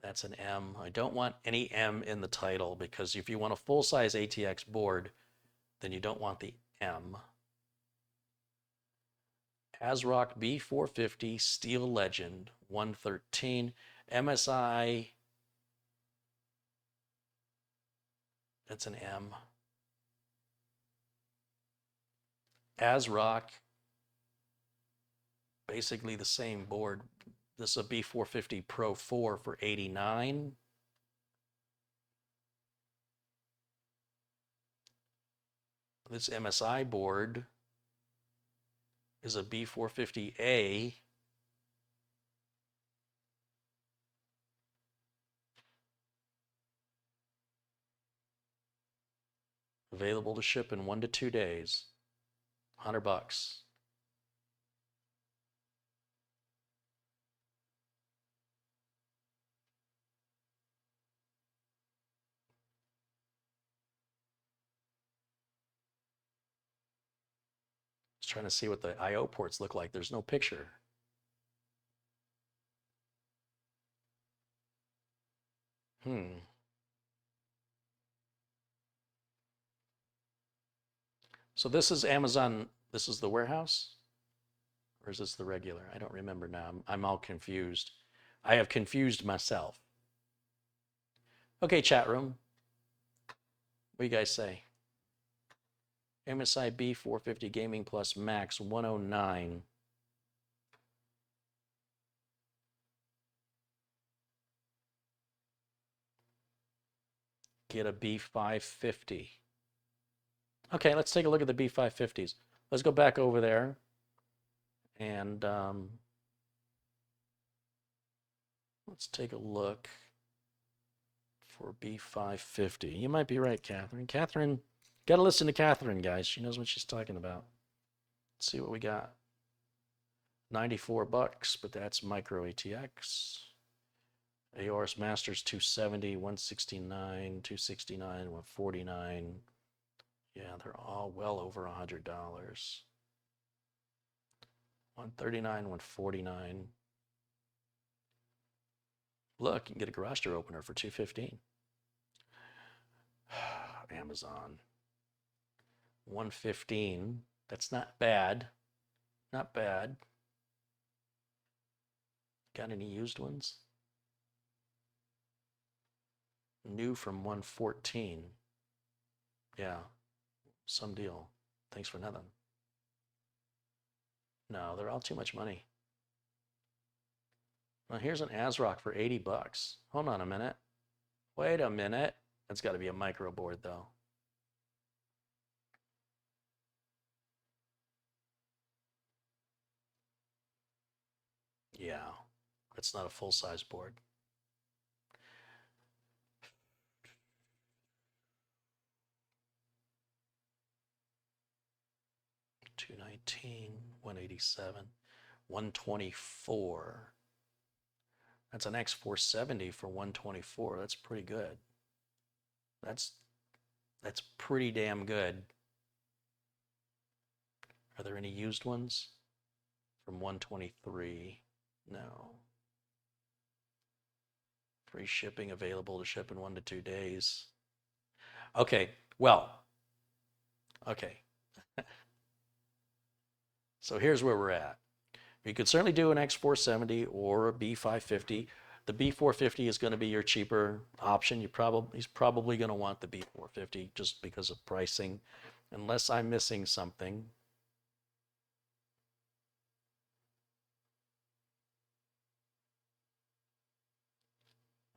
That's an M. I don't want any M in the title because if you want a full-size ATX board, then you don't want the M. ASRock B450 Steel Legend 113 MSI. That's an M. ASRock, basically the same board. This is a B450 Pro 4 for $89. This MSI board is a B450A. Available to ship in 1 to 2 days. $100. Just trying to see what the I/O ports look like. There's no picture. So this is Amazon, this is the warehouse? Or is this the regular? I don't remember now. I'm all confused. I have confused myself. Okay, chat room. What do you guys say? MSI B450 Gaming Plus Max 109. Get a B550. Okay, let's take a look at the B550s. Let's go back over there and let's take a look for B550. You might be right, Catherine. Catherine, got to listen to Catherine, guys. She knows what she's talking about. Let's see what we got. $94, but that's micro ATX. AORS Masters 270, 169, 269, 149. Yeah, they're all well over $100. 139, 149. Look, you can get a garage door opener for $215. Amazon. 115. That's not bad. Not bad. Got any used ones? New from 114. Yeah, some deal. Thanks for nothing. No, they're all too much money. Well, here's an ASRock for $80. Hold on a minute. Wait a minute. That's got to be a micro board, though. Yeah, that's not a full-size board. $219, $187, $124. That's an X470 for $124. That's pretty good. That's pretty damn good. Are there any used ones from $123? No. Free shipping available to ship in 1 to 2 days. Okay, well, okay. So here's where we're at. You could certainly do an X470 or a B550. The B450 is going to be your cheaper option. He's probably going to want the B450 just because of pricing, unless I'm missing something.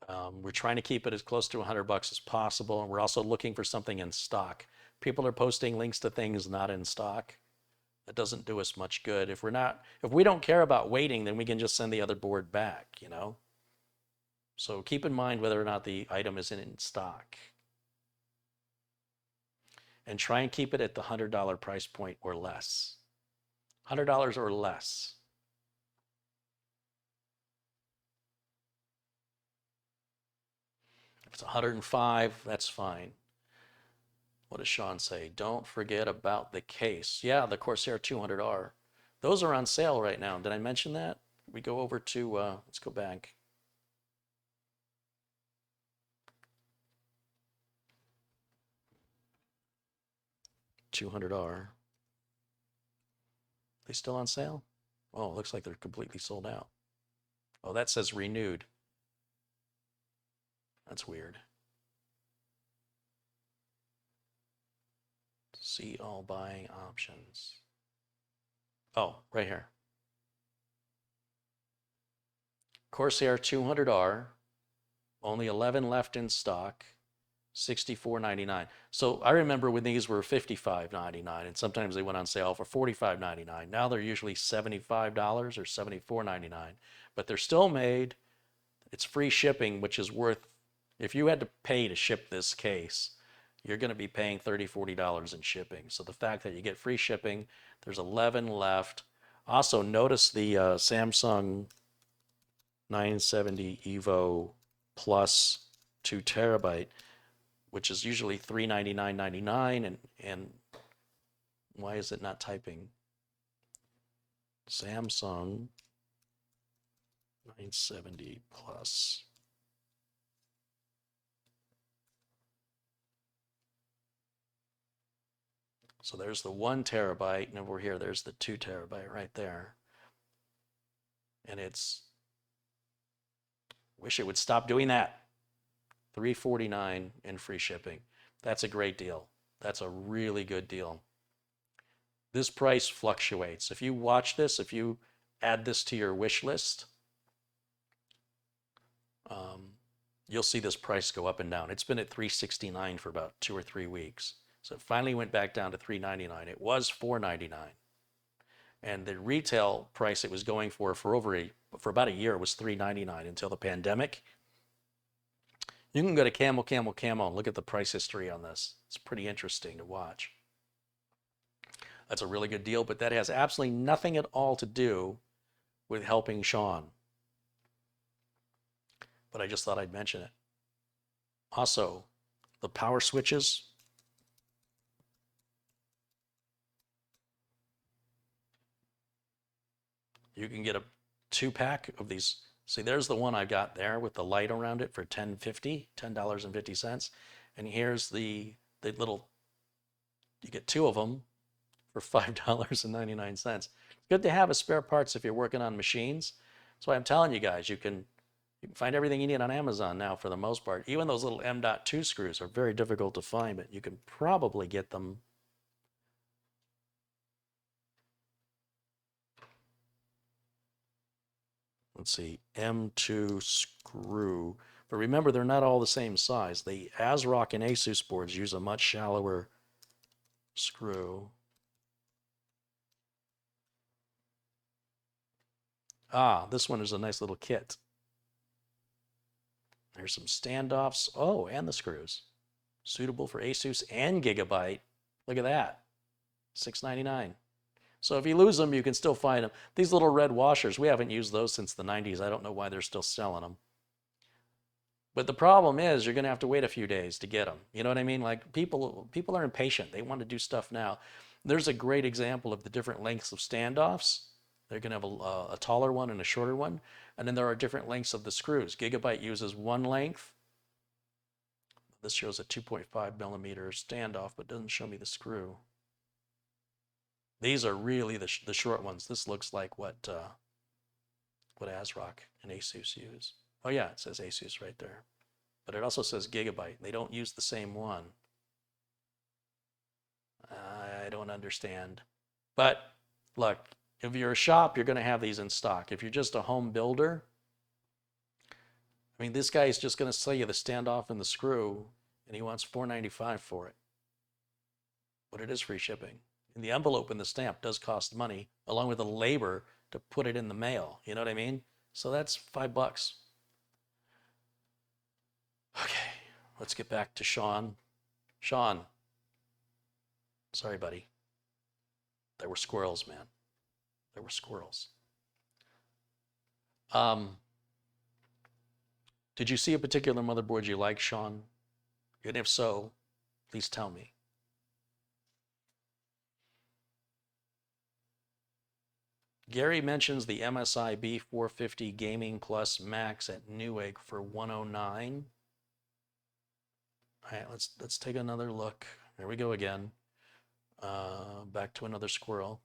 We're trying to keep it as close to $100 as possible, and we're also looking for something in stock. People are posting links to things not in stock. That doesn't do us much good. If we don't care about waiting, then we can just send the other board back, you know? So keep in mind whether or not the item is in stock. And try and keep it at the $100 price point or less. $100 or less. If it's 105, that's fine. What does Sean say? Don't forget about the case. Yeah, the Corsair 200R. Those are on sale right now. Did I mention that? We go over to, let's go back. $200R. They still on sale? Oh, it looks like they're completely sold out. Oh, that says renewed. That's weird. See all buying options. Oh, right here. Corsair 200R, only 11 left in stock, $64.99. So I remember when these were $55.99, and sometimes they went on sale for $45.99. Now they're usually $75 or $74.99, but they're still made. It's free shipping, which is worth, if you had to pay to ship this case, you're going to be paying $30, $40 in shipping. So the fact that you get free shipping, there's 11 left. Also, notice the Samsung 970 Evo Plus 2 terabyte, which is usually $399.99, and why is it not typing? Samsung 970 Plus. So there's the 1 terabyte, and over here, there's the 2 terabyte right there. And it's, wish it would stop doing that. $349 in free shipping. That's a great deal. That's a really good deal. This price fluctuates. If you watch this, if you add this to your wish list, you'll see this price go up and down. It's been at $369 for about 2 or 3 weeks. So it finally went back down to $399. It was $499. And the retail price it was going for about a year was $399 until the pandemic. You can go to Camel and look at the price history on this. It's pretty interesting to watch. That's a really good deal, but that has absolutely nothing at all to do with helping Sean. But I just thought I'd mention it. Also, the power switches. You can get a 2-pack of these. See, there's the one I got there with the light around it for $10.50. And here's the little, you get 2 of them for $5.99. It's good to have as spare parts if you're working on machines. That's why I'm telling you guys, you can find everything you need on Amazon now for the most part. Even those little M.2 screws are very difficult to find, but you can probably get them. Let's see, M2 screw. But remember, they're not all the same size. The ASRock and Asus boards use a much shallower screw. Ah, this one is a nice little kit. There's some standoffs. Oh, and the screws. Suitable for Asus and Gigabyte. Look at that. $6.99. So if you lose them, you can still find them. These little red washers, we haven't used those since the 90s. I don't know why they're still selling them. But the problem is you're going to have to wait a few days to get them. You know what I mean? Like people are impatient. They want to do stuff now. There's a great example of the different lengths of standoffs. They're going to have a taller one and a shorter one. And then there are different lengths of the screws. Gigabyte uses one length. This shows a 2.5 millimeter standoff, but doesn't show me the screw. These are really the short ones. This looks like what ASRock and Asus use. Oh yeah, it says Asus right there. But it also says Gigabyte. They don't use the same one. I don't understand. But look, if you're a shop, you're going to have these in stock. If you're just a home builder, I mean, this guy is just going to sell you the standoff and the screw, and he wants $495 for it. But it is free shipping. And the envelope and the stamp does cost money, along with the labor to put it in the mail. You know what I mean? So that's $5. Okay, let's get back to Sean. Sean, sorry, buddy. There were squirrels, man. There were squirrels. Did you see a particular motherboard you like, Sean? And if so, please tell me. Gary mentions the MSI B450 Gaming Plus Max at Newegg for $109. All right, let's take another look. There we go again. Back to another squirrel.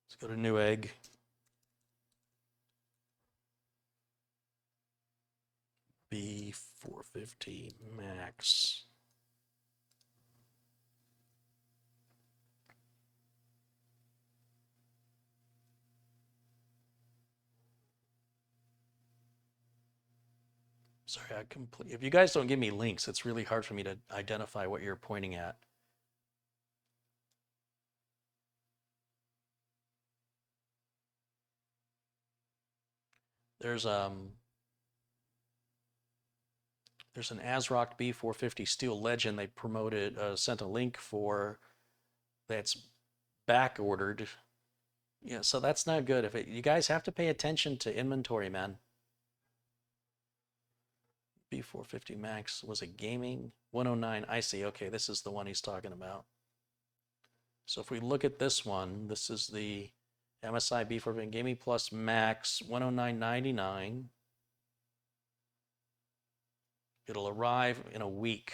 Let's go to Newegg. B450 Max. Sorry, if you guys don't give me links, it's really hard for me to identify what you're pointing at. There's an ASRock B450 Steel Legend they promoted, sent a link for, that's back ordered. Yeah, so that's not good. You guys have to pay attention to inventory, man. B450 Max was a gaming 109. I see. Okay, this is the one he's talking about. So if we look at this one, this is the MSI B450 Gaming Plus Max 109.99. It'll arrive in a week.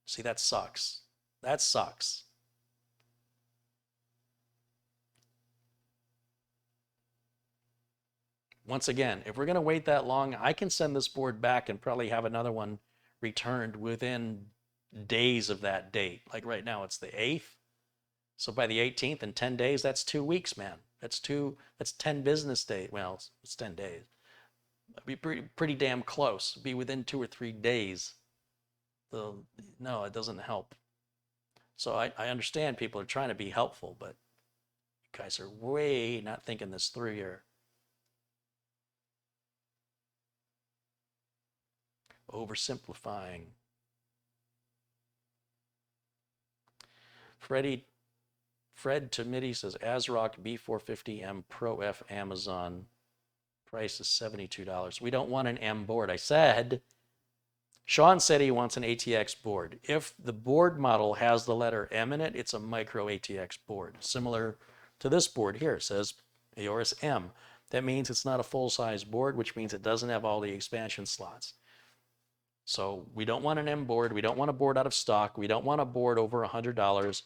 See, that sucks. That sucks. Once again, if we're going to wait that long, I can send this board back and probably have another one returned within days of that date. Like right now, it's the 8th. So by the 18th, in 10 days, that's 2 weeks, man. That's 10 business days. Well, it's 10 days. It'd be pretty damn close. It'd be within 2 or 3 days. No, it doesn't help. So I understand people are trying to be helpful, but you guys are way not thinking this through here. Oversimplifying. Fred Tomiti says ASRock B450M Pro F Amazon. Price is $72. We don't want an M board. I said, Sean said he wants an ATX board. If the board model has the letter M in it, it's a micro ATX board. Similar to this board here. It says Aorus M. That means it's not a full-size board, which means it doesn't have all the expansion slots. So we don't want an M board. We don't want a board out of stock. We don't want a board over $100.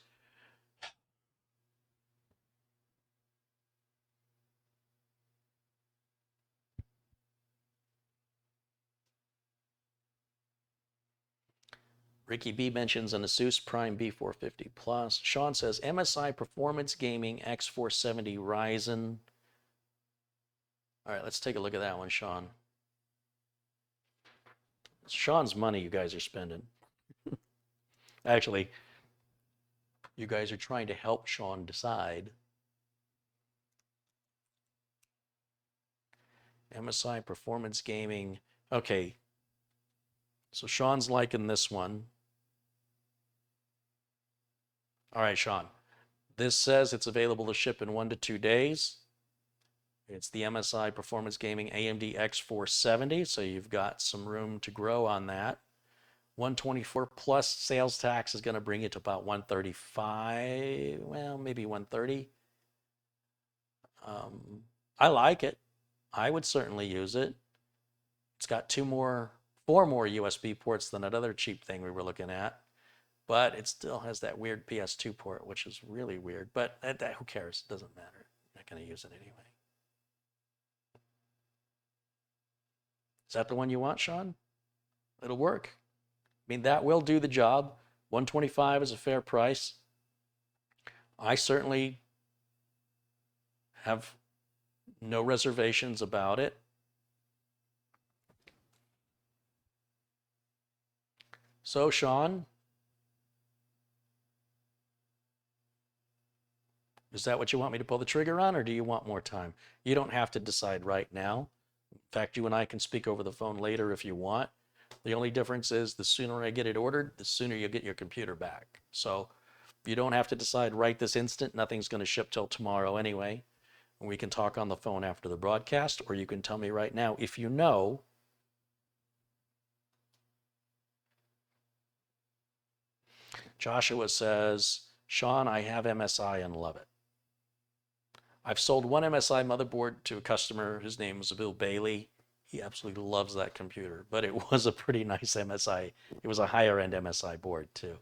Ricky B mentions an Asus Prime B450 Plus. Sean says MSI Performance Gaming X470 Ryzen. All right, let's take a look at that one, Sean. It's Sean's money you guys are spending. Actually, you guys are trying to help Sean decide. MSI Performance Gaming. Okay, so Sean's liking this one. All right, Sean. This says it's available to ship in 1 to 2 days. It's the MSI Performance Gaming AMD X470, so you've got some room to grow on that. 124 plus sales tax is going to bring it to about 135, well, maybe 130. I like it. I would certainly use it. It's got 4 more USB ports than that other cheap thing we were looking at. But it still has that weird PS2 port, which is really weird. But who cares? It doesn't matter. I'm not going to use it anyway. Is that the one you want, Sean? It'll work. I mean, that will do the job. 125 is a fair price. I certainly have no reservations about it. So, Sean, is that what you want me to pull the trigger on, or do you want more time? You don't have to decide right now. In fact, you and I can speak over the phone later if you want. The only difference is the sooner I get it ordered, the sooner you get your computer back. So you don't have to decide right this instant. Nothing's going to ship till tomorrow anyway. We can talk on the phone after the broadcast, or you can tell me right now if you know. Joshua says, Sean, I have MSI and love it. I've sold one MSI motherboard to a customer. His name was Bill Bailey. He absolutely loves that computer, but it was a pretty nice MSI. It was a higher end MSI board too.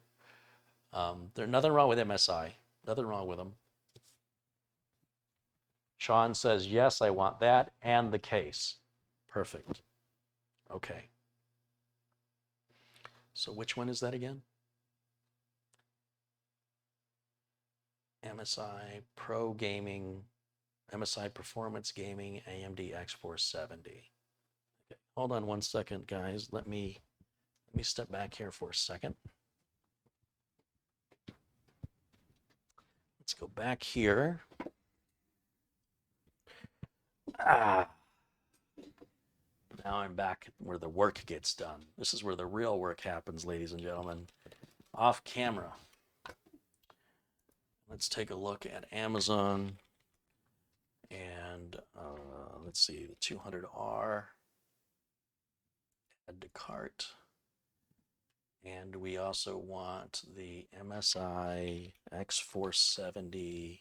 There's nothing wrong with MSI. Nothing wrong with them. Sean says, yes, I want that and the case. Perfect. Okay. So which one is that again? MSI Pro Gaming, MSI Performance Gaming, AMD X470. Okay. Hold on one second, guys. Let me step back here for a second. Let's go back here. Now I'm back where the work gets done. This is where the real work happens, ladies and gentlemen. Off camera. Let's take a look at Amazon. And let's see, the 200R. Add to cart. And we also want the MSI X470.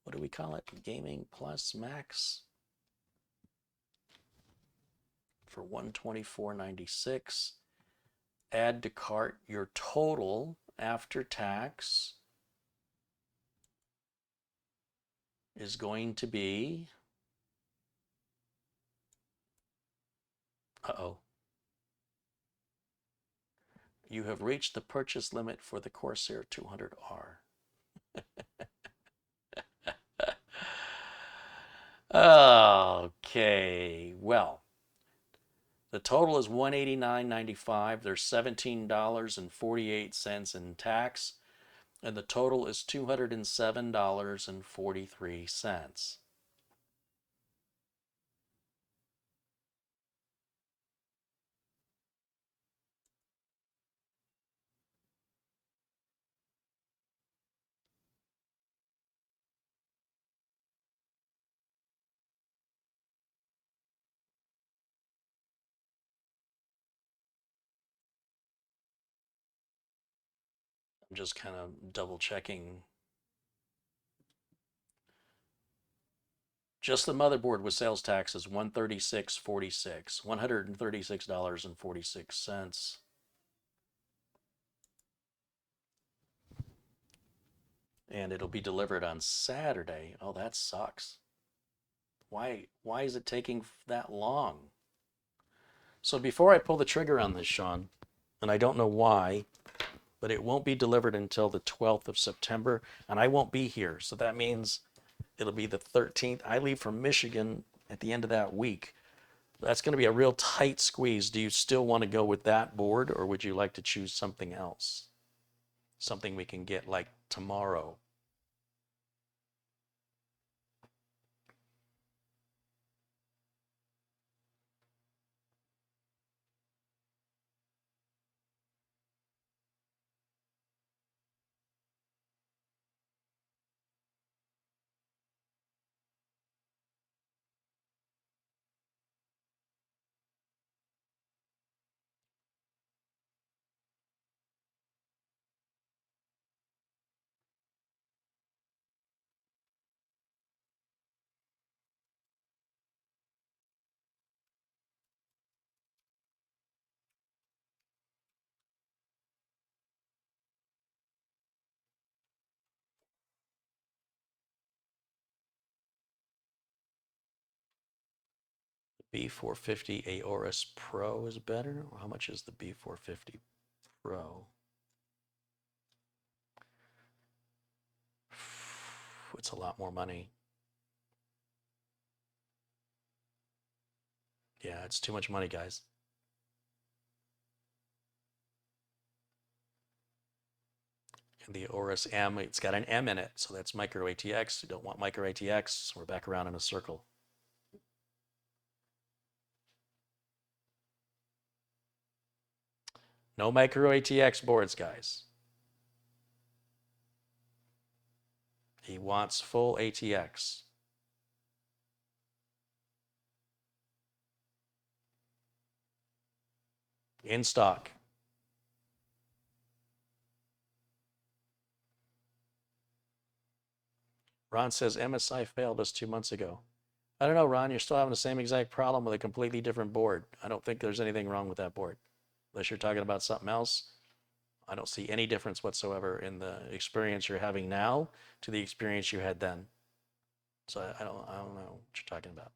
What do we call it? Gaming Plus Max for $124.96. Add to cart. Your total after tax is going to be, you have reached the purchase limit for the Corsair 200R. Okay, well, the total is $189.95. There's $17.48 in tax, and the total is $207.43. I'm just kind of double checking. Just the motherboard with sales tax is $136.46, $136.46. And it'll be delivered on Saturday. Oh, that sucks. Why is it taking that long? So before I pull the trigger on this, Sean, and I don't know why, but it won't be delivered until the 12th of September, and I won't be here. So that means it'll be the 13th. I leave from Michigan at the end of that week. That's going to be a real tight squeeze. Do you still want to go with that board, or would you like to choose something else? Something we can get like tomorrow. B450 Aorus Pro is better? How much is the B450 Pro? It's a lot more money. Yeah, it's too much money, guys. And the Aorus M, it's got an M in it, so that's micro ATX. You don't want micro ATX, so we're back around in a circle. No micro ATX boards, guys. He wants full ATX. In stock. Ron says MSI failed us 2 months ago. I don't know, Ron. You're still having the same exact problem with a completely different board. I don't think there's anything wrong with that board. Unless you're talking about something else. I don't see any difference whatsoever in the experience you're having now to the experience you had then. So I don't know what you're talking about.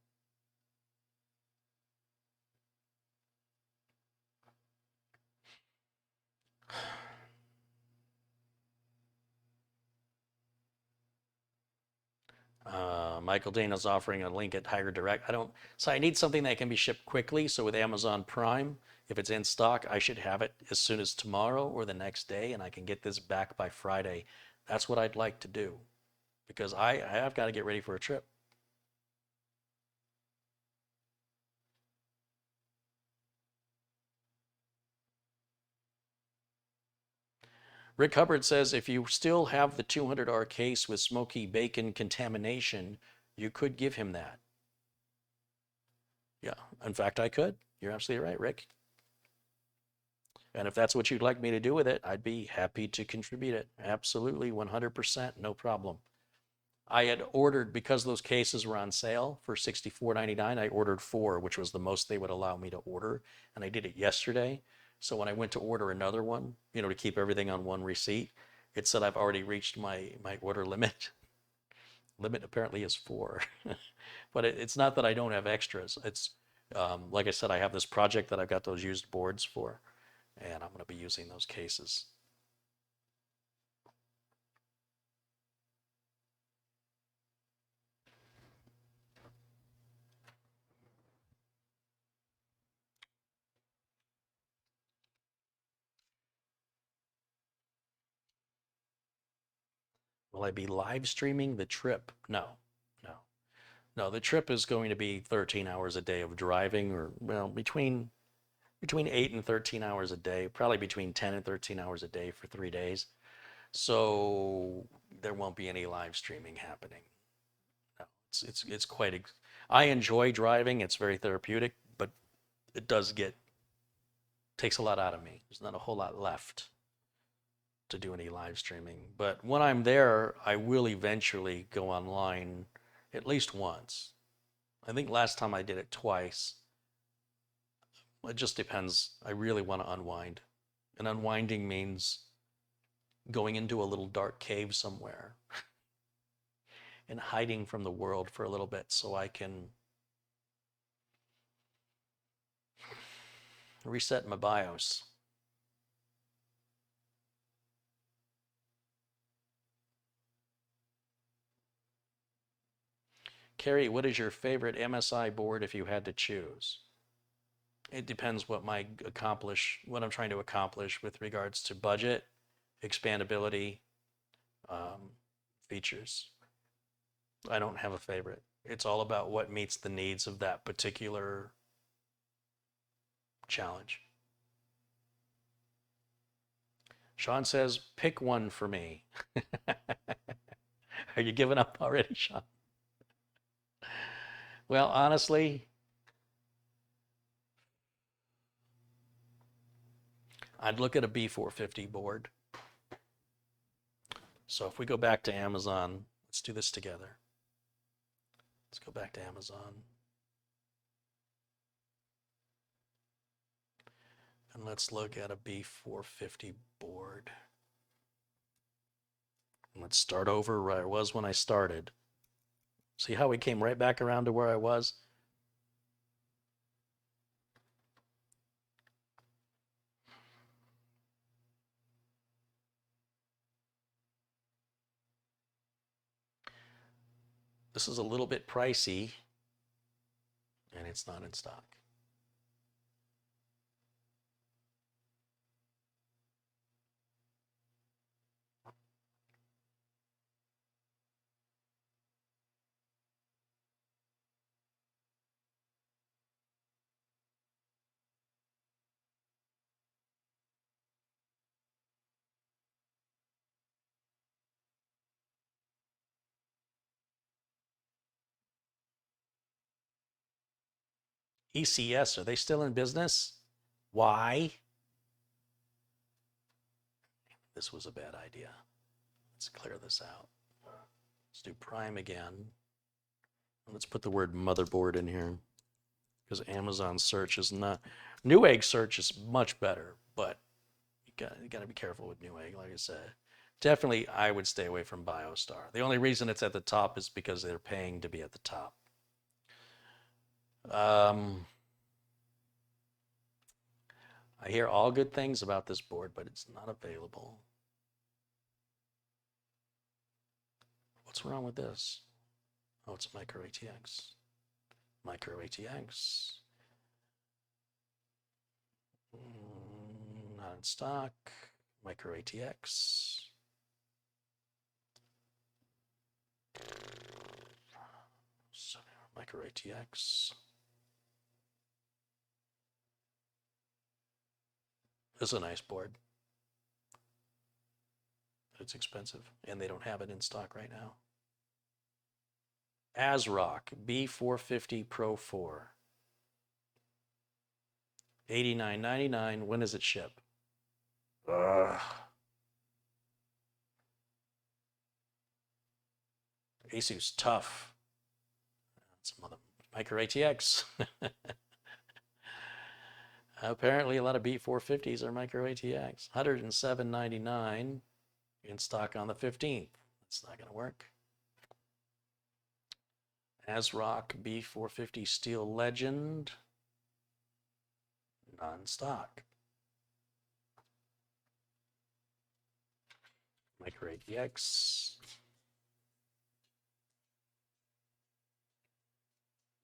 Michael Dana's offering a link at Higher Direct. So I need something that can be shipped quickly. So with Amazon Prime, if it's in stock, I should have it as soon as tomorrow or the next day, and I can get this back by Friday. That's what I'd like to do because I have got to get ready for a trip. Rick Hubbard says if you still have the 200R case with smoky bacon contamination, you could give him that. Yeah, in fact, I could. You're absolutely right, Rick. And if that's what you'd like me to do with it, I'd be happy to contribute it. Absolutely, 100%, no problem. I had ordered, because those cases were on sale for $64.99, I ordered 4, which was the most they would allow me to order. And I did it yesterday. So when I went to order another one, to keep everything on one receipt, it said I've already reached my order limit. Limit apparently is 4. But it's not that I don't have extras. It's like I said, I have this project that I've got those used boards for, and I'm going to be using those cases. Will I be live streaming the trip? No, no, no. The trip is going to be 13 hours a day of driving, or between 8 and 13 hours a day, probably between 10 and 13 hours a day for 3 days. So there won't be any live streaming happening. No, it's quite. I enjoy driving. It's very therapeutic, but it takes a lot out of me. There's not a whole lot left to do any live streaming. But when I'm there, I will eventually go online at least once. I think last time I did it twice. It just depends. I really want to unwind. And unwinding means going into a little dark cave somewhere and hiding from the world for a little bit so I can reset my BIOS. Carrie, what is your favorite MSI board if you had to choose? It depends what I'm trying to accomplish with regards to budget, expandability, features. I don't have a favorite. It's all about what meets the needs of that particular challenge. Sean says, pick one for me. Are you giving up already, Sean? Well, honestly, I'd look at a B450 board. So if we go back to Amazon, let's do this together. Let's go back to Amazon. And let's look at a B450 board. Let's start over where I was when I started. See how we came right back around to where I was? This is a little bit pricey, and it's not in stock. ECS, are they still in business? Why? This was a bad idea. Let's clear this out. Let's do prime again. Let's put the word motherboard in here because Amazon search is not. Newegg search is much better, but you got to be careful with Newegg, like I said. Definitely, I would stay away from BioStar. The only reason it's at the top is because they're paying to be at the top. I hear all good things about this board, but it's not available. What's wrong with this? Oh, it's a micro ATX. Micro ATX. Not in stock. Micro ATX. Micro ATX. This is a nice board. It's expensive, and they don't have it in stock right now. ASRock B450 Pro 4. $89.99. When does it ship? Ugh. Asus tough. That's another micro ATX. Apparently, a lot of B450s are micro ATX. $107.99 in stock on the 15th. That's not going to work. ASRock B450 Steel Legend. Non-stock. Micro ATX.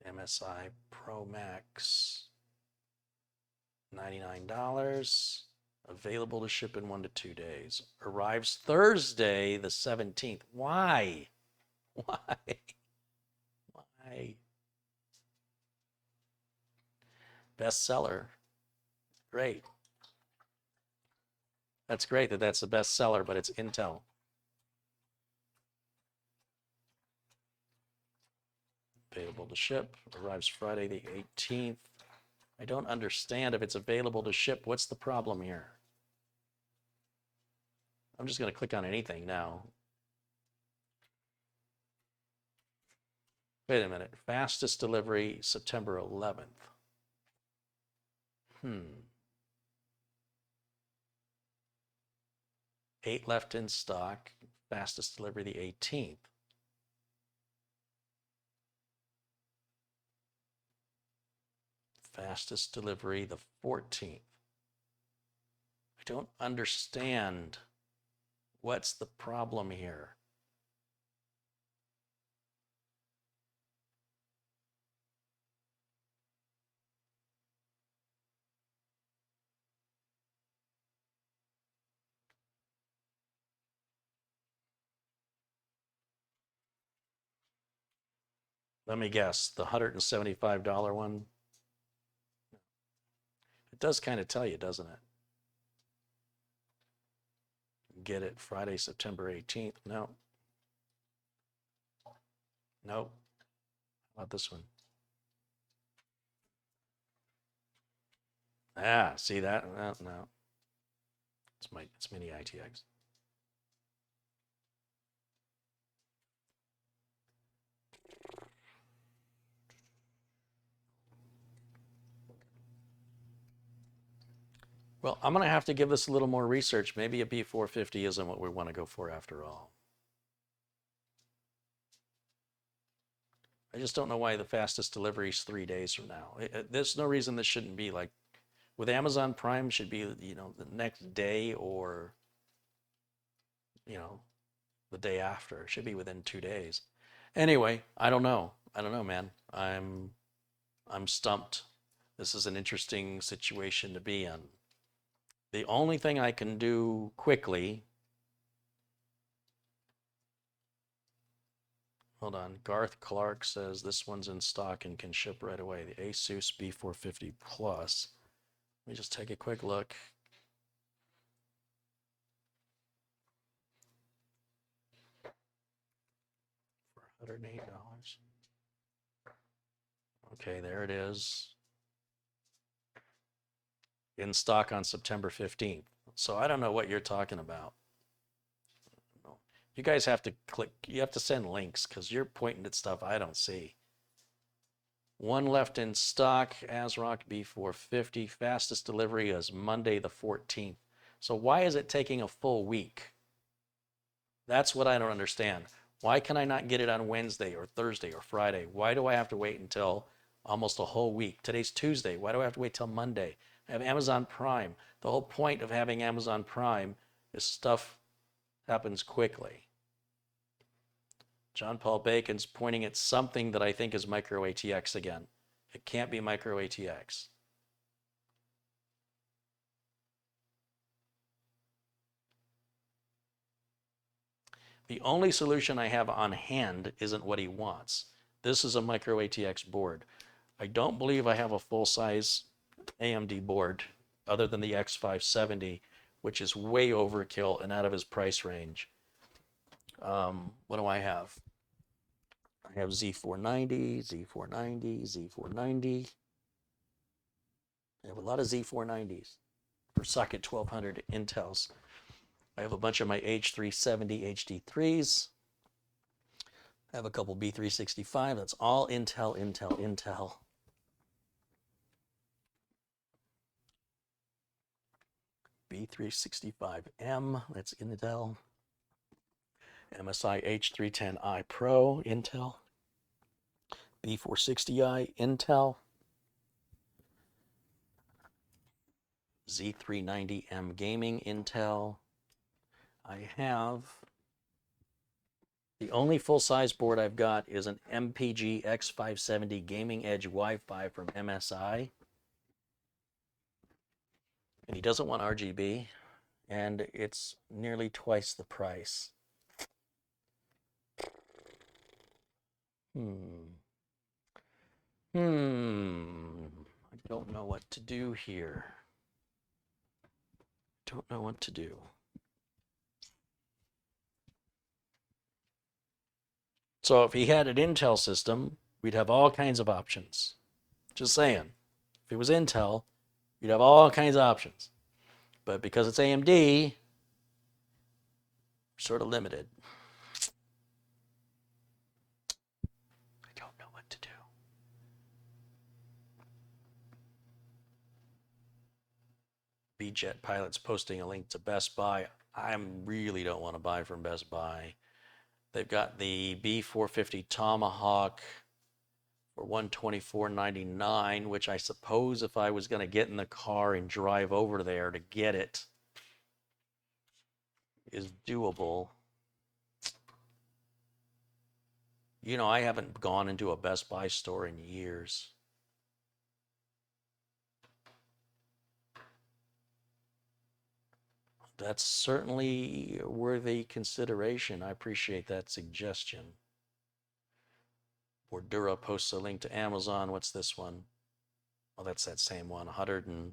MSI Pro Max. $99. Available to ship in 1 to 2 days. Arrives Thursday, the 17th. Why? Why? Why? Bestseller. Great. That's great that that's the bestseller, but it's Intel. Available to ship. Arrives Friday the 18th. I don't understand if it's available to ship. What's the problem here? I'm just going to click on anything now. Wait a minute. Fastest delivery, September 11th. 8 left in stock. Fastest delivery, the 18th. Fastest delivery, the 14th. I don't understand. What's the problem here? Let me guess, the $175 one? It does kind of tell you, doesn't it? Get it Friday, September 18th. No. Nope. How about this one? Ah, see that? No. It's mini ITX. Well, I'm going to have to give this a little more research. Maybe a B450 isn't what we want to go for after all. I just don't know why the fastest delivery is 3 days from now. There's no reason this shouldn't be like, with Amazon Prime should be, the next day or, the day after. It should be within 2 days. Anyway, I don't know. I don't know, man. I'm stumped. This is an interesting situation to be in. The only thing I can do quickly, hold on, Garth Clark says this one's in stock and can ship right away. The Asus B450 Plus. Let me just take a quick look. For $108. Okay, there it is. in stock on September 15th. So I don't know what you're talking about. You guys have to click, you have to send links because you're pointing at stuff I don't see. One left in stock, ASRock B450. Fastest delivery is Monday the 14th. So why is it taking a full week? That's what I don't understand. Why can I not get it on Wednesday or Thursday or Friday? Why do I have to wait until almost a whole week? Today's Tuesday. Why do I have to wait till Monday? I have Amazon Prime. The whole point of having Amazon Prime is stuff happens quickly. John Paul Bacon's pointing at something that I think is micro ATX again. It can't be micro ATX. The only solution I have on hand isn't what he wants. This is a micro ATX board. I don't believe I have a full-size AMD board other than the X570, which is way overkill and out of his price range. What do I have? I have Z490, Z490, Z490. I have a lot of Z490s for socket 1200 Intels. I have a bunch of my H370 HD3s. I have a couple B365. That's all Intel, Intel, Intel. B365M, that's Intel. MSI H310i Pro, Intel. B460i, Intel. Z390M Gaming, Intel. I have, the only full-size board I've got is an MPG X570 Gaming Edge Wi-Fi from MSI. And he doesn't want RGB, and it's nearly twice the price. I don't know what to do here. Don't know what to do. So if he had an Intel system, we'd have all kinds of options. Just saying. If it was Intel, you'd have all kinds of options. But because it's AMD, sort of limited. I don't know what to do. BJet Pilot's posting a link to Best Buy. I really don't want to buy from Best Buy. They've got the B450 Tomahawk for $124.99, which I suppose if I was going to get in the car and drive over there to get it is doable. You know, I haven't gone into a Best Buy store in years. That's certainly a worthy consideration. I appreciate that suggestion. Bordura posts a link to Amazon. What's this one? Oh, that's that same one. $102.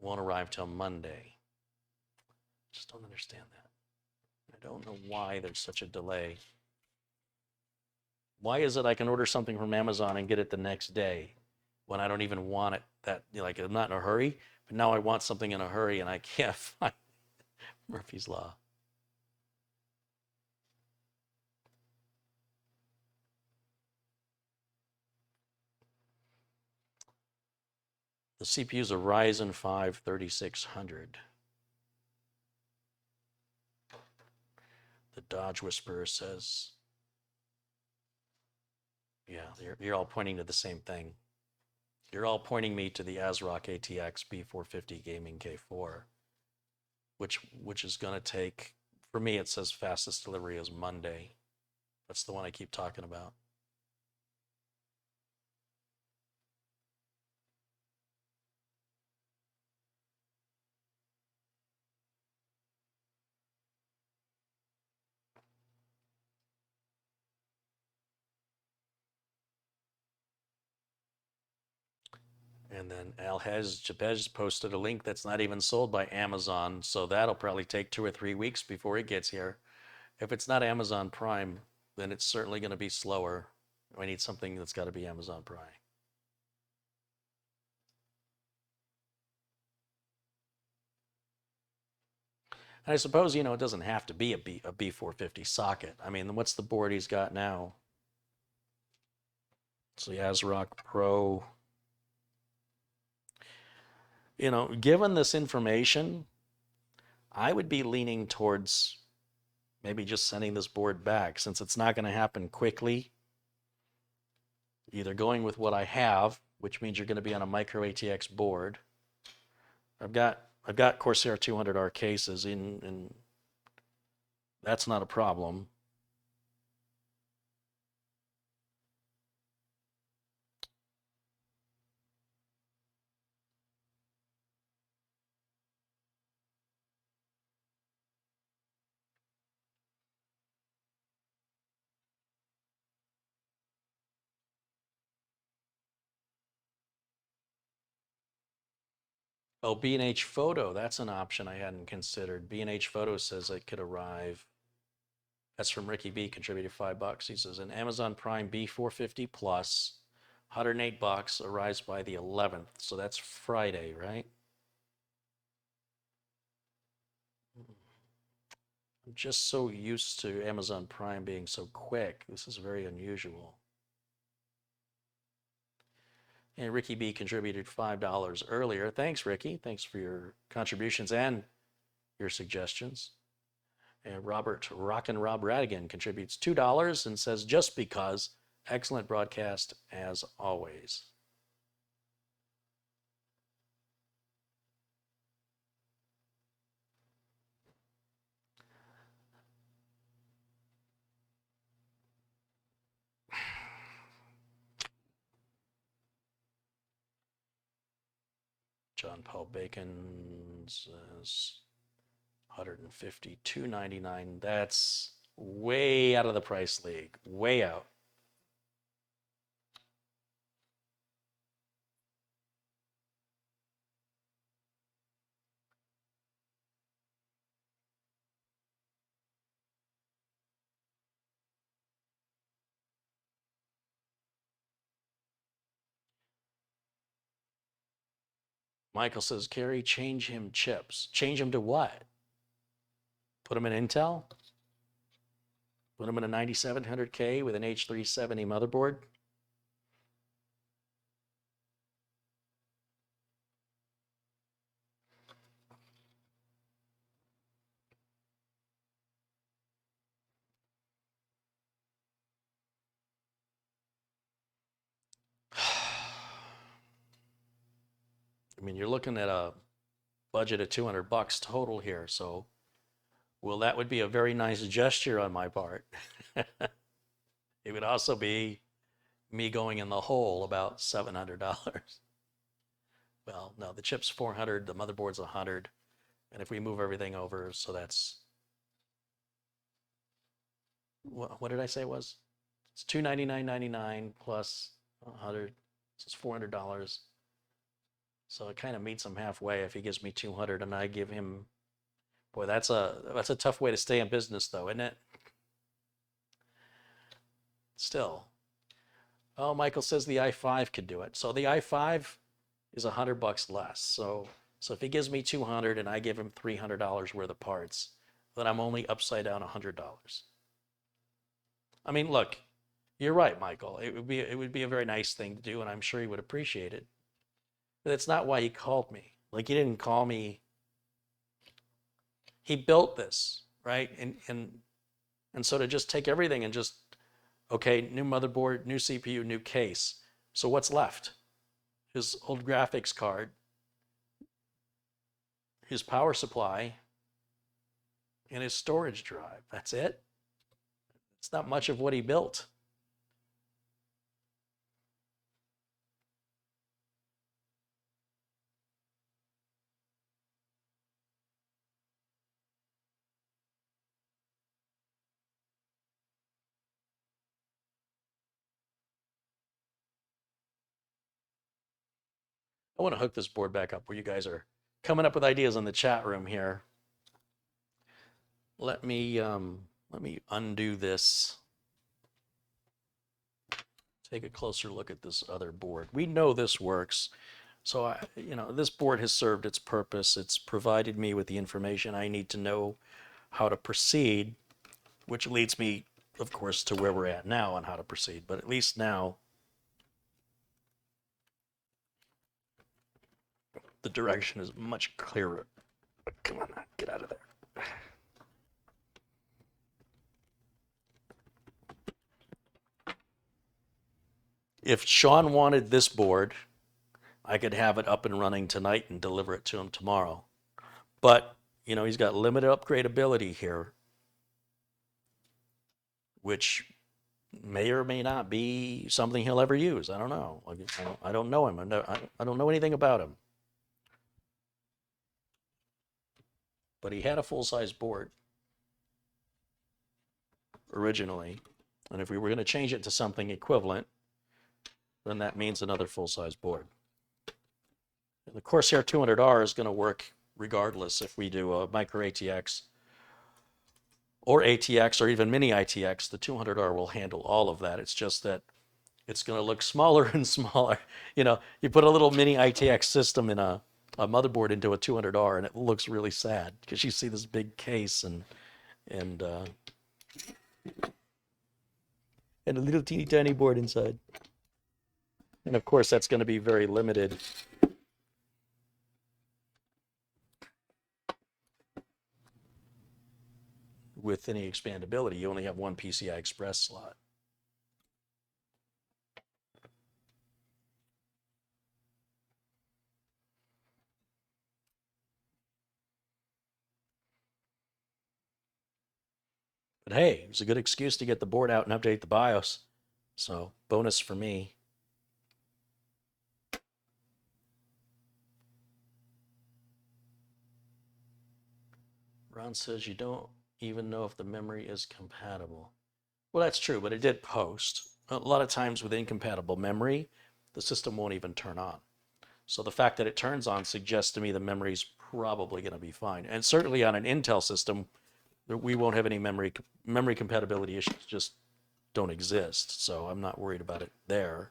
Won't arrive till Monday. Just don't understand that. I don't know why there's such a delay. Why is it I can order something from Amazon and get it the next day when I don't even want it? That, like, I'm not in a hurry, but now I want something in a hurry and I can't find Murphy's Law. The CPU is a Ryzen 5 3600. The Dodge Whisperer says, yeah, you're all pointing to the same thing. You're all pointing me to the ASRock ATX B450 Gaming K4, which is going to take, for me, it says fastest delivery is Monday. That's the one I keep talking about. And then Jabez posted a link that's not even sold by Amazon, so that'll probably take 2 or 3 weeks before it gets here. If it's not Amazon Prime, then it's certainly going to be slower. I need something that's got to be Amazon Prime. And I suppose, it doesn't have to be a B450 socket. I mean, what's the board he's got now? So the ASRock Pro. Given this information, I would be leaning towards maybe just sending this board back since it's not going to happen quickly. Either going with what I have, which means you're going to be on a micro ATX board. I've got Corsair 200R cases and that's not a problem. Oh, B&H Photo, that's an option I hadn't considered. B&H Photo says it could arrive. That's from Ricky B, contributed $5. He says an Amazon Prime B450 Plus, $108, arrives by the 11th. So that's Friday, right? I'm just so used to Amazon Prime being so quick. This is very unusual. And Ricky B contributed $5 earlier. Thanks, Ricky. Thanks for your contributions and your suggestions. And Robert Rockin' Rob Radigan contributes $2 and says, just because, excellent broadcast as always. John Paul Bacon says 150, $299. That's way out of the price league. Way out. Michael says, Kerry, change him chips. Change him to what? Put him in Intel? Put him in a 9700K with an H370 motherboard? I mean, you're looking at a budget of $200 total here, so well, that would be a very nice gesture on my part. It would also be me going in the hole about $700. Well, no, the chip's 400, the motherboard's 100, and if we move everything over, so that's what did I say it was? It's $299.99 plus 100, so it's $400. So it kind of meets him halfway if he gives me 200 and I give him. Boy, that's a tough way to stay in business, though, isn't it? Still. Oh, Michael says the i5 could do it. So the i5 is $100 less. So if he gives me 200 and I give him $300 worth of parts, then I'm only upside down $100. I mean, look, you're right, Michael. It would be a very nice thing to do, and I'm sure he would appreciate it. But that's not why he called me. Like, he didn't call me. He built this, right? And so to just take everything and just, okay, new motherboard, new CPU, new case. So what's left? His old graphics card, his power supply, and his storage drive. That's it. It's not much of what he built. I want to hook this board back up where you guys are coming up with ideas in the chat room here. Let me undo this. Take a closer look at this other board. We know this works. So this board has served its purpose. It's provided me with the information I need to know how to proceed, which leads me, of course, to where we're at now on how to proceed. But at least now, the direction is much clearer. Come on, get out of there. If Sean wanted this board, I could have it up and running tonight and deliver it to him tomorrow. But, he's got limited upgradability here, which may or may not be something he'll ever use. I don't know. I don't know him. I don't know anything about him. But he had a full-size board originally. And if we were going to change it to something equivalent, then that means another full-size board. And the Corsair 200R is going to work regardless if we do a micro ATX or ATX or even mini ITX. The 200R will handle all of that. It's just that it's going to look smaller and smaller. You put a little mini ITX system in a motherboard into a 200R and it looks really sad because you see this big case and a little teeny tiny board inside. And of course, that's going to be very limited. With any expandability, you only have one PCI Express slot. But hey, it was a good excuse to get the board out and update the BIOS. So, bonus for me. Ron says you don't even know if the memory is compatible. Well, that's true, but it did post. A lot of times with incompatible memory, the system won't even turn on. So the fact that it turns on suggests to me the memory's probably going to be fine. And certainly on an Intel system, we won't have any memory compatibility issues, just don't exist. So I'm not worried about it there.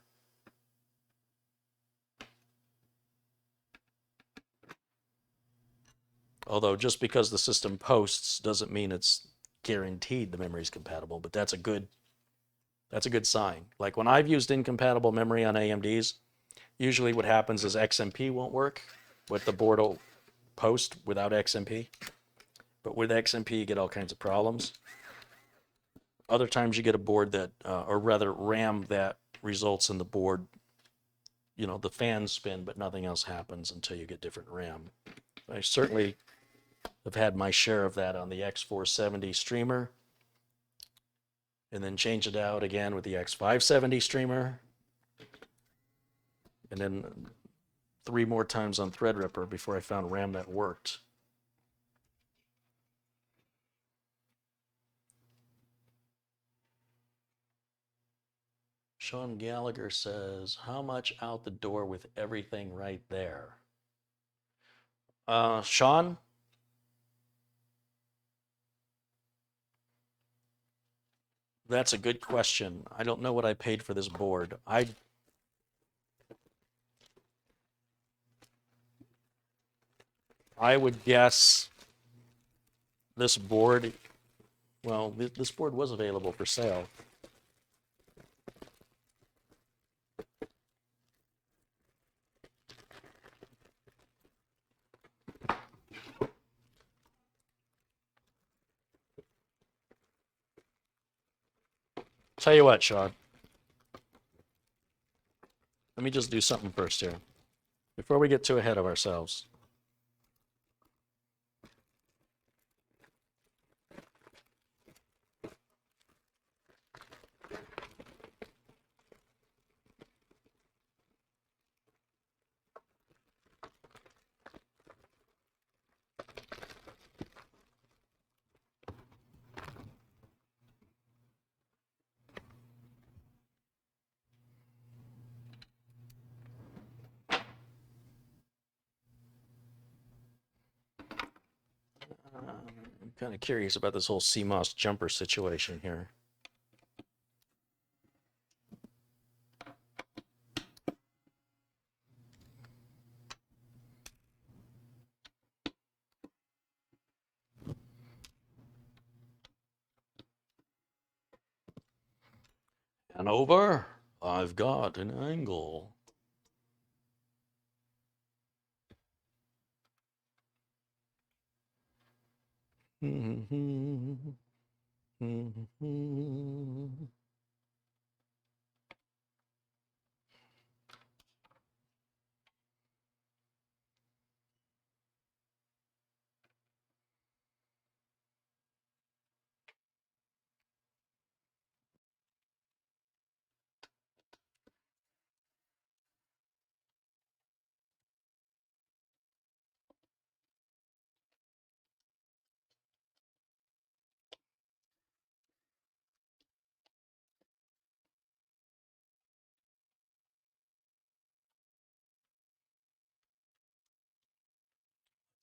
Although just because the system posts doesn't mean it's guaranteed the memory is compatible, but that's a good sign. Like when I've used incompatible memory on AMDs, usually what happens is XMP won't work, but the board will post without XMP. But with XMP, you get all kinds of problems. Other times you get a board that, or rather RAM that results in the board, the fans spin, but nothing else happens until you get different RAM. I certainly have had my share of that on the X470 streamer, and then change it out again with the X570 streamer, and then 3 more times on Threadripper before I found RAM that worked. Sean Gallagher says, how much out the door with everything right there? Sean? That's a good question. I don't know what I paid for this board. I would guess this board, well, this board was available for sale. Tell you what, Sean. Let me just do something first here, before we get too ahead of ourselves. I'm kind of curious about this whole CMOS jumper situation here. And over, I've got an angle.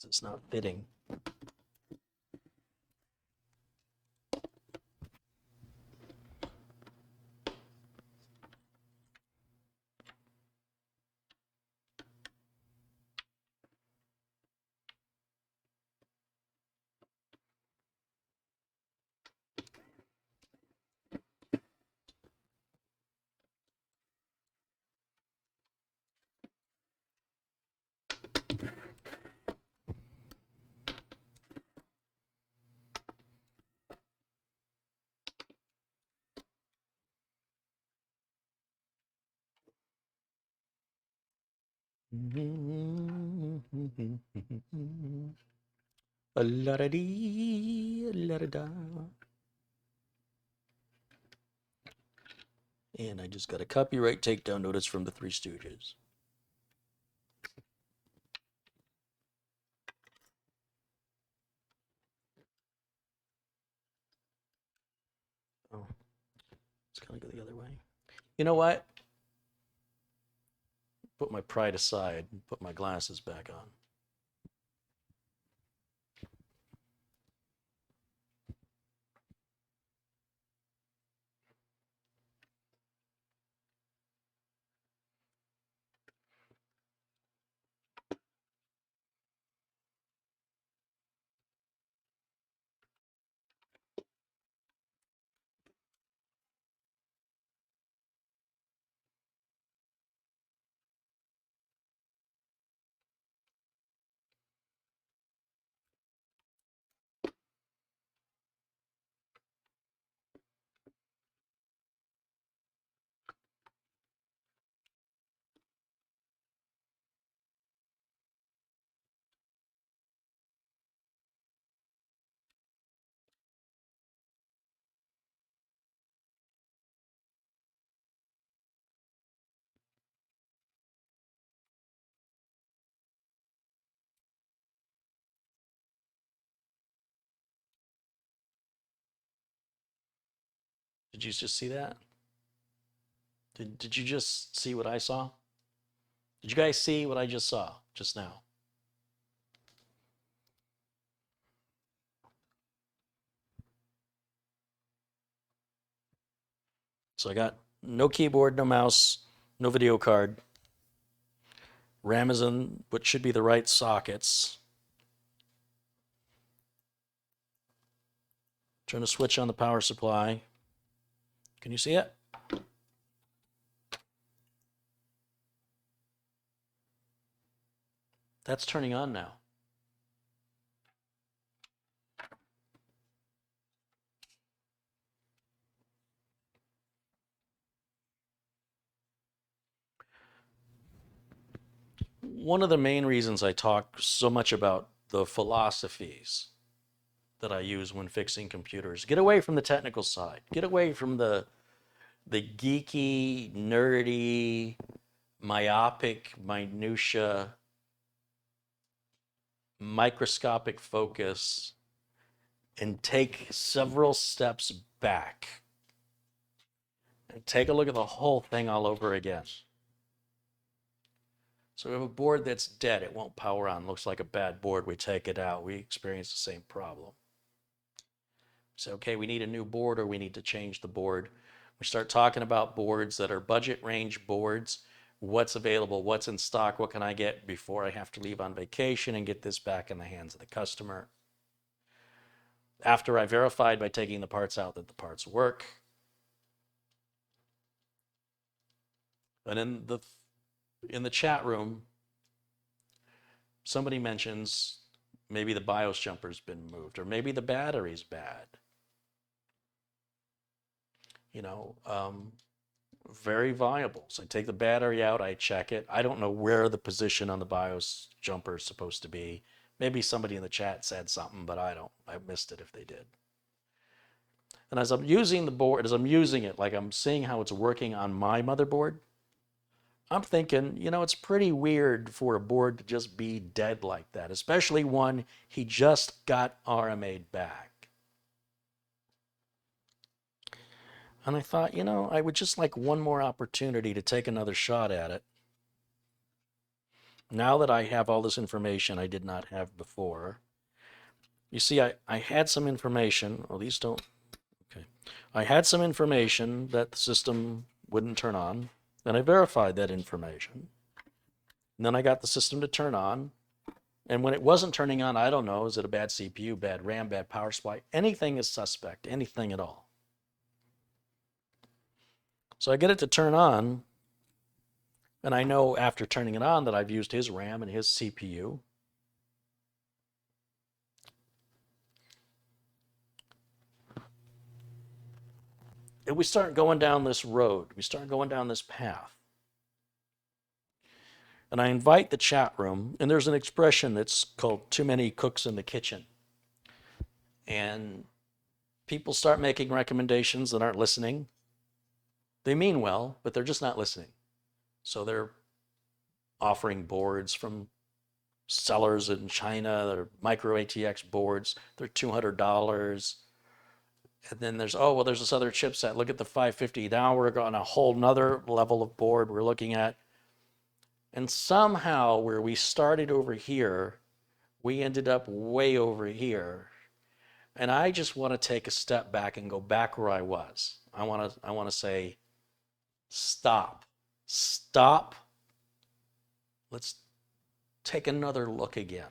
It's not fitting. A la da dee, a la da da. And I just got a copyright takedown notice from the Three Stooges. Oh, it's gonna go the other way. You know what? Put my pride aside and put my glasses back on. Did you just see that? Did you just see what I saw? Did you guys see what I just saw just now? So I got no keyboard, no mouse, no video card. RAM is in what should be the right sockets. Turn the switch on the power supply. Can you see it? That's turning on now. One of the main reasons I talk so much about the philosophies that I use when fixing computers. Get away from the technical side. Get away from the geeky, nerdy, myopic, minutia, microscopic focus, and take several steps back and take a look at the whole thing all over again. So we have a board that's dead. It won't power on. Looks like a bad board. We take it out. We experience the same problem. So, okay, we need a new board or we need to change the board. We start talking about boards that are budget range boards. What's available? What's in stock? What can I get before I have to leave on vacation and get this back in the hands of the customer? After I verified by taking the parts out that the parts work, And in the chat room, somebody mentions maybe the BIOS jumper's been moved, or maybe the battery's bad. You know, very viable. So I take the battery out, I check it. I don't know where the position on the BIOS jumper is supposed to be. Maybe somebody in the chat said something, but I missed it if they did. And as I'm using the board, as I'm using it, like I'm seeing how it's working on my motherboard, I'm thinking, you know, it's pretty weird for a board to just be dead like that, especially one he just got RMA'd back. And I thought, you know, I would just like one more opportunity to take another shot at it. Now that I have all this information I did not have before. You see, I had some information. Oh, these don't. Okay. I had some information that the system wouldn't turn on. Then I verified that information. And then I got the system to turn on. And when it wasn't turning on, I don't know, is it a bad CPU, bad RAM, bad power supply? Anything is suspect, anything at all. So I get it to turn on, and I know after turning it on that I've used his RAM and his CPU. And we start going down this road. We start going down this path. And I invite the chat room, and there's an expression that's called too many cooks in the kitchen. And people start making recommendations that aren't listening. They mean well, but they're just not listening. So they're offering boards from sellers in China that are micro ATX boards. They're $200. And then there's, oh, well, there's this other chipset. Look at the 550. Now we're on a whole nother level of board we're looking at. And somehow where we started over here, we ended up way over here. And I just want to take a step back and go back where I was. I want to say, stop. Stop. Let's take another look again.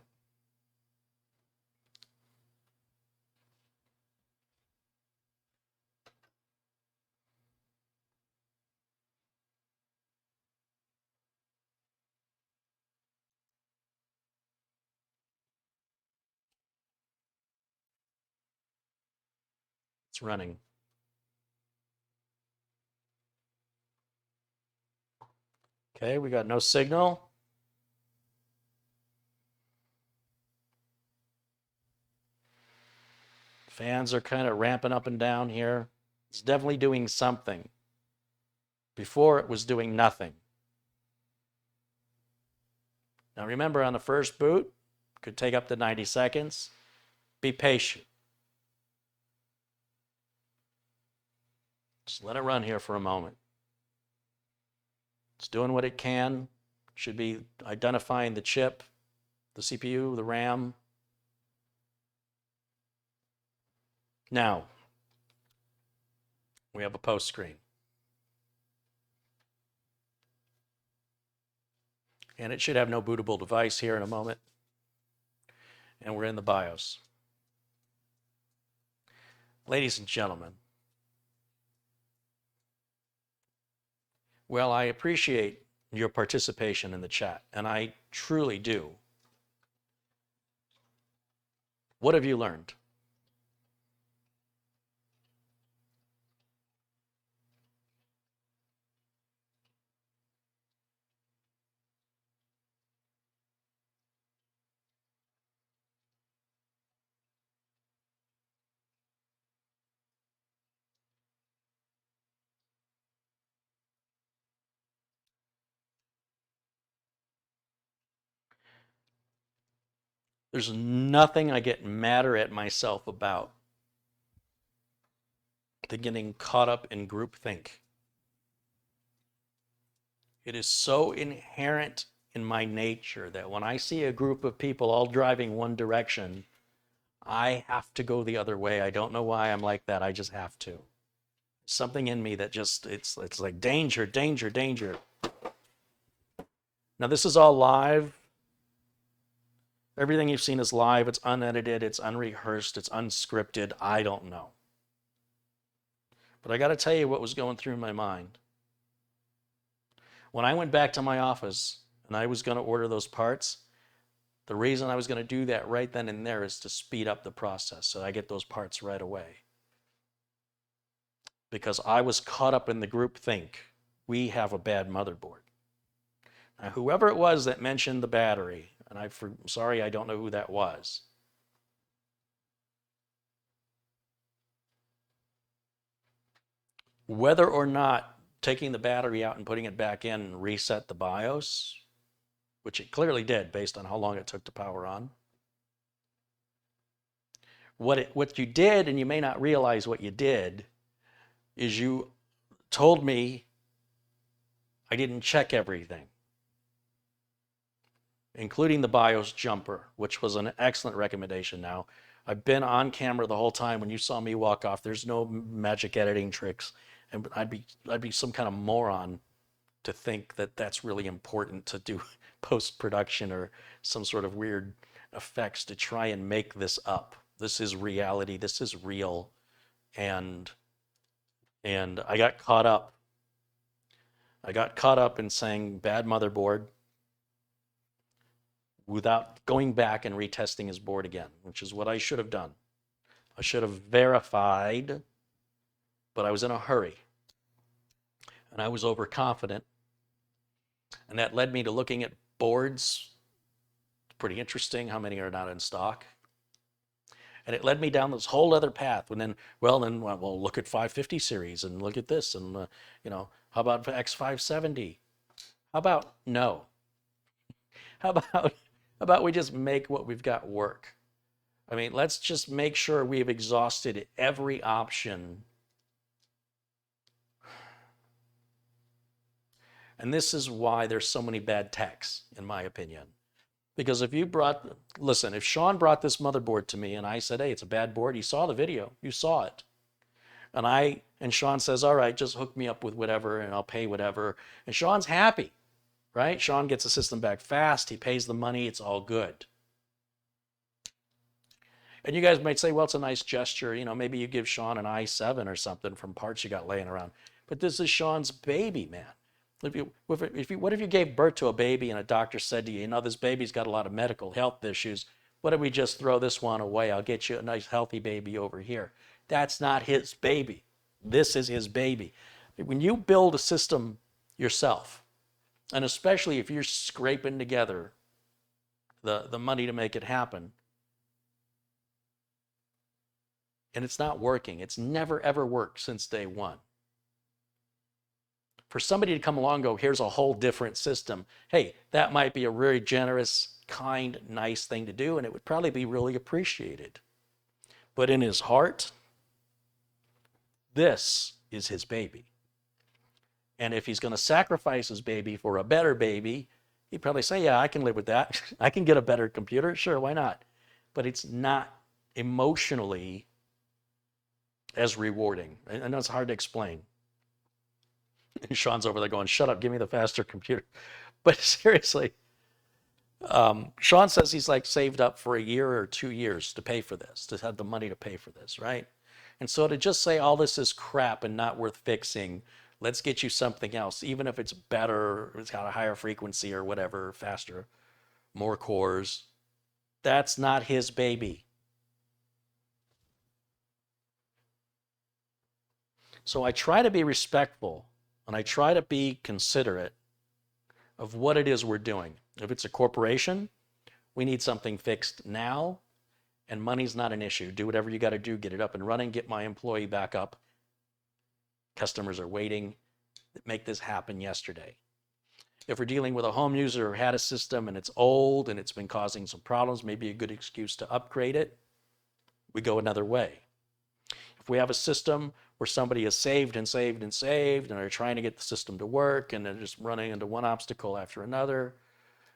It's running. Okay, we got no signal. Fans are kind of ramping up and down here. It's definitely doing something. Before it was doing nothing. Now remember, on the first boot, could take up to 90 seconds. Be patient. Just let it run here for a moment. It's doing what it can. Should be identifying the chip, the CPU, the RAM. Now, we have a post screen. And it should have no bootable device here in a moment. And we're in the BIOS. Ladies and gentlemen, well, I appreciate your participation in the chat, and I truly do. What have you learned? There's nothing I get madder at myself about than getting caught up in groupthink. It is so inherent in my nature that when I see a group of people all driving one direction, I have to go the other way. I don't know why I'm like that. I just have to. Something in me that just, it's like danger, danger, danger. Now this is all live. Everything you've seen is live. It's unedited. It's unrehearsed. It's unscripted. I don't know. But I got to tell you what was going through my mind. When I went back to my office and I was going to order those parts, the reason I was going to do that right then and there is to speed up the process so I get those parts right away. Because I was caught up in the group think, we have a bad motherboard. Now, whoever it was that mentioned the battery, and I'm sorry, I don't know who that was. Whether or not taking the battery out and putting it back in reset the BIOS, which it clearly did based on how long it took to power on. What you did, and you may not realize what you did, is you told me I didn't check everything, including the BIOS jumper, which was an excellent recommendation. Now, I've been on camera the whole time. When you saw me walk off, there's no magic editing tricks. And I'd be some kind of moron to think that that's really important to do post-production or some sort of weird effects to try and make this up. This is reality. This is real. And I got caught up. I got caught up in saying bad motherboard without going back and retesting his board again, which is what I should have done. I should have verified, but I was in a hurry. And I was overconfident. And that led me to looking at boards. Pretty interesting how many are not in stock. And it led me down this whole other path. And then, well, look at 550 series and look at this. And, how about X570? How about no? How about we just make what we've got work? I mean, let's just make sure we've exhausted every option. And this is why there's so many bad techs, in my opinion. Because if Sean brought this motherboard to me and I said, hey, it's a bad board, you saw the video, you saw it. And Sean says, all right, just hook me up with whatever and I'll pay whatever. And Sean's happy, right? Sean gets the system back fast, he pays the money, it's all good. And you guys might say, well, it's a nice gesture. Maybe you give Sean an i7 or something from parts you got laying around. But this is Sean's baby, man. What if you gave birth to a baby and a doctor said to you, this baby's got a lot of medical health issues. What if we just throw this one away? I'll get you a nice healthy baby over here. That's not his baby. This is his baby. When you build a system yourself, and especially if you're scraping together the money to make it happen, and it's not working, it's never ever worked since day one. For somebody to come along and go, here's a whole different system, hey, that might be a very generous, kind, nice thing to do, and it would probably be really appreciated. But in his heart, this is his baby. And if he's going to sacrifice his baby for a better baby, he'd probably say, yeah, I can live with that. I can get a better computer. Sure, why not? But it's not emotionally as rewarding. I know it's hard to explain. And Sean's over there going, shut up, give me the faster computer. But seriously, Sean says he's saved up for a year or 2 years to pay for this, to have the money to pay for this, right? And so to just say all this is crap and not worth fixing, let's get you something else, even if it's better, it's got a higher frequency or whatever, faster, more cores, that's not his baby. So I try to be respectful. And I try to be considerate of what it is we're doing. If it's a corporation, we need something fixed now, and money's not an issue. Do whatever you got to do, get it up and running, get my employee back up. Customers are waiting. Make this happen yesterday. If we're dealing with a home user who had a system and it's old and it's been causing some problems, maybe a good excuse to upgrade it, we go another way. If we have a system where somebody has saved and saved and saved and they're trying to get the system to work and they're just running into one obstacle after another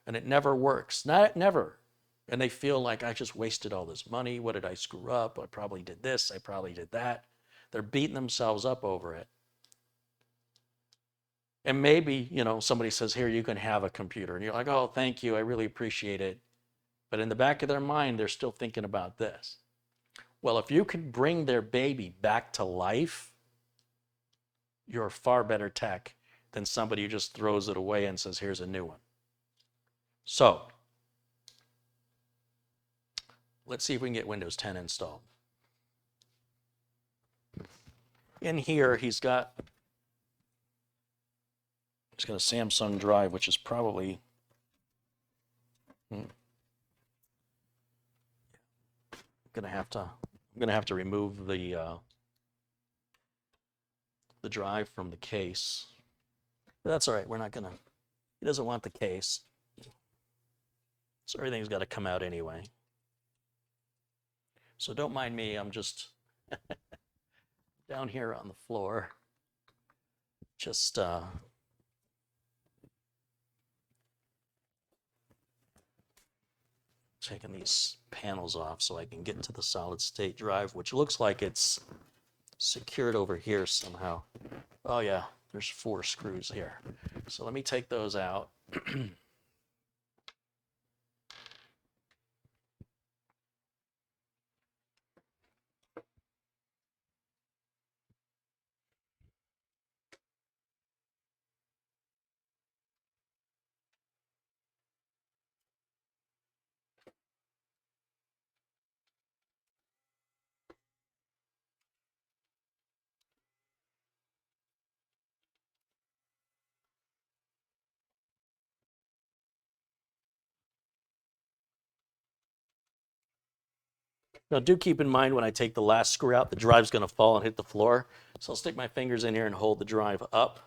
and it never works, never. And they feel like I just wasted all this money. What did I screw up? I probably did this. I probably did that. They're beating themselves up over it. And maybe, somebody says, here, you can have a computer. And you're like, oh, thank you. I really appreciate it. But in the back of their mind, they're still thinking about this. Well, if you could bring their baby back to life, you're a far better tech than somebody who just throws it away and says, here's a new one. So let's see if we can get Windows 10 installed. In here, he's got a Samsung drive, which is probably I'm gonna have to remove the drive from the case. But that's all right. We're not gonna. He doesn't want the case, so everything's got to come out anyway. So don't mind me. I'm just down here on the floor, just taking these panels off so I can get to the solid state drive, which looks like it's secured over here somehow. Oh yeah, there's 4 screws here. So let me take those out. Now do keep in mind when I take the last screw out, the drive's going to fall and hit the floor. So I'll stick my fingers in here and hold the drive up.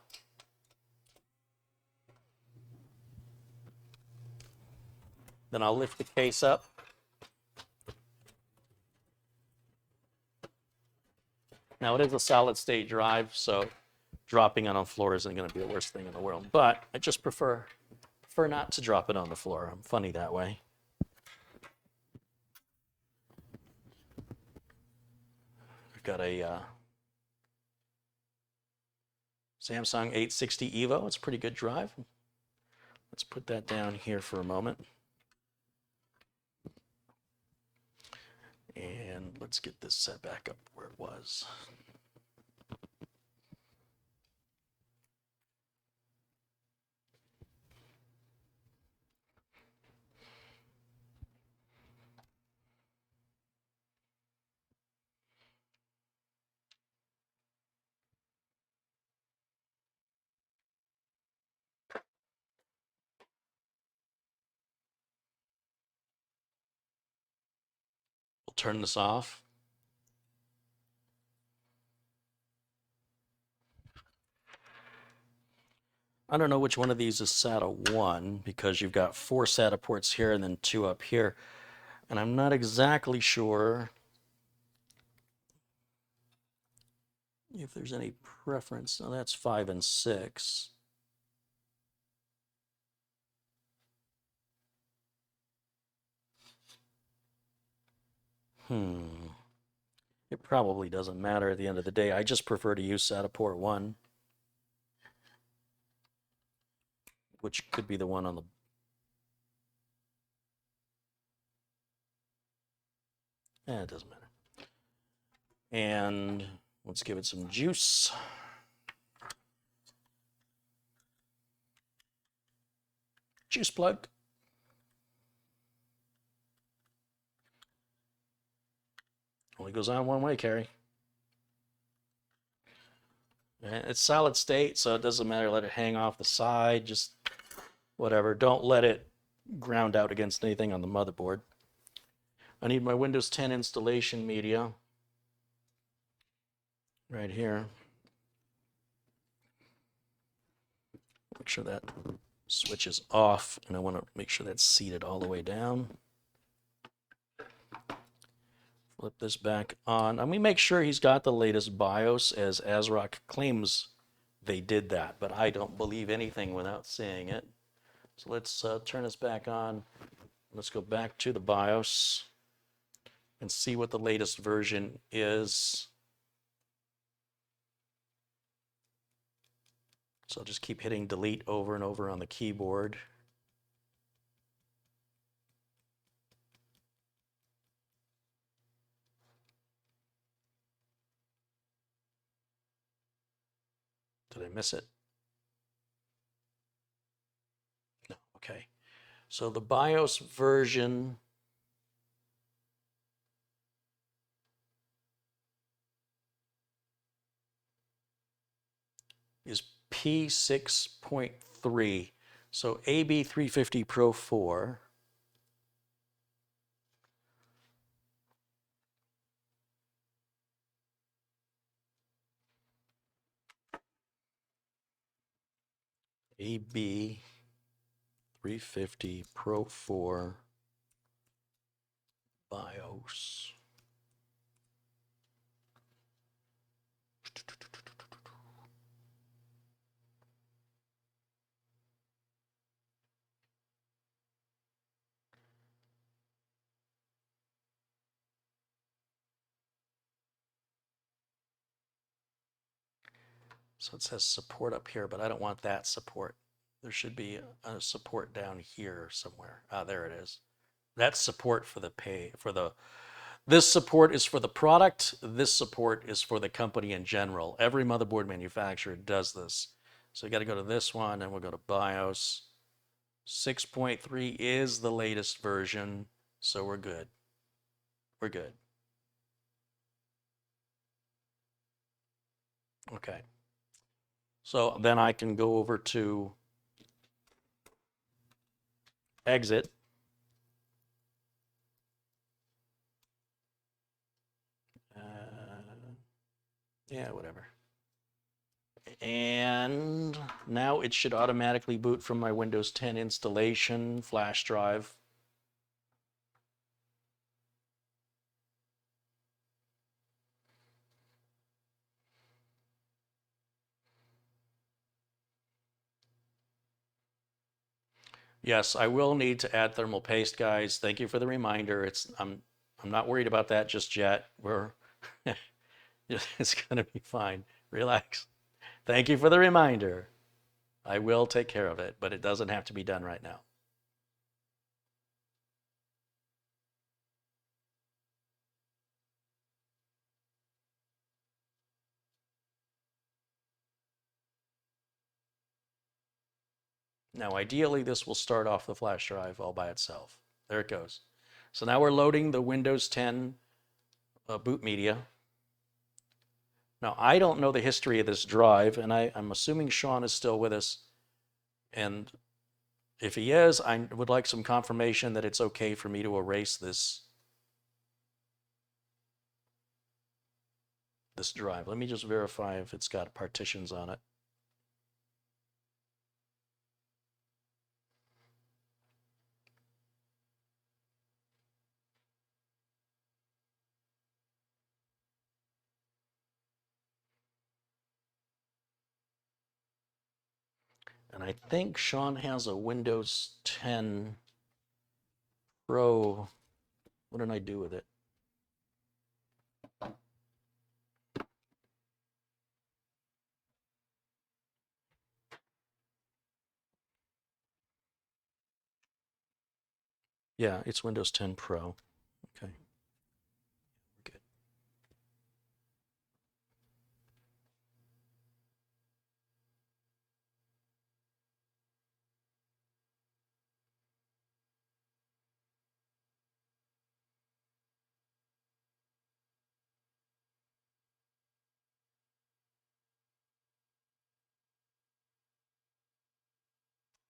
Then I'll lift the case up. Now it is a solid state drive, so dropping it on the floor isn't going to be the worst thing in the world. But I just prefer not to drop it on the floor. I'm funny that way. I've got a Samsung 860 EVO. It's a pretty good drive. Let's put that down here for a moment. And let's get this set back up where it was. We'll turn this off. I don't know which one of these is SATA 1 because you've got 4 SATA ports here and then 2 up here. And I'm not exactly sure if there's any preference. No, that's 5 and 6. It probably doesn't matter at the end of the day. I just prefer to use SATA port 1, which could be the one on the... it doesn't matter. And let's give it some juice. Juice plug. Only goes on one way, Carrie. And it's solid state, so it doesn't matter. Let it hang off the side, just whatever. Don't let it ground out against anything on the motherboard. I need my Windows 10 installation media right here. Make sure that switch is off, and I want to make sure that's seated all the way down. Flip this back on. And we make sure he's got the latest BIOS, as ASRock claims they did that, but I don't believe anything without seeing it. So let's turn this back on. Let's go back to the BIOS and see what the latest version is. So I'll just keep hitting delete over and over on the keyboard. Did I miss it? Okay, so the BIOS version is P6.3. So AB350 Pro 4. AB350 Pro 4 BIOS. So it says support up here, but I don't want that support. There should be a support down here somewhere. Ah, there it is. That's support for the this support is for the product. This support is for the company in general. Every motherboard manufacturer does this. So you got to go to this one and we'll go to BIOS. 6.3 is the latest version. So we're good. We're good. Okay. So then I can go over to exit. Yeah, whatever. And now it should automatically boot from my Windows 10 installation flash drive. Yes, I will need to add thermal paste, guys. Thank you for the reminder. I'm not worried about that just yet. It's gonna be fine. Relax. Thank you for the reminder. I will take care of it, but it doesn't have to be done right now. Now, ideally, this will start off the flash drive all by itself. There it goes. So now we're loading the Windows 10 boot media. Now, I don't know the history of this drive, and I'm assuming Sean is still with us. And if he is, I would like some confirmation that it's okay for me to erase this drive. Let me just verify if it's got partitions on it. And I think Sean has a Windows 10 Pro. What did I do with it? Yeah, it's Windows 10 Pro. Okay. Good.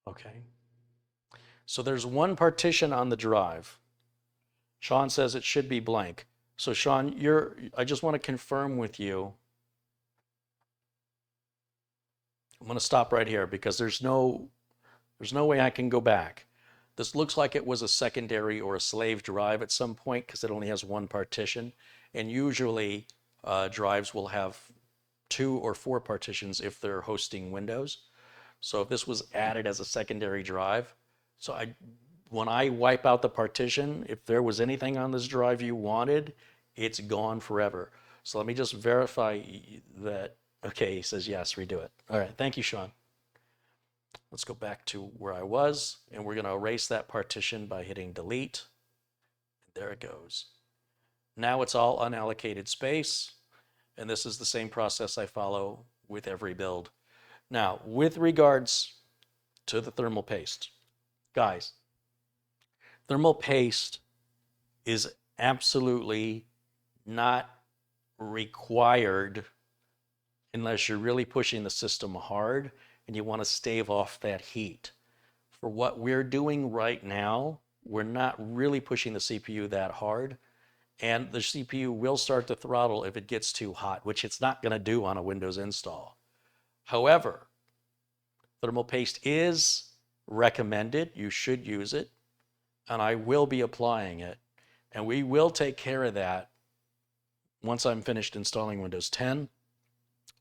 Okay. So there's one partition on the drive. Sean says it should be blank. So Sean, I just want to confirm with you. I'm going to stop right here because there's no way I can go back. This looks like it was a secondary or a slave drive at some point because it only has one partition. And usually drives will have 2 or 4 partitions if they're hosting Windows. So if this was added as a secondary drive, when I wipe out the partition, if there was anything on this drive you wanted, it's gone forever. So let me just verify that. Okay, he says yes, redo it. All right, thank you, Sean. Let's go back to where I was, and we're going to erase that partition by hitting delete. There it goes. Now it's all unallocated space, and this is the same process I follow with every build. Now, with regards to the thermal paste, Guys, thermal paste is absolutely not required unless you're really pushing the system hard and you want to stave off that heat. For what we're doing right now, we're not really pushing the CPU that hard, and the CPU will start to throttle if it gets too hot, which it's not going to do on a Windows install. However, thermal paste is recommended. You should use it, and I will be applying it, and we will take care of that once I'm finished installing Windows 10.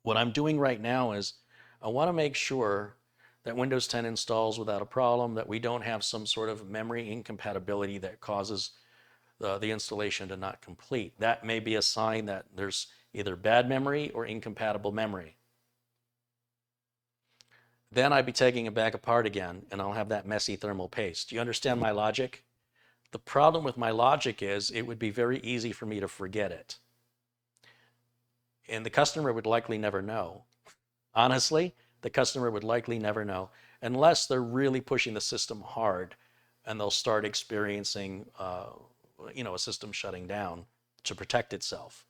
What I'm doing right now is I want to make sure that Windows 10 installs without a problem, that we don't have some sort of memory incompatibility that causes the installation to not complete. That may be a sign that there's either bad memory or incompatible memory. Then I'd be taking it back apart again, and I'll have that messy thermal paste. Do you understand my logic? The problem with my logic is it would be very easy for me to forget it. And the customer would likely never know. Honestly, the customer would likely never know unless they're really pushing the system hard, and they'll start experiencing a system shutting down to protect itself.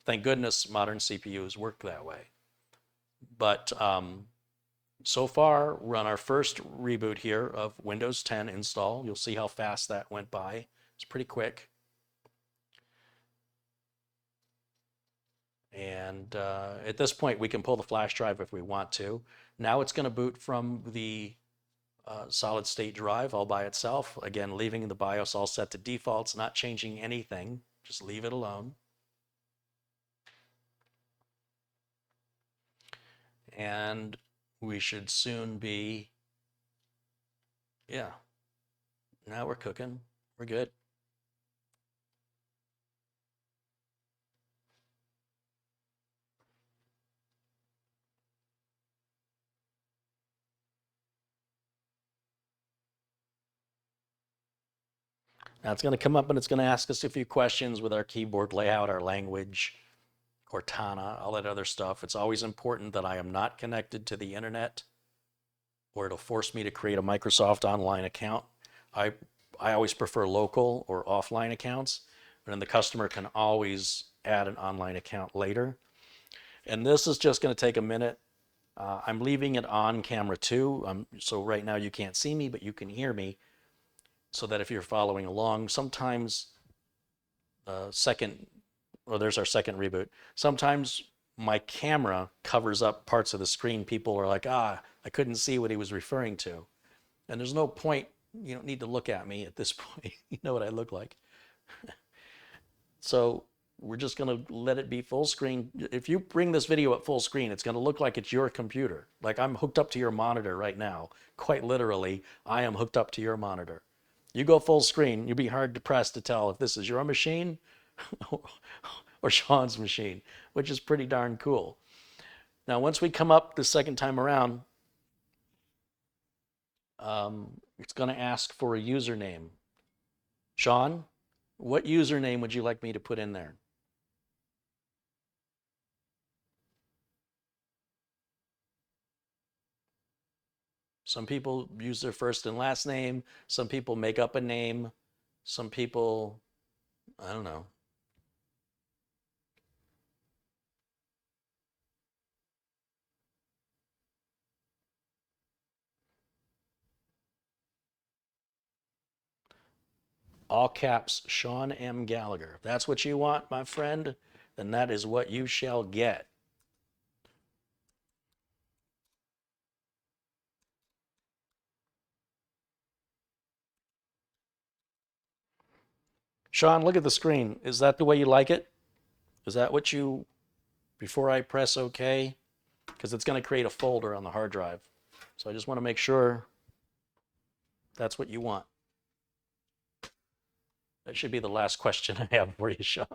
Thank goodness modern CPUs work that way. But so far, we're on our first reboot here of Windows 10 install. You'll see how fast that went by. It's pretty quick. And at this point, we can pull the flash drive if we want to. Now it's going to boot from the solid state drive all by itself. Again, leaving the BIOS all set to defaults, not changing anything. Just leave it alone. And we should soon be, yeah, now we're cooking. We're good. Now it's going to come up and it's going to ask us a few questions with our keyboard layout, our language, Cortana, all that other stuff. It's always important that I am not connected to the internet, or it'll force me to create a Microsoft online account. I always prefer local or offline accounts, but then the customer can always add an online account later. And this is just going to take a minute. I'm leaving it on camera too. So right now you can't see me, but you can hear me, so that if you're following along, sometimes there's our second reboot. Sometimes my camera covers up parts of the screen. People are like, I couldn't see what he was referring to. And there's no point. You don't need to look at me at this point. You know what I look like. So we're just going to let it be full screen. If you bring this video at full screen, it's going to look like it's your computer. Like I'm hooked up to your monitor right now. Quite literally, I am hooked up to your monitor. You go full screen, you'll be hard pressed to tell if this is your machine or Sean's machine, which is pretty darn cool. Now, once we come up the second time around, it's going to ask for a username. Sean, what username would you like me to put in there? Some people use their first and last name. Some people make up a name. Some people, I don't know. All caps, Sean M. Gallagher. If that's what you want, my friend, then that is what you shall get. Sean, look at the screen. Is that the way you like it? Is that what you, before I press OK? Because it's going to create a folder on the hard drive. So I just want to make sure that's what you want. That should be the last question I have for you, Sean.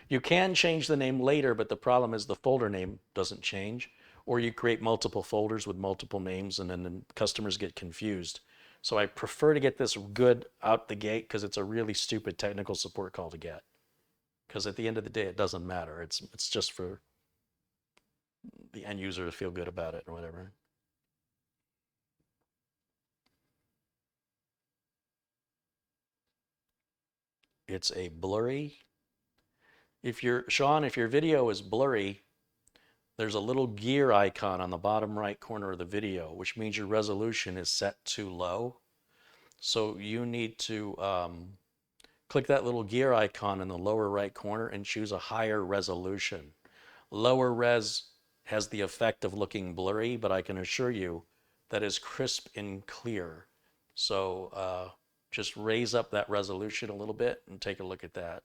You can change the name later, but the problem is the folder name doesn't change. Or you create multiple folders with multiple names, and then customers get confused. So I prefer to get this good out the gate, because it's a really stupid technical support call to get. Because at the end of the day, it doesn't matter. It's just for the end user to feel good about it or whatever. It's a blurry. If Sean, if your video is blurry, there's a little gear icon on the bottom right corner of the video, which means your resolution is set too low. So you need to click that little gear icon in the lower right corner and choose a higher resolution. Lower res has the effect of looking blurry, but I can assure you that is crisp and clear. So just raise up that resolution a little bit and take a look at that.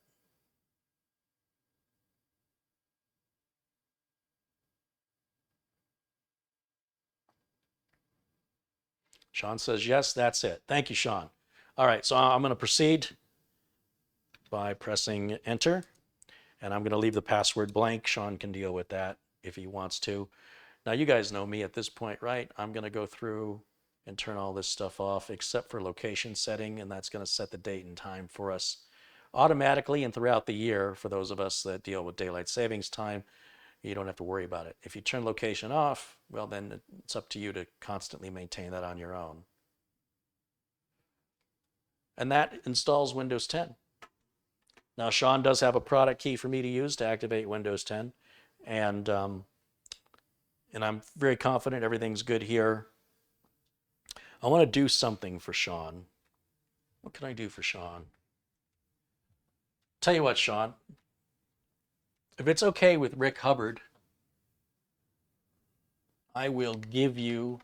Sean says, yes, that's it. Thank you, Sean. All right, so I'm going to proceed by pressing enter, and I'm going to leave the password blank. Sean can deal with that if he wants to. Now, you guys know me at this point, right? I'm going to go through and turn all this stuff off except for location setting, and that's going to set the date and time for us automatically and throughout the year. For those of us that deal with daylight savings time, you don't have to worry about it. If you turn location off, well, then it's up to you to constantly maintain that on your own. And that installs Windows 10. Now, Sean does have a product key for me to use to activate Windows 10, and I'm very confident everything's good here. I want to do something for Sean. What can I do for Sean? Tell you what, Sean, if it's okay with Rick Hubbard, I will give you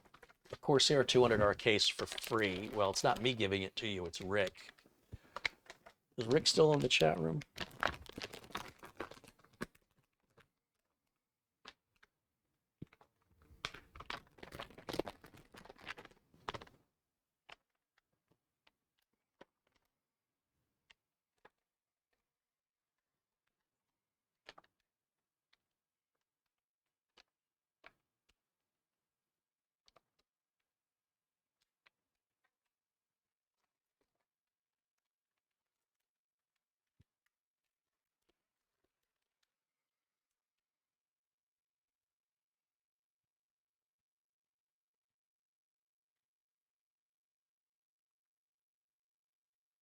a Corsair 200R case for free. Well, it's not me giving it to you, it's Rick. Is Rick still in the chat room?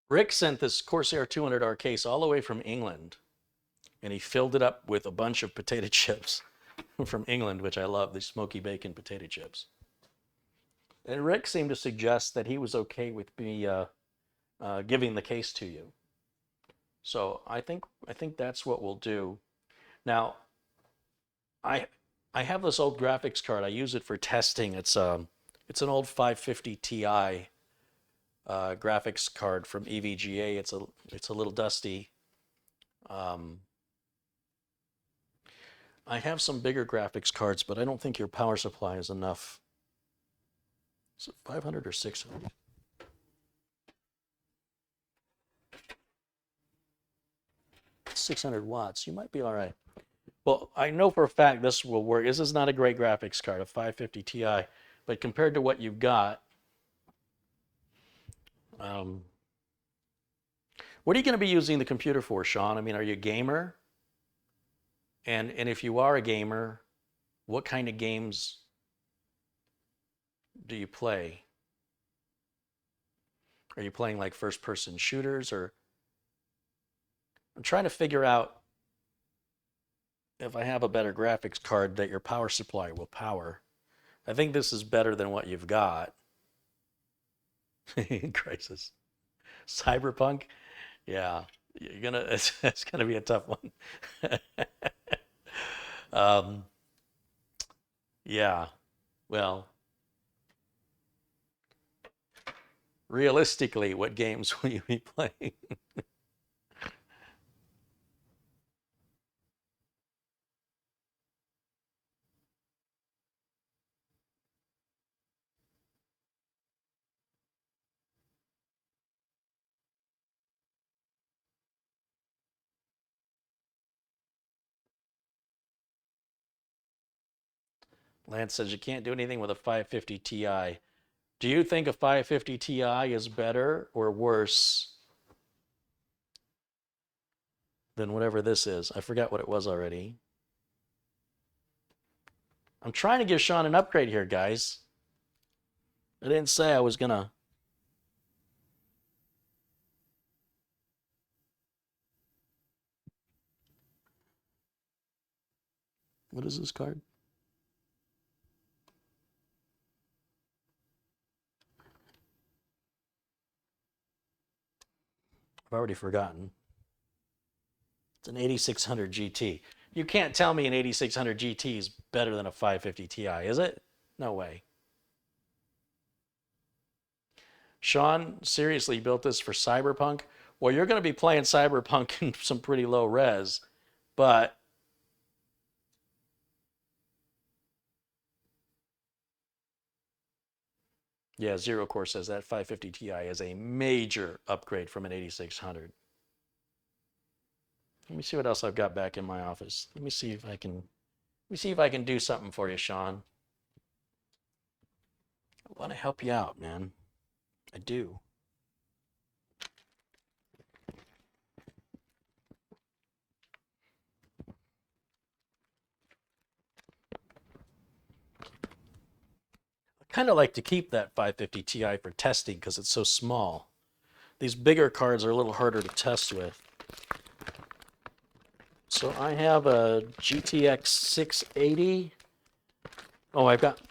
Rick sent this Corsair 200R case all the way from England, and he filled it up with a bunch of potato chips from England, which I love, these smoky bacon potato chips. And Rick seemed to suggest that he was okay with me giving the case to you. So I think that's what we'll do. Now, I have this old graphics card. I use it for testing. It's an old 550 Ti graphics card from EVGA. It's a little dusty. I have some bigger graphics cards, but I don't think your power supply is enough. Is it 500 or 600? It's 600 watts. You might be all right. Well, I know for a fact this will work. This is not a great graphics card, a 550 Ti, but compared to what you've got, what are you going to be using the computer for, Sean? I mean, are you a gamer? And if you are a gamer, what kind of games do you play? Are you playing like first-person shooters, or I'm trying to figure out if I have a better graphics card that your power supply will power. I think this is better than what you've got. Crisis. Cyberpunk? Yeah. It's gonna be a tough one. Yeah. Well, realistically, what games will you be playing? Lance says you can't do anything with a 550 Ti. Do you think a 550 Ti is better or worse than whatever this is? I forgot what it was already. I'm trying to give Sean an upgrade here, guys. I didn't say I was gonna. What is this card? I've already forgotten. It's an 8600 GT. You can't tell me an 8600 GT is better than a 550 Ti, is it? No way. Sean seriously built this for Cyberpunk. Well, you're going to be playing Cyberpunk in some pretty low res, but yeah, Zero Core says that 550 Ti is a major upgrade from an 8600. Let me see what else I've got back in my office. Let me see if I can do something for you, Sean. I want to help you out, man. I do. I kind of like to keep that 550 Ti for testing because it's so small. These bigger cards are a little harder to test with. So I have a GTX 680. Oh, I've got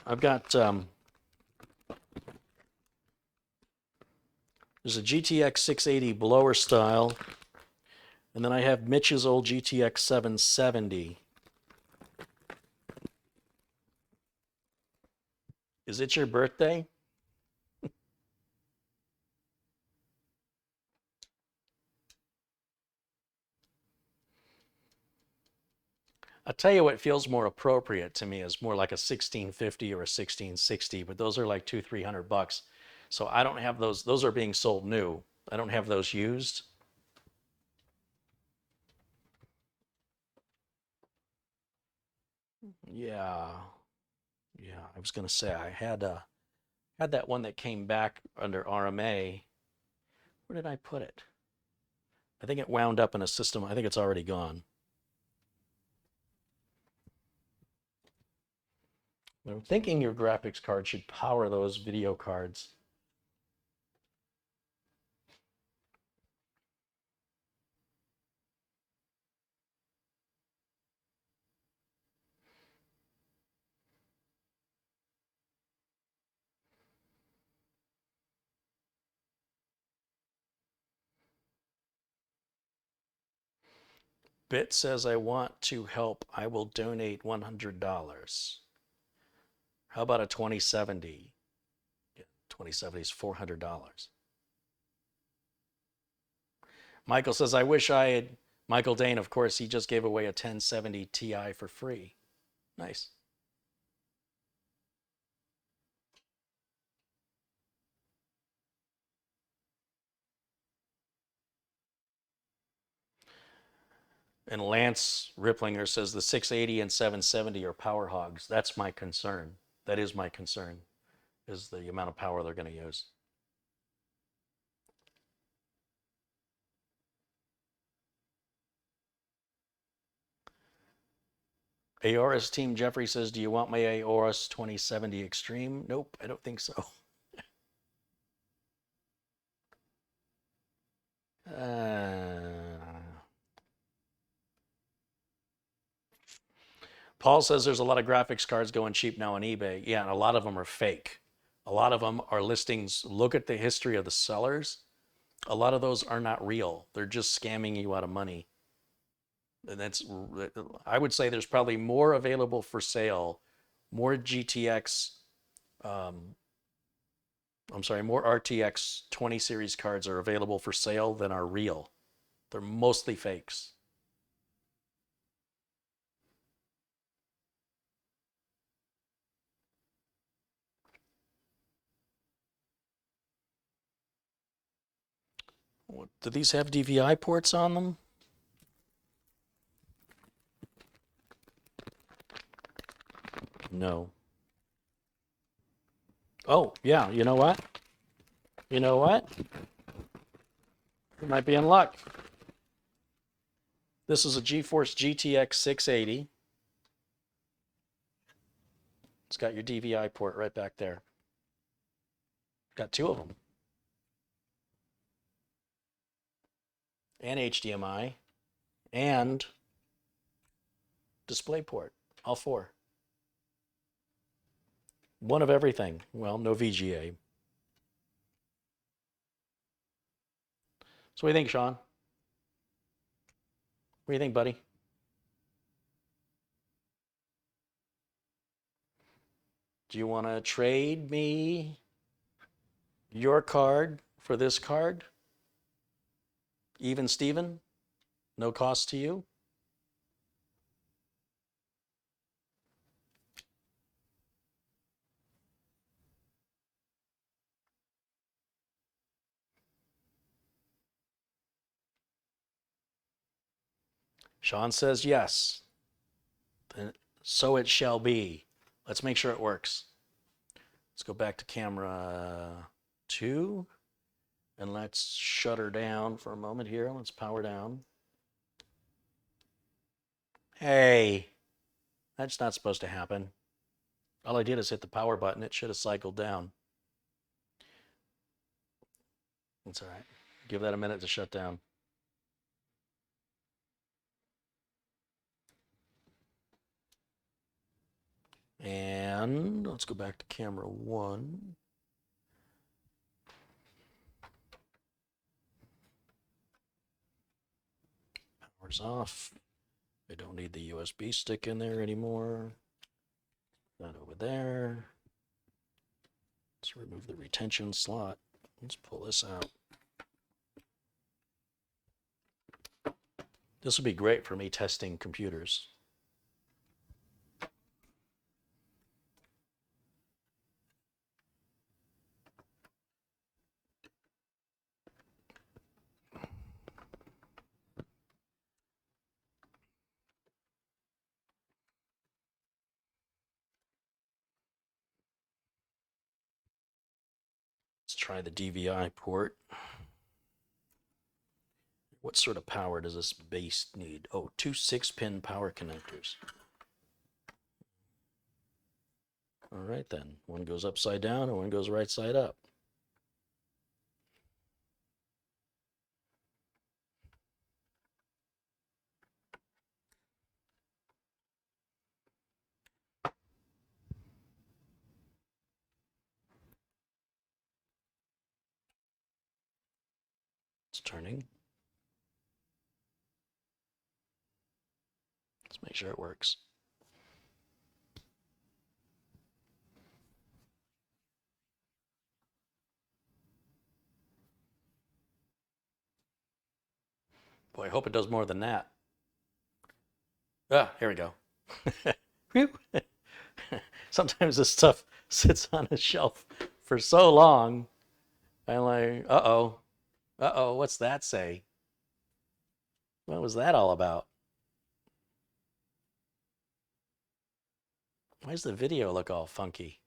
there's a GTX 680 blower style, and then I have Mitch's old GTX 770. Is it your birthday? I'll tell you what feels more appropriate to me is more like a 1650 or a 1660, but those are like $200-300. So I don't have those. Those are being sold new. I don't have those used. Yeah. Yeah, I was gonna say I had that one that came back under RMA. Where did I put it? I think it wound up in a system. I think it's already gone. I'm thinking your graphics card should power those video cards. Bit says I want to help. I will donate $100. How about a 2070? Yeah, 2070 is $400. Michael says, I wish I had. Michael Dane, of course, he just gave away a 1070 Ti for free. Nice. And Lance Ripplinger says the 680 and 770 are power hogs. That's my concern. That is my concern, is the amount of power they're going to use. Aorus Team Jeffrey says, do you want my Aorus 2070 Extreme? Nope, I don't think so. Paul says there's a lot of graphics cards going cheap now on eBay. Yeah, and a lot of them are fake. A lot of them are listings. Look at the history of the sellers. A lot of those are not real. They're just scamming you out of money. And I would say there's probably more available for sale, more GTX, more RTX 20 series cards are available for sale than are real. They're mostly fakes. Do these have DVI ports on them? No. Oh, yeah, you know what? You know what? You might be in luck. This is a GeForce GTX 680. got your DVI port right back there. Got two of them. And HDMI and DisplayPort, all four. One of everything. Well, no VGA. So what do you think, Sean? What do you think, buddy? Do you want to trade me your card for this card? Even Steven? No cost to you? Sean says yes. Then so it shall be. Let's make sure it works. Let's go back to camera 2 and let's shut her down for a moment here. Let's power down. Hey, that's not supposed to happen. All I did is hit the power button. It should have cycled down. That's all right. Give that a minute to shut down. And let's go back to camera 1. Power's off. I don't need the USB stick in there anymore. That over there. Let's remove the retention slot. Let's pull this out. This would be great for me testing computers. Let's try the DVI port. What sort of power does this base need? Oh, two 6-pin power connectors. All right then. One goes upside down and one goes right side up. It's turning. Let's make sure it works. Boy, I hope it does more than that. Ah, here we go. Sometimes this stuff sits on a shelf for so long. I'm like, uh-oh. Uh-oh, what's that say? What was that all about? Why does the video look all funky?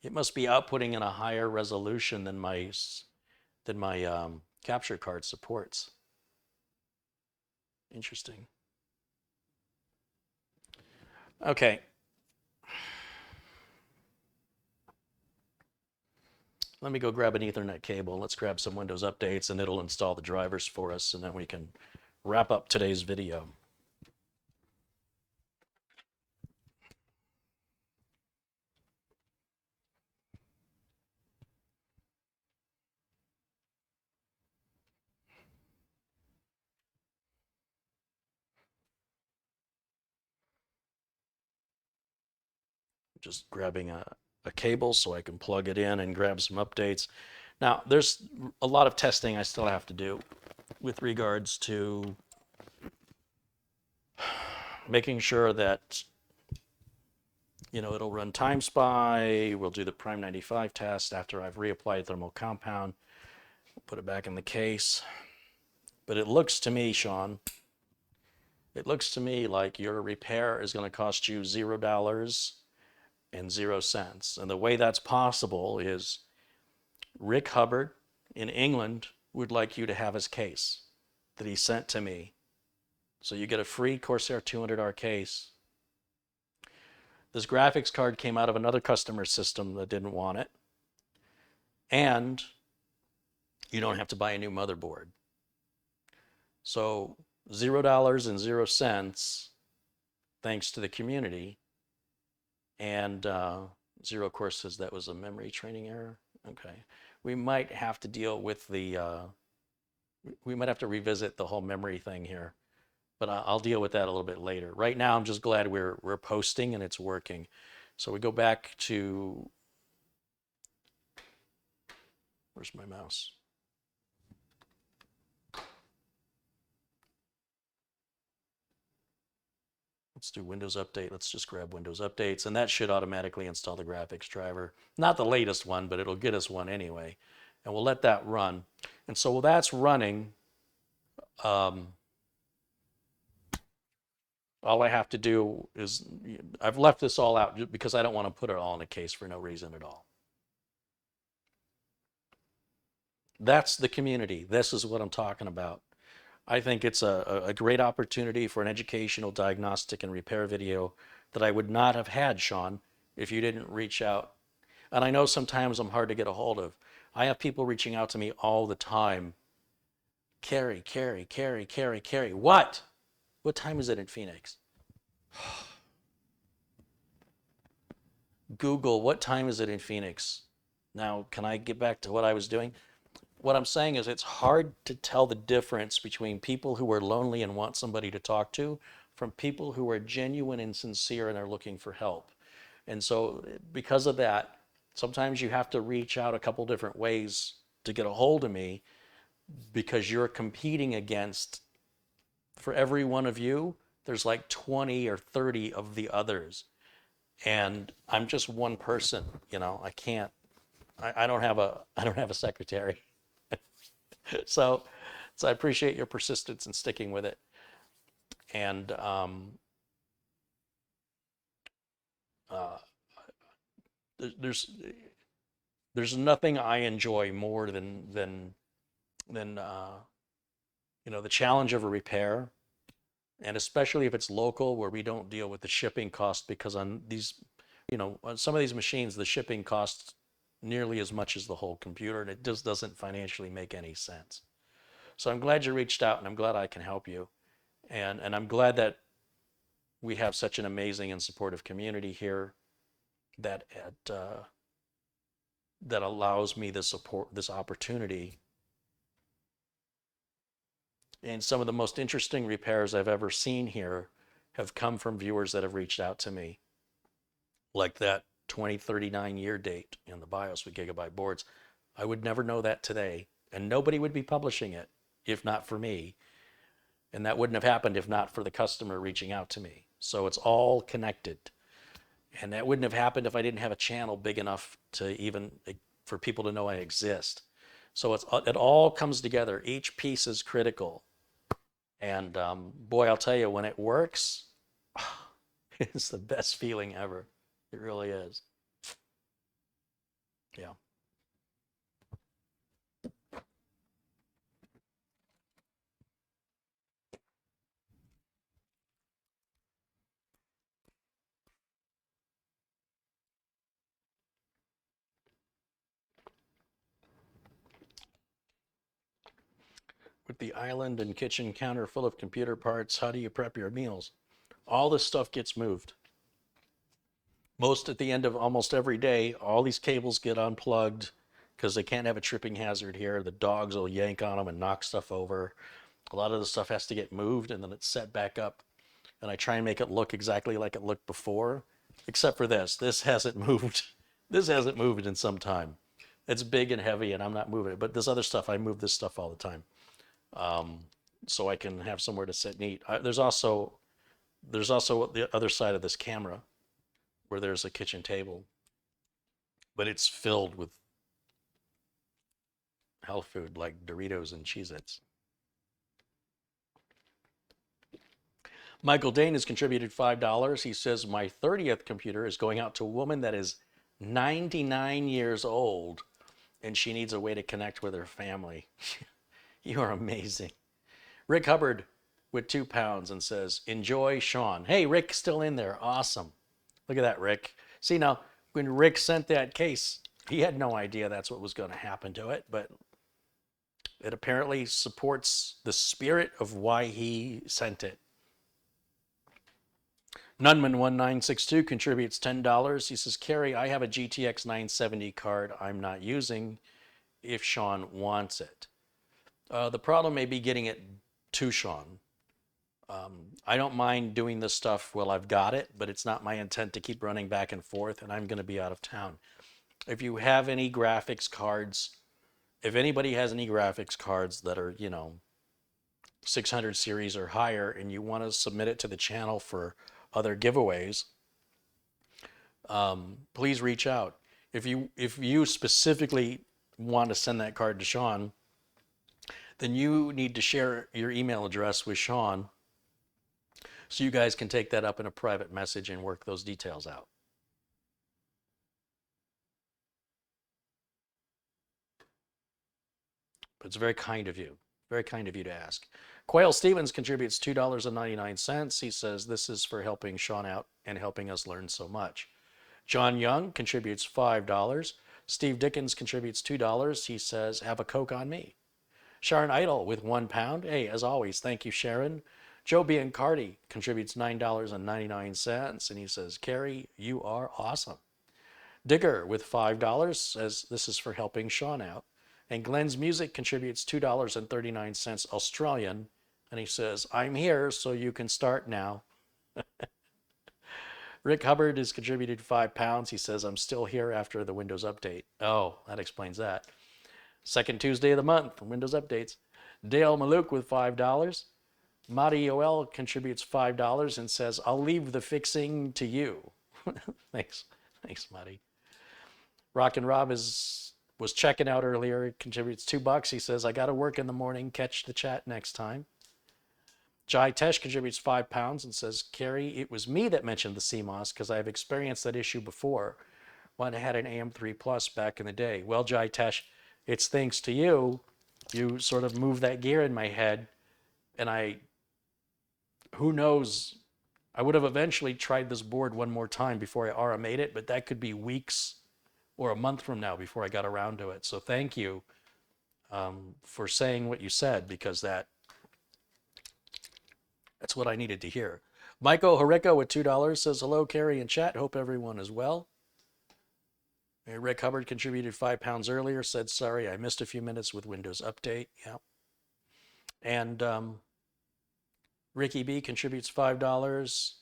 It must be outputting in a higher resolution than my capture card supports. Interesting. Okay. Let me go grab an Ethernet cable. Let's grab some Windows updates and it'll install the drivers for us, and then we can wrap up today's video. Just grabbing a cable so I can plug it in and grab some updates. Now, there's a lot of testing I still have to do with regards to making sure that, you know, it'll run time spy. We'll do the Prime 95 test after I've reapplied thermal compound. Put it back in the case. But it looks to me, Sean, it looks to me like your repair is going to cost you $0.00. And the way that's possible is Rick Hubbard in England would like you to have his case that he sent to me. So you get a free Corsair 200R case. This graphics card came out of another customer system that didn't want it. And you don't have to buy a new motherboard. So $0 and 0 cents, thanks to the community. And Zero, of course, says that was a memory training error. Okay. We might have to deal with the, we might have to revisit the whole memory thing here. But I'll deal with that a little bit later. Right now, I'm just glad we're posting and it's working. So we go back to, where's my mouse? Let's do Windows Update. Let's just grab Windows Updates, and that should automatically install the graphics driver. Not the latest one, but it'll get us one anyway. And we'll let that run. And so while that's running, all I have to do is, I've left this all out because I don't want to put it all in a case for no reason at all. That's the community. This is what I'm talking about. I think it's a great opportunity for an educational diagnostic and repair video that I would not have had, Sean, if you didn't reach out. And I know sometimes I'm hard to get a hold of. I have people reaching out to me all the time. Carrie. What? What time is it in Phoenix? Google, what time is it in Phoenix? Now, can I get back to what I was doing? What I'm saying is it's hard to tell the difference between people who are lonely and want somebody to talk to from people who are genuine and sincere and are looking for help. And so because of that, sometimes you have to reach out a couple different ways to get a hold of me because you're competing against, for every one of you, there's like 20 or 30 of the others. And I'm just one person, you know, I don't have a secretary. So I appreciate your persistence in sticking with it. And there's nothing I enjoy more than you know, the challenge of a repair, and especially if it's local where we don't deal with the shipping cost, because on these, you know, on some of these machines, the shipping costs nearly as much as the whole computer, and it just doesn't financially make any sense. So I'm glad you reached out, and I'm glad I can help you. And I'm glad that we have such an amazing and supportive community here that that allows me this support, this opportunity. And some of the most interesting repairs I've ever seen here have come from viewers that have reached out to me, like that 2039 year date in the BIOS with gigabyte boards. I would never know that today, and nobody would be publishing it if not for me. And that wouldn't have happened if not for the customer reaching out to me. So it's all connected. And that wouldn't have happened if I didn't have a channel big enough to even for people to know I exist. So it all comes together. Each piece is critical. And boy, I'll tell you, when it works, it's the best feeling ever. It really is. Yeah. With the island and kitchen counter full of computer parts, how do you prep your meals? All this stuff gets moved. Most at the end of almost every day, all these cables get unplugged because they can't have a tripping hazard here. The dogs will yank on them and knock stuff over. A lot of the stuff has to get moved and then it's set back up. And I try and make it look exactly like it looked before, except for this. This hasn't moved. This hasn't moved in some time. It's big and heavy and I'm not moving it. But this other stuff, I move this stuff all the time. So I can have somewhere to sit and eat. There's also the other side of this camera where there's a kitchen table, but it's filled with health food like Doritos and Cheez-Its. Michael Dane has contributed $5. He says, my 30th computer is going out to a woman that is 99 years old and she needs a way to connect with her family. You are amazing. Rick Hubbard with £2 and says, enjoy Sean. Hey, Rick, still in there. Awesome. Look at that, Rick. See, now, when Rick sent that case, he had no idea that's what was going to happen to it, but it apparently supports the spirit of why he sent it. Nunman1962 contributes $10. He says, Carrie, I have a GTX 970 card I'm not using if Sean wants it. The problem may be getting it to Sean. I don't mind doing this stuff while I've got it, but it's not my intent to keep running back and forth, and I'm going to be out of town. If you have any graphics cards, if anybody has any graphics cards that are, 600 series or higher, and you want to submit it to the channel for other giveaways, please reach out. If you specifically want to send that card to Sean, then you need to share your email address with Sean so you guys can take that up in a private message and work those details out. But it's very kind of you. Very kind of you to ask. Quail Stevens contributes $2.99. He says, this is for helping Sean out and helping us learn so much. John Young contributes $5. Steve Dickens contributes $2. He says, have a Coke on me. Sharon Idle with £1. Hey, as always, thank you, Sharon. Joe Biancardi contributes $9.99, and he says, Carrie, you are awesome. Digger with $5 says, this is for helping Sean out. And Glenn's Music contributes $2.39 Australian, and he says, I'm here, so you can start now. Rick Hubbard has contributed £5. He says, I'm still here after the Windows update. Oh, that explains that. Second Tuesday of the month, Windows updates. Dale Maluk with $5. Madi Yoel contributes $5 and says, I'll leave the fixing to you. Thanks, Madi. Rockin' Rob was checking out earlier. He contributes $2. He says, I got to work in the morning. Catch the chat next time. Jai Tesh contributes £5 and says, Carrie, it was me that mentioned the CMOS because I've experienced that issue before when I had an AM3 Plus back in the day. Well, Jai Tesh, it's thanks to you. You sort of moved that gear in my head, and who knows, I would have eventually tried this board one more time before I RMA'd it, but that could be weeks or a month from now before I got around to it. So thank you for saying what you said, because that's what I needed to hear. Michael Horeka with $2 says, hello, Carrie and chat. Hope everyone is well. Rick Hubbard contributed £5 earlier, said, sorry, I missed a few minutes with Windows Update. Yeah. And Ricky B contributes $5,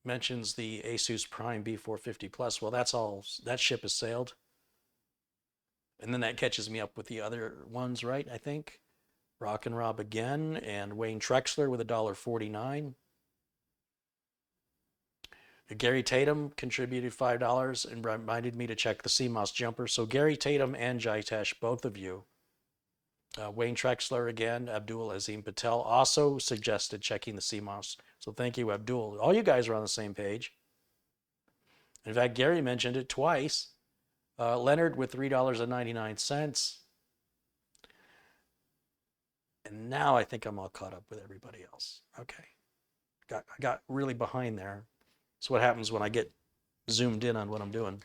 mentions the Asus Prime B450 Plus. Well, that's all, that ship has sailed. And then that catches me up with the other ones, right, I think? Rockin' Rob again, and Wayne Trexler with $1.49. Gary Tatum contributed $5 and reminded me to check the CMOS jumper. So Gary Tatum and Jaitesh, both of you. Wayne Trexler again, Abdul Azim Patel also suggested checking the CMOS. So thank you, Abdul. All you guys are on the same page. In fact, Gary mentioned it twice. Leonard with $3.99. And now I think I'm all caught up with everybody else. Okay. I got really behind there. That's what happens when I get zoomed in on what I'm doing.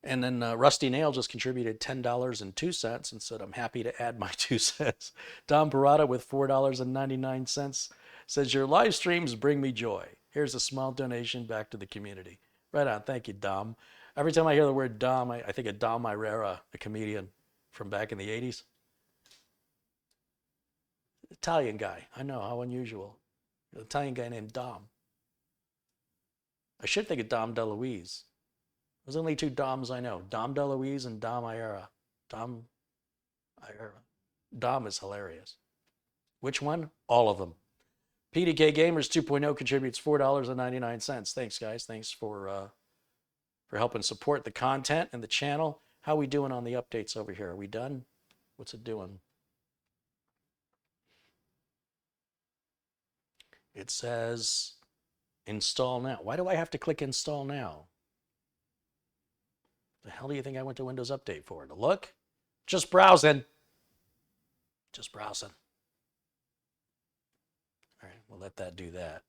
And then Rusty Nail just contributed $10.02 and said, I'm happy to add my 2 cents. Dom Parada with $4.99 says, your live streams bring me joy. Here's a small donation back to the community. Right on. Thank you, Dom. Every time I hear the word Dom, I think of Dom Irera, a comedian from back in the 80s. Italian guy. I know, how unusual. An Italian guy named Dom. I should think of Dom DeLuise. There's only 2 Doms I know. Dom DeLuise and Dom Irera. Dom Irera. Dom is hilarious. Which one? All of them. PDK Gamers 2.0 contributes $4.99. Thanks, guys. Thanks for helping support the content and the channel. How are we doing on the updates over here? Are we done? What's it doing? It says install now. Why do I have to click install now? The hell do you think I went to Windows Update for? To look? Just browsing. Just browsing. All right, we'll let that do that.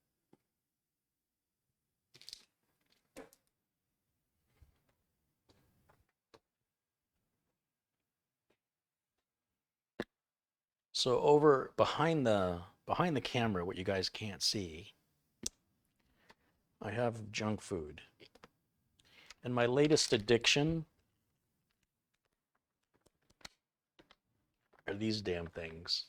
So over behind the camera, what you guys can't see, I have junk food. And my latest addiction are these damn things.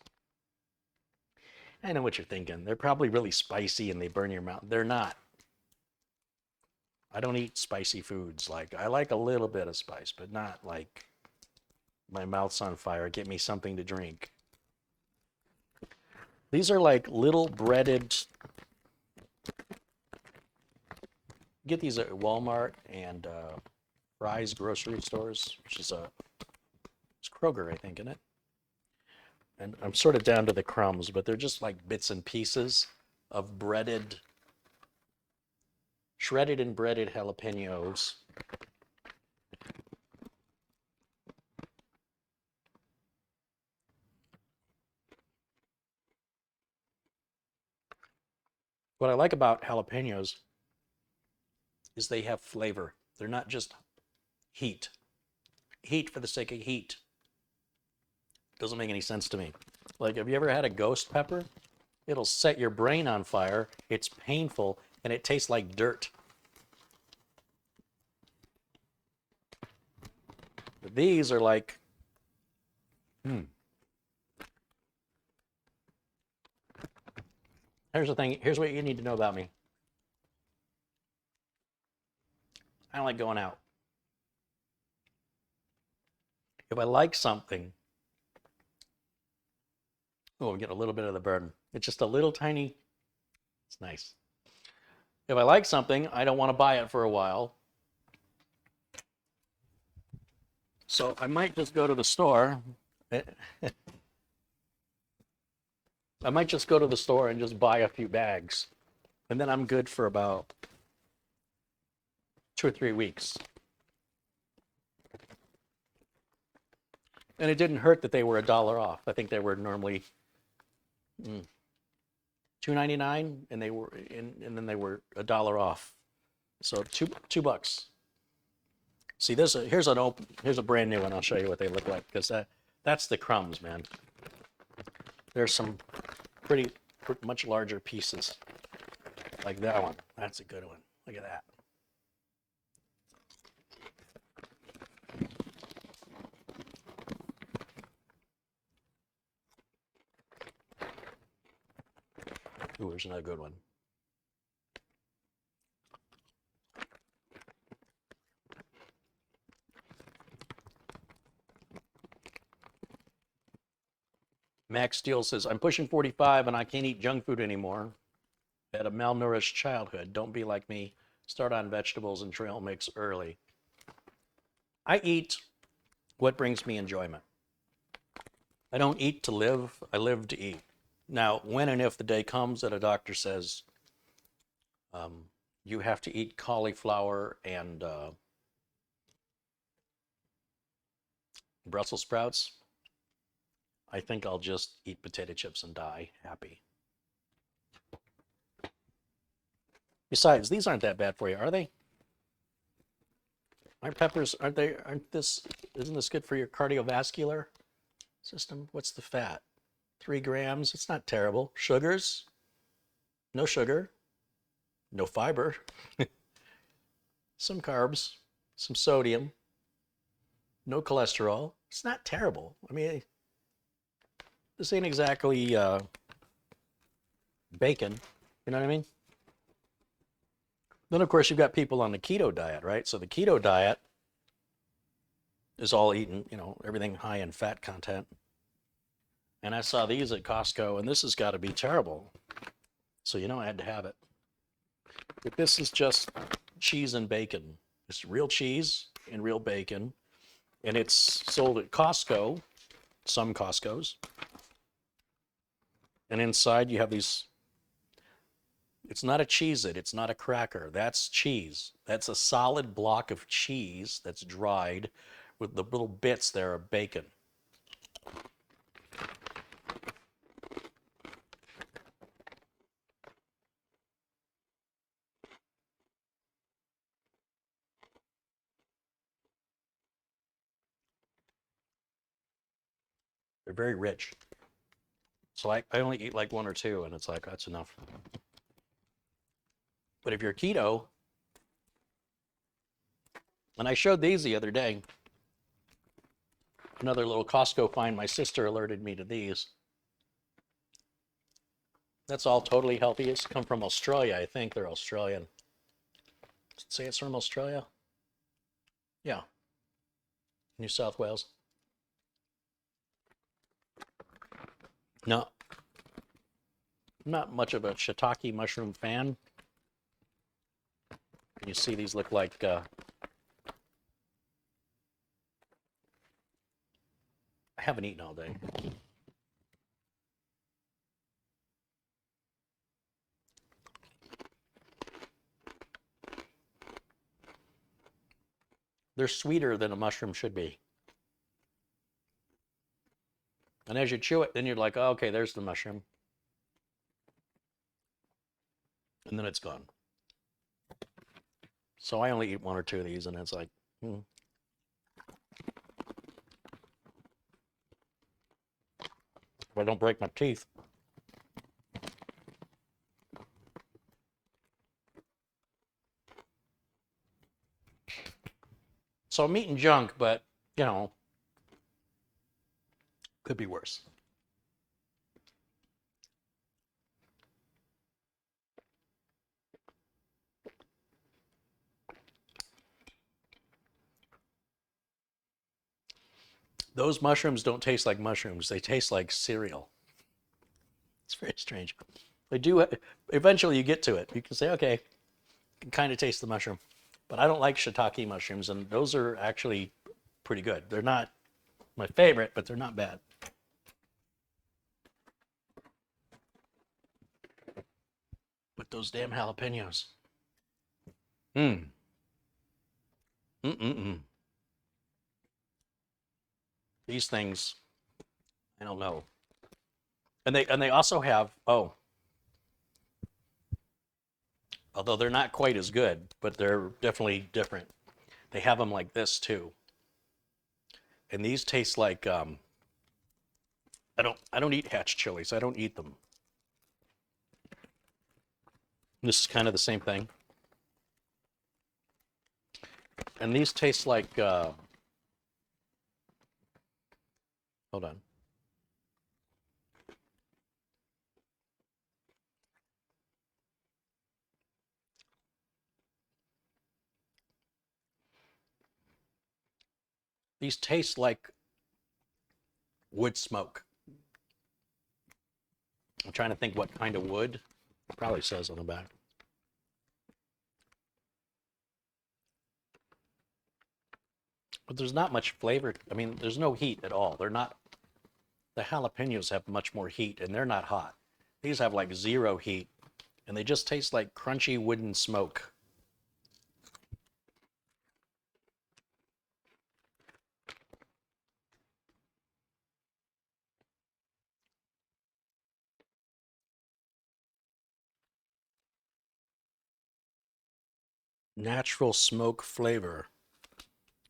I know what you're thinking. They're probably really spicy and they burn your mouth. They're not. I don't eat spicy foods. Like, I like a little bit of spice, but not like my mouth's on fire. Get me something to drink. These are like little breaded. Get these at Walmart and Fry's grocery stores, which is it's Kroger, I think, isn't it? And I'm sort of down to the crumbs, but they're just like bits and pieces of breaded, shredded and breaded jalapenos. What I like about jalapenos is they have flavor. They're not just heat. Heat for the sake of heat. Doesn't make any sense to me. Like, have you ever had a ghost pepper? It'll set your brain on fire. It's painful and it tastes like dirt. But these are like, Here's the thing. Here's what you need to know about me. I don't like going out. If I like something, oh, we get a little bit of the burn. It's just a little tiny, it's nice. If I like something, I don't want to buy it for a while. So I might just go to the store. I might just go to the store and just buy a few bags. And then I'm good for about 2 or 3 weeks. And it didn't hurt that they were $1 off. I think they were normally $2.99, and they were and then they were $1 off. So $2. See, here's a brand new one. I'll show you what they look like, because that's the crumbs, man. There's some pretty much larger pieces, like that one. That's a good one. Look at that. Ooh, there's another good one. Max Steele says, I'm pushing 45 and I can't eat junk food anymore. I had a malnourished childhood. Don't be like me. Start on vegetables and trail mix early. I eat what brings me enjoyment. I don't eat to live. I live to eat. Now, when and if the day comes that a doctor says you have to eat cauliflower and Brussels sprouts, I think I'll just eat potato chips and die happy. Besides, these aren't that bad for you, are they? Aren't peppers, isn't this good for your cardiovascular system? What's the fat? 3 grams, it's not terrible. Sugars, no sugar, no fiber, some carbs, some sodium, no cholesterol. It's not terrible. I mean, this ain't exactly bacon, you know what I mean? Then, of course, you've got people on the keto diet, right? So the keto diet is all eating, everything high in fat content. And I saw these at Costco, and this has got to be terrible. So, I had to have it. But this is just cheese and bacon. It's real cheese and real bacon. And it's sold at Costco, some Costcos. And inside you have these, it's not a Cheez-It, it's not a cracker. That's cheese. That's a solid block of cheese that's dried with the little bits there of bacon. They're very rich. So I only eat like one or two, and it's like, that's enough. But if you're keto, and I showed these the other day, another little Costco find, my sister alerted me to these. That's all totally healthy. It's come from Australia. I think they're Australian. Does it say it's from Australia? Yeah. New South Wales. No. I'm not much of a shiitake mushroom fan. You see these look like I haven't eaten all day. They're sweeter than a mushroom should be. And as you chew it, then you're like, oh, okay, there's the mushroom. And then it's gone. So I only eat one or two of these, and it's like, If I don't break my teeth. So I'm eating junk, but, you know, could be worse. Those mushrooms don't taste like mushrooms. They taste like cereal. It's very strange. They do, eventually you get to it. You can say, okay, you can kind of taste the mushroom. But I don't like shiitake mushrooms, and those are actually pretty good. They're not my favorite, but they're not bad. But those damn jalapenos. Mm. Mm-mm-mm. These things, I don't know. And they also have, although they're not quite as good, but they're definitely different. They have them like this too. And these taste like I don't eat hatch chilies. I don't eat them. This is kind of the same thing. And these taste like hold on. These taste like wood smoke. I'm trying to think what kind of wood. It probably says on the back. But there's not much flavor. I mean, there's no heat at all. They're not, the jalapenos have much more heat, and they're not hot. These have like zero heat, and they just taste like crunchy wooden smoke. Natural smoke flavor.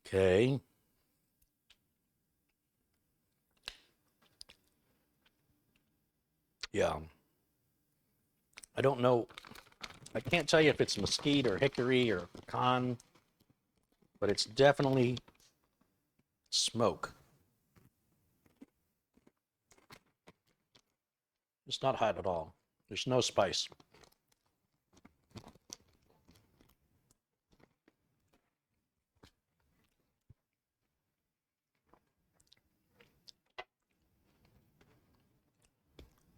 Okay. Yeah. I don't know. I can't tell you if it's mesquite or hickory or pecan, but it's definitely smoke. It's not hot at all. There's no spice.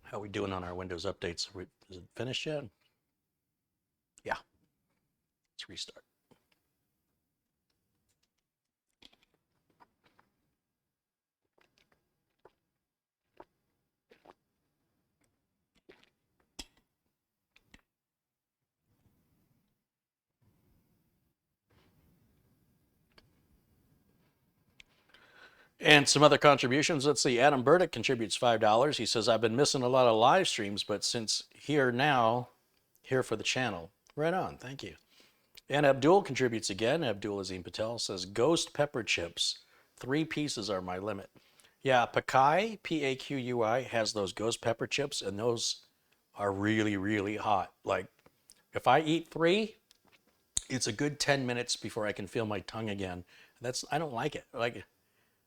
How are we doing on our Windows updates? Is it finished yet? Yeah. Let's restart. And some other contributions. Let's see. Adam Burdick contributes $5. He says, I've been missing a lot of live streams, but since here for the channel. Right on. Thank you. And Abdul contributes again. Abdul Azim Patel says, Ghost pepper chips. 3 pieces are my limit. Yeah, Pakai, P-A-Q-U-I, has those ghost pepper chips, and those are really, really hot. Like, if I eat three, it's a good 10 minutes before I can feel my tongue again. I don't like it. Like,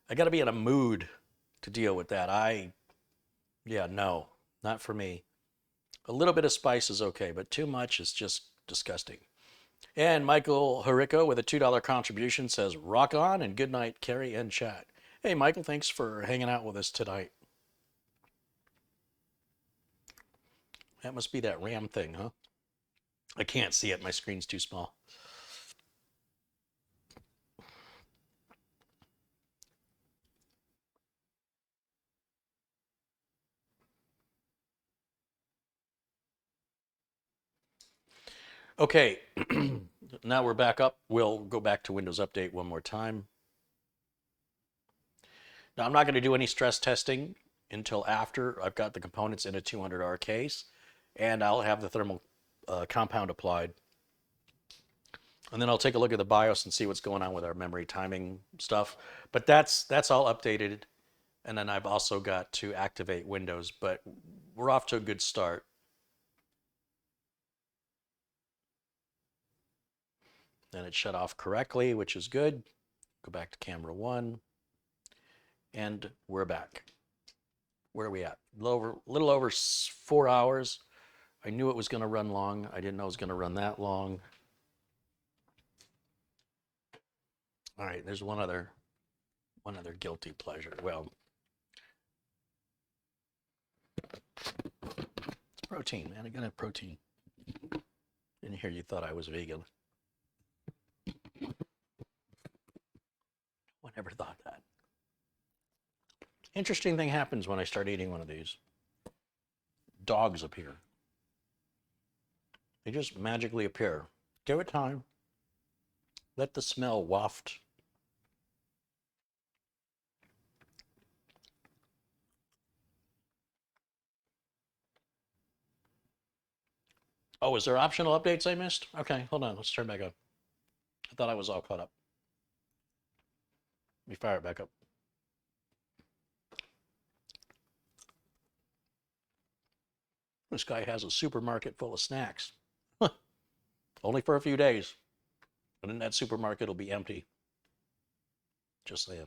I got to be in a mood to deal with that. Yeah, no, not for me. A little bit of spice is okay, but too much is just disgusting. And Michael Hariko with a $2 contribution says, rock on and good night, Carrie and chat. Hey, Michael, thanks for hanging out with us tonight. That must be that RAM thing, huh? I can't see it. My screen's too small. Okay, now we're back up. We'll go back to Windows Update one more time. Now, I'm not going to do any stress testing until after I've got the components in a 200R case, and I'll have the thermal compound applied. And then I'll take a look at the BIOS and see what's going on with our memory timing stuff. But that's all updated. And then I've also got to activate Windows, but we're off to a good start. And it shut off correctly, which is good. Go back to camera one, and we're back. Where are we at? Little over 4 hours. I knew it was going to run long. I didn't know it was going to run that long. All right, there's one other guilty pleasure. Well, it's protein, man. I gotta have protein. In here, you thought I was vegan. I never thought that. Interesting thing happens when I start eating one of these. Dogs appear. They just magically appear. Give it time. Let the smell waft. Oh, is there optional updates I missed? Okay, hold on. Let's turn back up. I thought I was all caught up. Let me fire it back up. This guy has a supermarket full of snacks. Only for a few days. And then that supermarket will be empty. Just saying.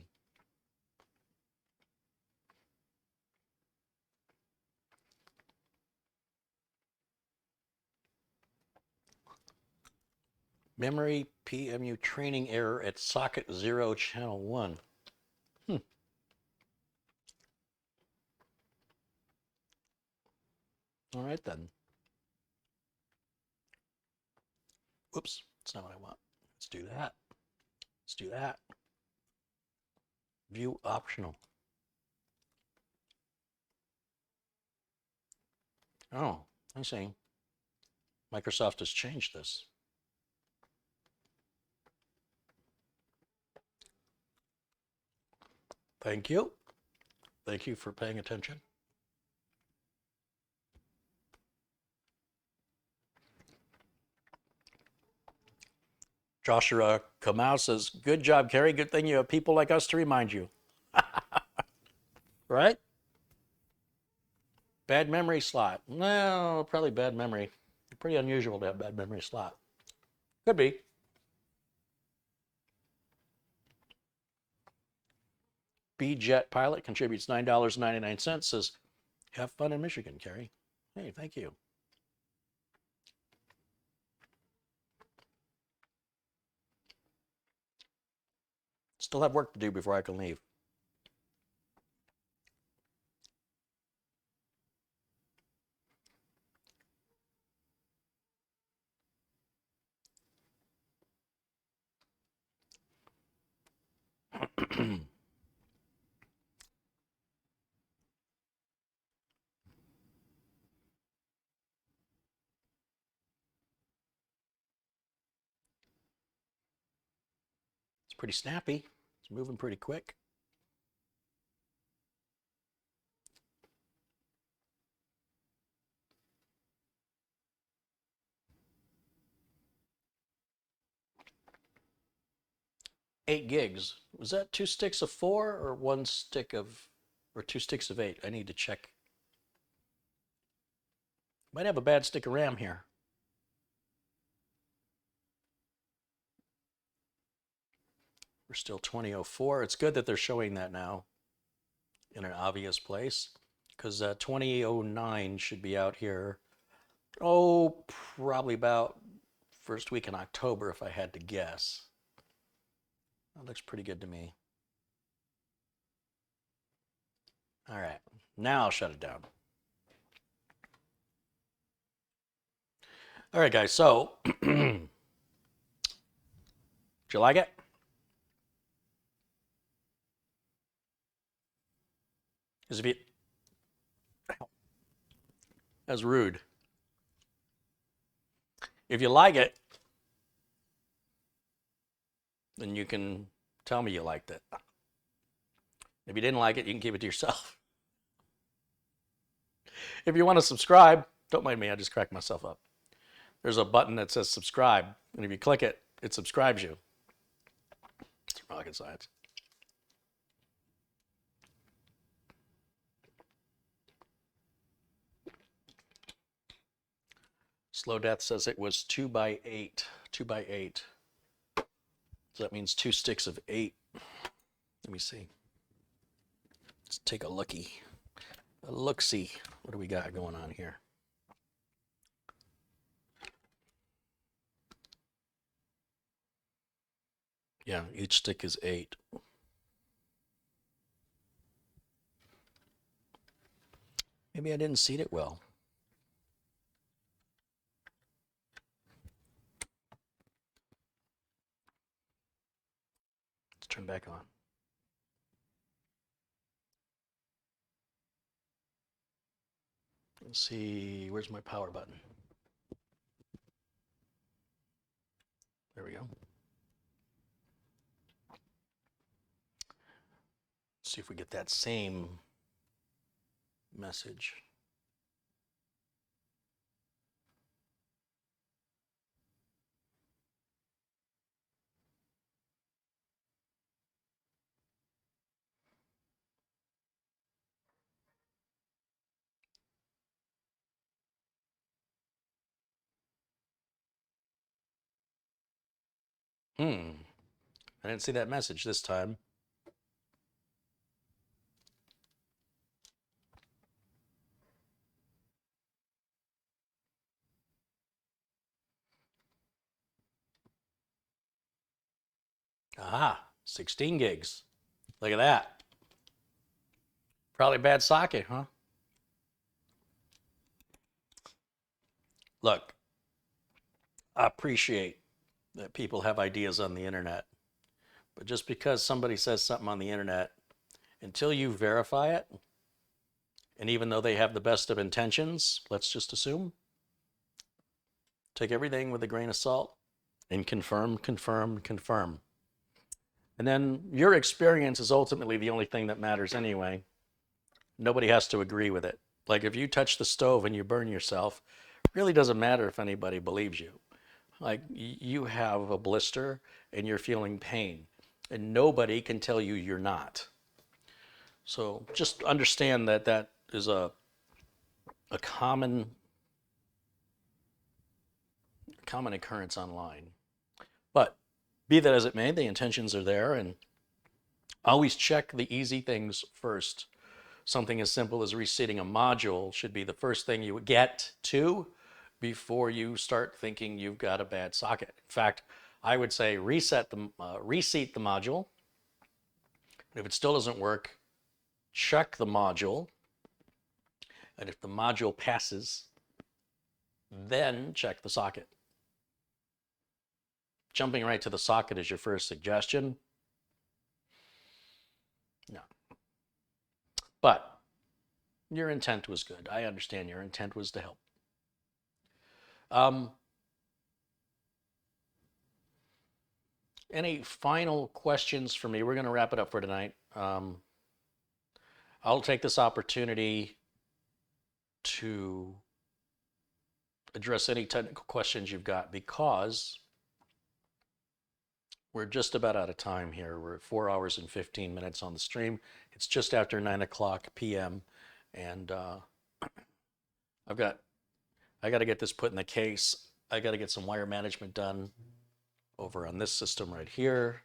Memory PMU training error at socket 0 channel 1. All right then. Oops, that's not what I want. Let's do that. Let's do that. View optional. Oh, I see. Microsoft has changed this. Thank you. Thank you for paying attention. Joshua Kamau says, good job, Carrie. Good thing you have people like us to remind you. Right? Bad memory slot. Well, probably bad memory. Pretty unusual to have bad memory slot. Could be. B-Jet Pilot contributes $9.99. Says, have fun in Michigan, Carrie. Hey, thank you. Still have work to do before I can leave. It's pretty snappy. It's moving pretty quick. Eight gigs. Was that 2 sticks of 4 or 1 stick of Or 2 sticks of 8. I need to check. Might have a bad stick of RAM here. We're still 2004. It's good that they're showing that now in an obvious place, because 2009 should be out here. Oh, probably about first week in October if I had to guess. That looks pretty good to me. All right, now I'll shut it down. All right, guys, so did you like it? Because if you, that's rude. If you like it, then you can tell me you liked it. If you didn't like it, you can keep it to yourself. If you want to subscribe, don't mind me, I just cracked myself up. There's a button that says subscribe, and if you click it, it subscribes you. It's rocket science. Slow Death says it was 2 by 8. 2 by 8. So that means 2 sticks of 8. Let me see. Let's take a looky. A look-see. What do we got going on here? Yeah, each stick is 8. Maybe I didn't seat it well. Let's turn back on. Let's see, where's my power button? There we go. Let's see if we get that same message. I didn't see that message this time. Aha, 16 gigs. Look at that. Probably a bad socket, huh? Look, I appreciate that people have ideas on the internet, but just because somebody says something on the internet, until you verify it, and even though they have the best of intentions, let's just assume, take everything with a grain of salt and confirm, confirm, confirm. And then your experience is ultimately the only thing that matters anyway. Nobody has to agree with it. Like if you touch the stove and you burn yourself, it really doesn't matter if anybody believes you. Like you have a blister and you're feeling pain, and nobody can tell you you're not. So just understand that that is a common occurrence online. But be that as it may, the intentions are there, and always check the easy things first. Something as simple as reseating a module should be the first thing you get to before you start thinking you've got a bad socket. In fact, I would say reseat the module. If it still doesn't work, check the module. And if the module passes, then check the socket. Jumping right to the socket is your first suggestion. No. But your intent was good. I understand your intent was to help. Any final questions for me? We're going to wrap it up for tonight. I'll take this opportunity to address any technical questions you've got, because We're just about out of time here. We're at 4 hours and 15 minutes on the stream. It's just after 9 o'clock p.m. And I got to get this put in the case. I got to get some wire management done over on this system right here,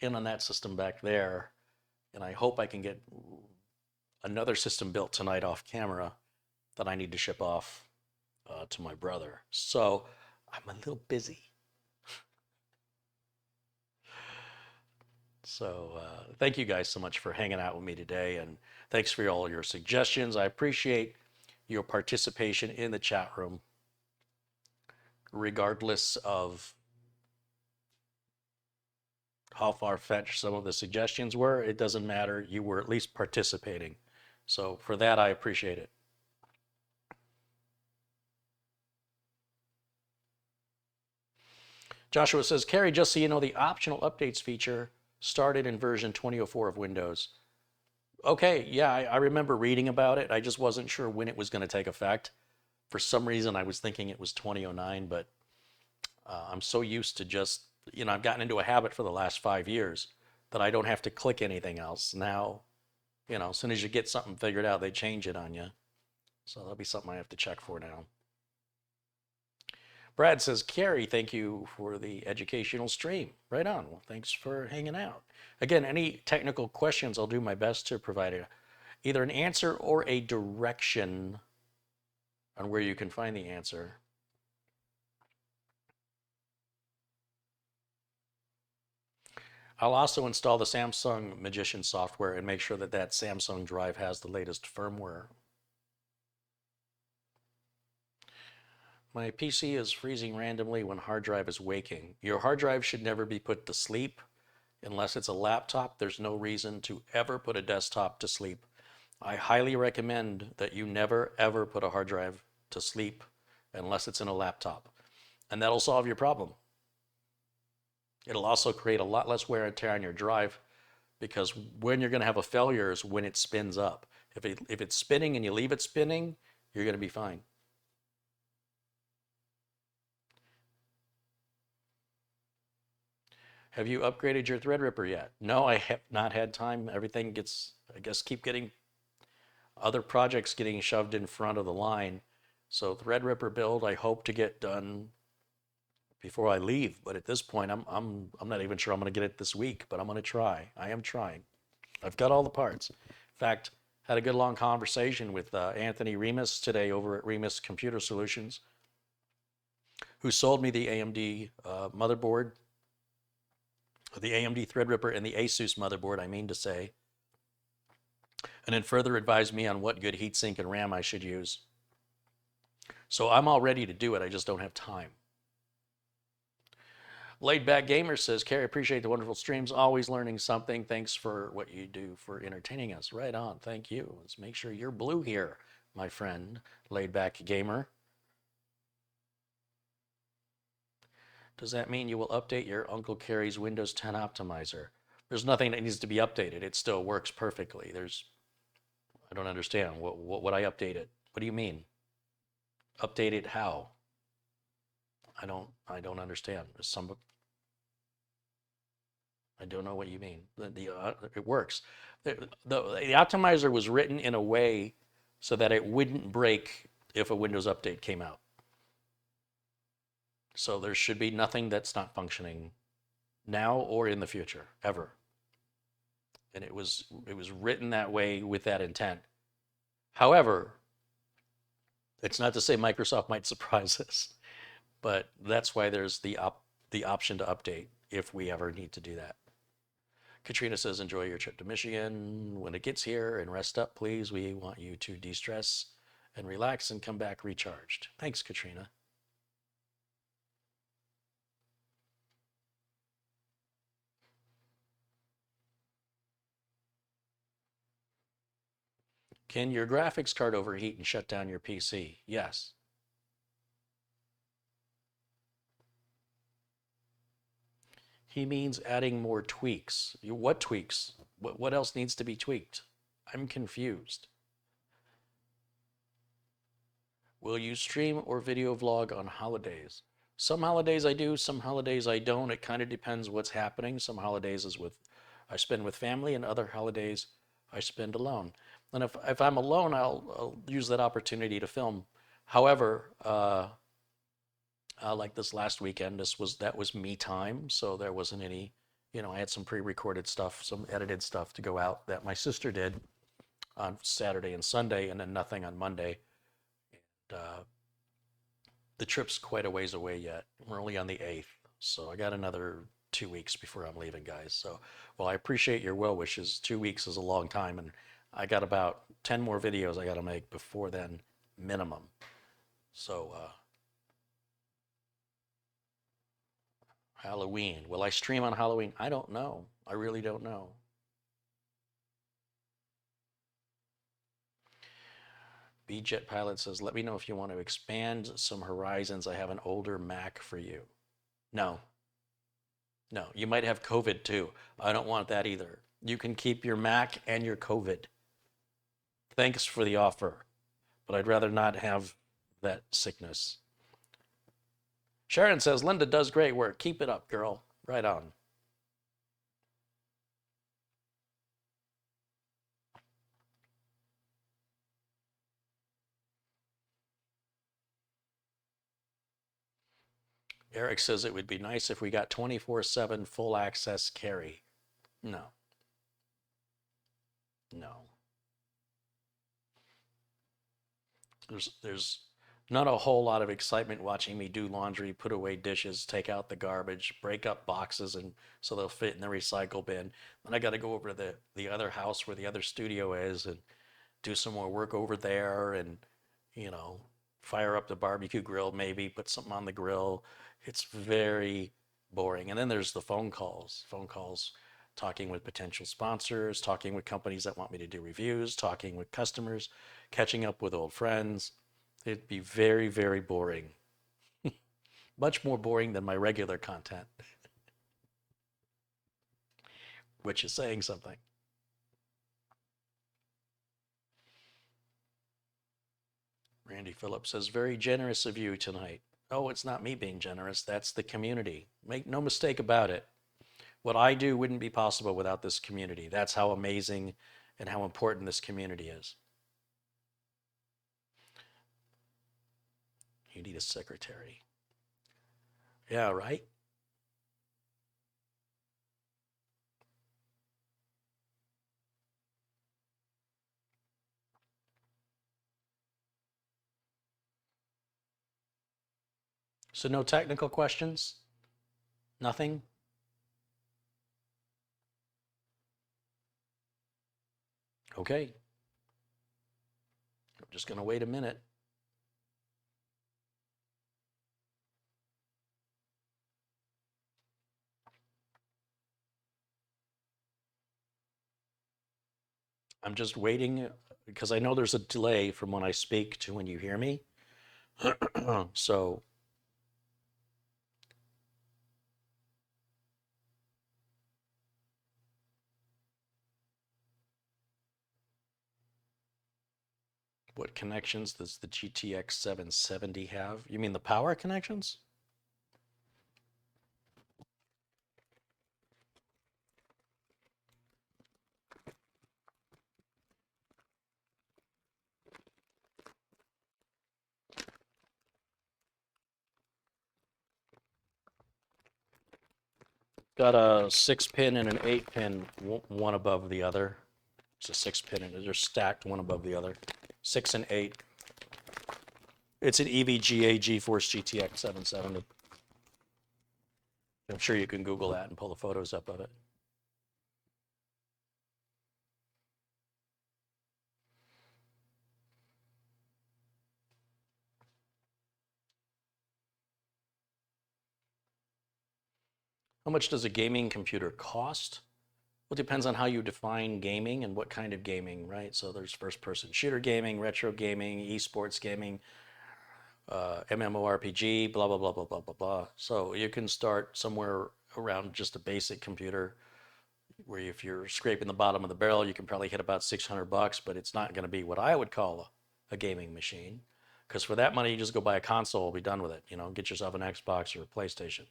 and on that system back there. And I hope I can get another system built tonight off camera that I need to ship off to my brother. So I'm a little busy. So thank you guys so much for hanging out with me today, and thanks for all your suggestions. I appreciate your participation in the chat room, regardless of how far-fetched some of the suggestions were. It doesn't matter. You were at least participating. So for that, I appreciate it. Joshua says, Carrie, just so you know, the optional updates feature started in version 2004 of Windows. Okay, yeah, I remember reading about it. I just wasn't sure when it was going to take effect. For some reason, I was thinking it was 2009, but I'm so used to just, I've gotten into a habit for the last 5 years that I don't have to click anything else. Now, as soon as you get something figured out, they change it on you. So that'll be something I have to check for now. Brad says, Carrie, thank you for the educational stream. Right on. Well, thanks for hanging out. Again, any technical questions, I'll do my best to provide either an answer or a direction on where you can find the answer. I'll also install the Samsung Magician software and make sure that that Samsung drive has the latest firmware. My PC is freezing randomly when hard drive is waking. Your hard drive should never be put to sleep. Unless it's a laptop, there's no reason to ever put a desktop to sleep. I highly recommend that you never, ever put a hard drive to sleep unless it's in a laptop. And that'll solve your problem. It'll also create a lot less wear and tear on your drive, because when you're going to have a failure is when it spins up. If it's spinning and you leave it spinning, you're going to be fine. Have you upgraded your Threadripper yet? No, I have not had time. Everything gets, I guess, keep getting other projects getting shoved in front of the line. So Threadripper build, I hope to get done before I leave. But at this point, I'm not even sure I'm going to get it this week, but I'm going to try. I am trying. I've got all the parts. In fact, had a good long conversation with Anthony Remus today over at Remus Computer Solutions, who sold me the AMD motherboard, the AMD Threadripper and the Asus motherboard, I mean to say, and then further advised me on what good heatsink and RAM I should use. So I'm all ready to do it, I just don't have time. Laid Back Gamer says, Carrie, appreciate the wonderful streams, always learning something. Thanks for what you do for entertaining us. Right on, thank you. Let's make sure you're blue here, my friend, Laid Back Gamer. Does that mean you will update your Uncle Carrie's Windows 10 optimizer? There's nothing that needs to be updated. It still works perfectly. I don't understand. What would I update it? What do you mean? Update it how? I don't understand. I don't know what you mean. It works. The optimizer was written in a way so that it wouldn't break if a Windows update came out. So there should be nothing that's not functioning now or in the future, ever. And it was written that way with that intent. However, it's not to say Microsoft might surprise us, but that's why there's the option to update if we ever need to do that. Katrina says, enjoy your trip to Michigan. When it gets here, and rest up, please. We want you to de-stress and relax and come back recharged. Thanks, Katrina. Can your graphics card overheat and shut down your PC? Yes. He means adding more tweaks. What tweaks? What else needs to be tweaked? I'm confused. Will you stream or video vlog on holidays? Some holidays I do, some holidays I don't. It kind of depends what's happening. Some holidays is with I spend with family, and other holidays I spend alone. And if I'm alone, I'll use that opportunity to film. However, like this last weekend, that was me time, so there wasn't any. I had some pre-recorded stuff, some edited stuff to go out that my sister did on Saturday and Sunday, and then nothing on Monday. And, the trip's quite a ways away yet. We're only on the 8th, so I got another 2 weeks before I'm leaving, guys. So, well, I appreciate your well wishes. 2 weeks is a long time, and I got about 10 more videos I got to make before then, minimum. So, Halloween. Will I stream on Halloween? I don't know. I really don't know. B-Jet Pilot says, let me know if you want to expand some horizons. I have an older Mac for you. No, no. You might have COVID too. I don't want that either. You can keep your Mac and your COVID. Thanks for the offer, but I'd rather not have that sickness. Sharon says, Linda does great work. Keep it up, girl. Right on. Eric says it would be nice if we got 24/7 full access carry. No. No. There's not a whole lot of excitement watching me do laundry, put away dishes, take out the garbage, break up boxes and so they'll fit in the recycle bin. Then I got to go over to the other house where the other studio is and do some more work over there and you know, fire up the barbecue grill maybe, put something on the grill. It's very boring. And then there's the phone calls. Phone calls talking with potential sponsors, talking with companies that want me to do reviews, talking with customers, catching up with old friends. It'd be very, very boring. Much more boring than my regular content, which is saying something. Randy Phillips says, very generous of you tonight. Oh, it's not me being generous. That's the community. Make no mistake about it. What I do wouldn't be possible without this community. That's how amazing and how important this community is. You need a secretary. Yeah, right? So no technical questions? Nothing? Okay. I'm just going to wait a minute. I'm just waiting because I know there's a delay from when I speak to when you hear me. So what connections does the GTX 770 have? You mean the power connections? Got a 6-pin and an 8-pin, one above the other. It's a 6-pin and they're stacked one above the other. 6 and 8. It's an EVGA GeForce GTX 770. I'm sure you can Google that and pull the photos up of it. How much does a gaming computer cost? Well, it depends on how you define gaming and what kind of gaming, right? So there's first-person shooter gaming, retro gaming, esports gaming, MMORPG, blah, blah, blah, blah, blah, blah, blah. So you can start somewhere around just a basic computer where if you're scraping the bottom of the barrel, you can probably hit about $600, but it's not going to be what I would call a gaming machine Because for that money, you just go buy a console, be done with it. Get yourself an Xbox or a PlayStation.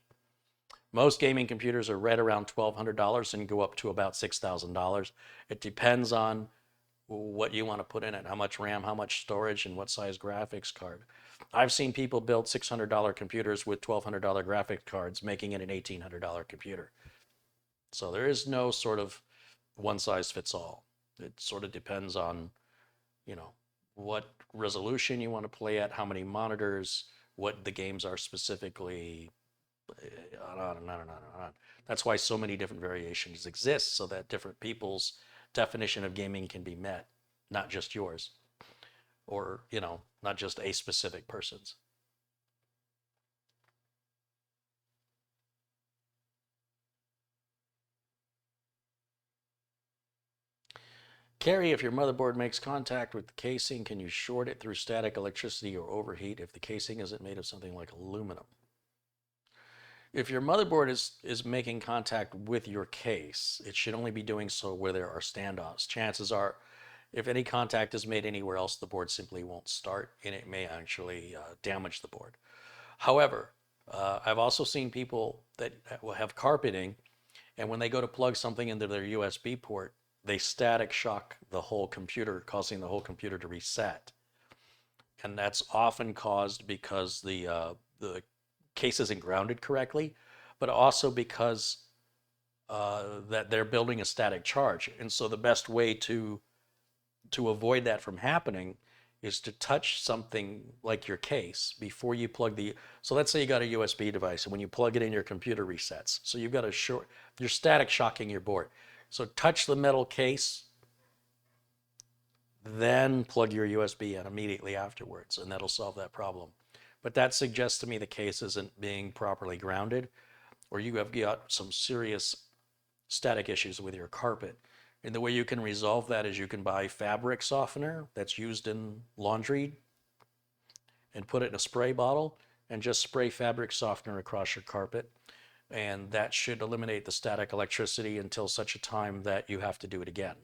Most gaming computers are right around $1,200 and go up to about $6,000. It depends on what you want to put in it, how much RAM, how much storage, and what size graphics card. I've seen people build $600 computers with $1,200 graphics cards, making it an $1,800 computer. So there is no sort of one size fits all. It sort of depends on, what resolution you want to play at, how many monitors, what the games are specifically, on and on and on and on. That's why so many different variations exist, so that different people's definition of gaming can be met, not just yours, or, not just a specific person's. Carrie, if your motherboard makes contact with the casing, can you short it through static electricity or overheat if the casing isn't made of something like aluminum? If your motherboard is making contact with your case, it should only be doing so where there are standoffs. Chances are, if any contact is made anywhere else, the board simply won't start, and it may actually damage the board. However, I've also seen people that will have carpeting, and when they go to plug something into their USB port, they static shock the whole computer, causing the whole computer to reset. And that's often caused because the case isn't grounded correctly, but also because that they're building a static charge. And so the best way to avoid that from happening is to touch something like your case before you plug so let's say you got a USB device, and when you plug it in, your computer resets. So you've got you're static shocking your board. So touch the metal case, then plug your USB in immediately afterwards, and that'll solve that problem. But that suggests to me the case isn't being properly grounded, or you have got some serious static issues with your carpet. And the way you can resolve that is you can buy fabric softener that's used in laundry and put it in a spray bottle and just spray fabric softener across your carpet. And that should eliminate the static electricity until such a time that you have to do it again.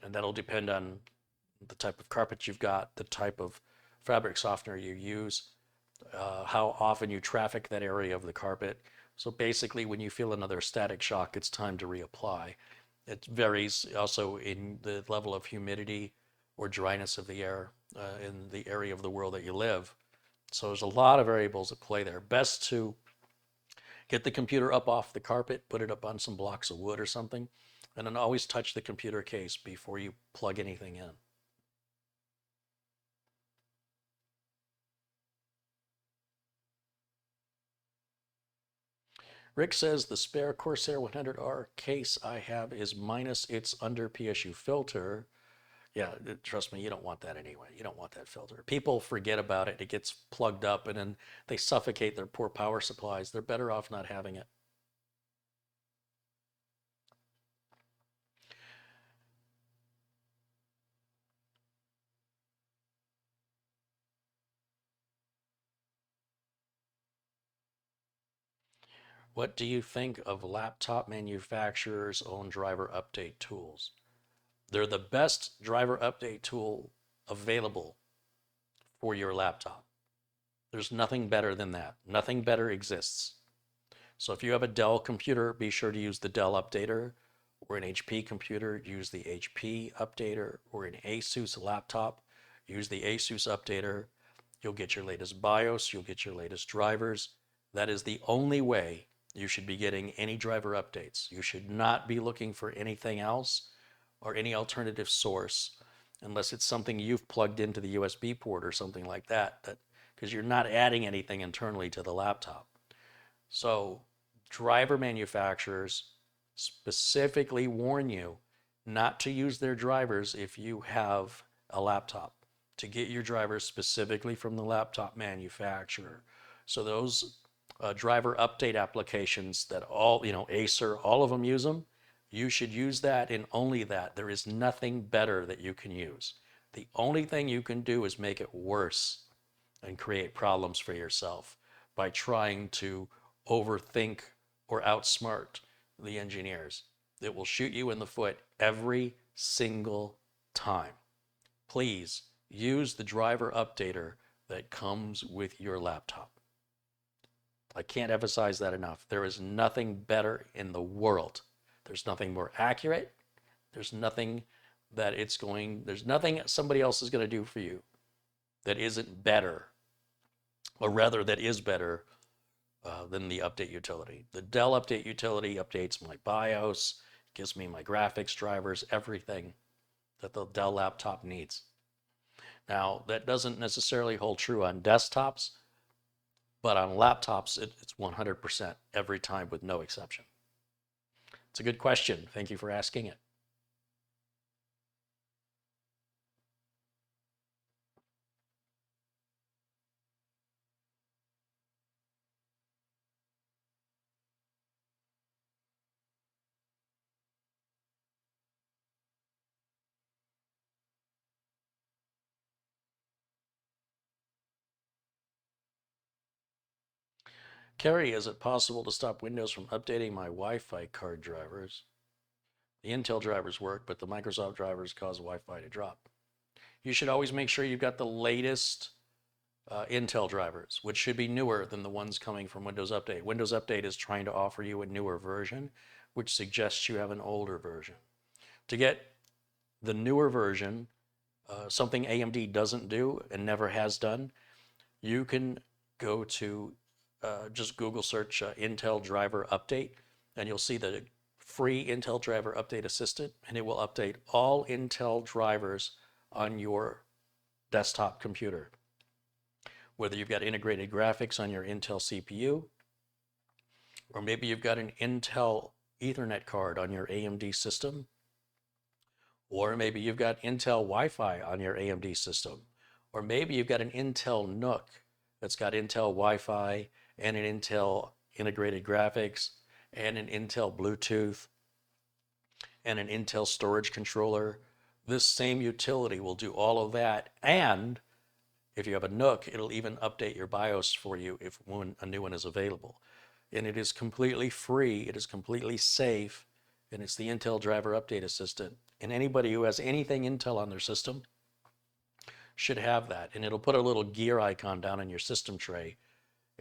And that'll depend on the type of carpet you've got, the type of fabric softener you use, how often you traffic that area of the carpet. So basically, when you feel another static shock, it's time to reapply. It varies also in the level of humidity or dryness of the air in the area of the world that you live. So there's a lot of variables at play there. Best to get the computer up off the carpet, put it up on some blocks of wood or something, and then always touch the computer case before you plug anything in. Rick says the spare Corsair 100R case I have is minus its under PSU filter. Yeah, trust me, you don't want that anyway. You don't want that filter. People forget about it. It gets plugged up, and then they suffocate their poor power supplies. They're better off not having it. What do you think of laptop manufacturers' own driver update tools? They're the best driver update tool available for your laptop. There's nothing better than that. Nothing better exists. So if you have a Dell computer, be sure to use the Dell updater, or an HP computer, use the HP updater, or an Asus laptop, use the Asus updater. You'll get your latest BIOS, you'll get your latest drivers. That is the only way you should be getting any driver updates. You should not be looking for anything else or any alternative source unless it's something you've plugged into the USB port or something like that, because you're not adding anything internally to the laptop. So driver manufacturers specifically warn you not to use their drivers if you have a laptop, to get your drivers specifically from the laptop manufacturer. So those driver update applications that Acer, all of them use them. You should use that and only that. There is nothing better that you can use. The only thing you can do is make it worse and create problems for yourself by trying to overthink or outsmart the engineers. It will shoot you in the foot every single time. Please use the driver updater that comes with your laptop. I can't emphasize that enough. There is nothing better in the world. There's nothing more accurate. There's nothing there's nothing somebody else is going to do for you that isn't better, or rather that is better than the update utility. The Dell update utility updates my BIOS, gives me my graphics drivers, everything that the Dell laptop needs. Now, that doesn't necessarily hold true on desktops, but on laptops, it's 100% every time with no exception. It's a good question. Thank you for asking it. Carrie, is it possible to stop Windows from updating my Wi-Fi card drivers? The Intel drivers work, but the Microsoft drivers cause Wi-Fi to drop. You should always make sure you've got the latest Intel drivers, which should be newer than the ones coming from Windows Update. Windows Update is trying to offer you a newer version, which suggests you have an older version. To get the newer version, something AMD doesn't do and never has done, you can go to just Google search Intel driver update, and you'll see the free Intel driver update assistant, and it will update all Intel drivers on your desktop computer. Whether you've got integrated graphics on your Intel CPU, or maybe you've got an Intel Ethernet card on your AMD system, or maybe you've got Intel Wi-Fi on your AMD system, or maybe you've got an Intel NUC that's got Intel Wi-Fi and an Intel integrated graphics and an Intel Bluetooth and an Intel storage controller. This same utility will do all of that, and if you have a NUC, it'll even update your BIOS for you if a new one is available. And it is completely free, it is completely safe, and it's the Intel Driver Update Assistant. And anybody who has anything Intel on their system should have that. And it'll put a little gear icon down in your system tray,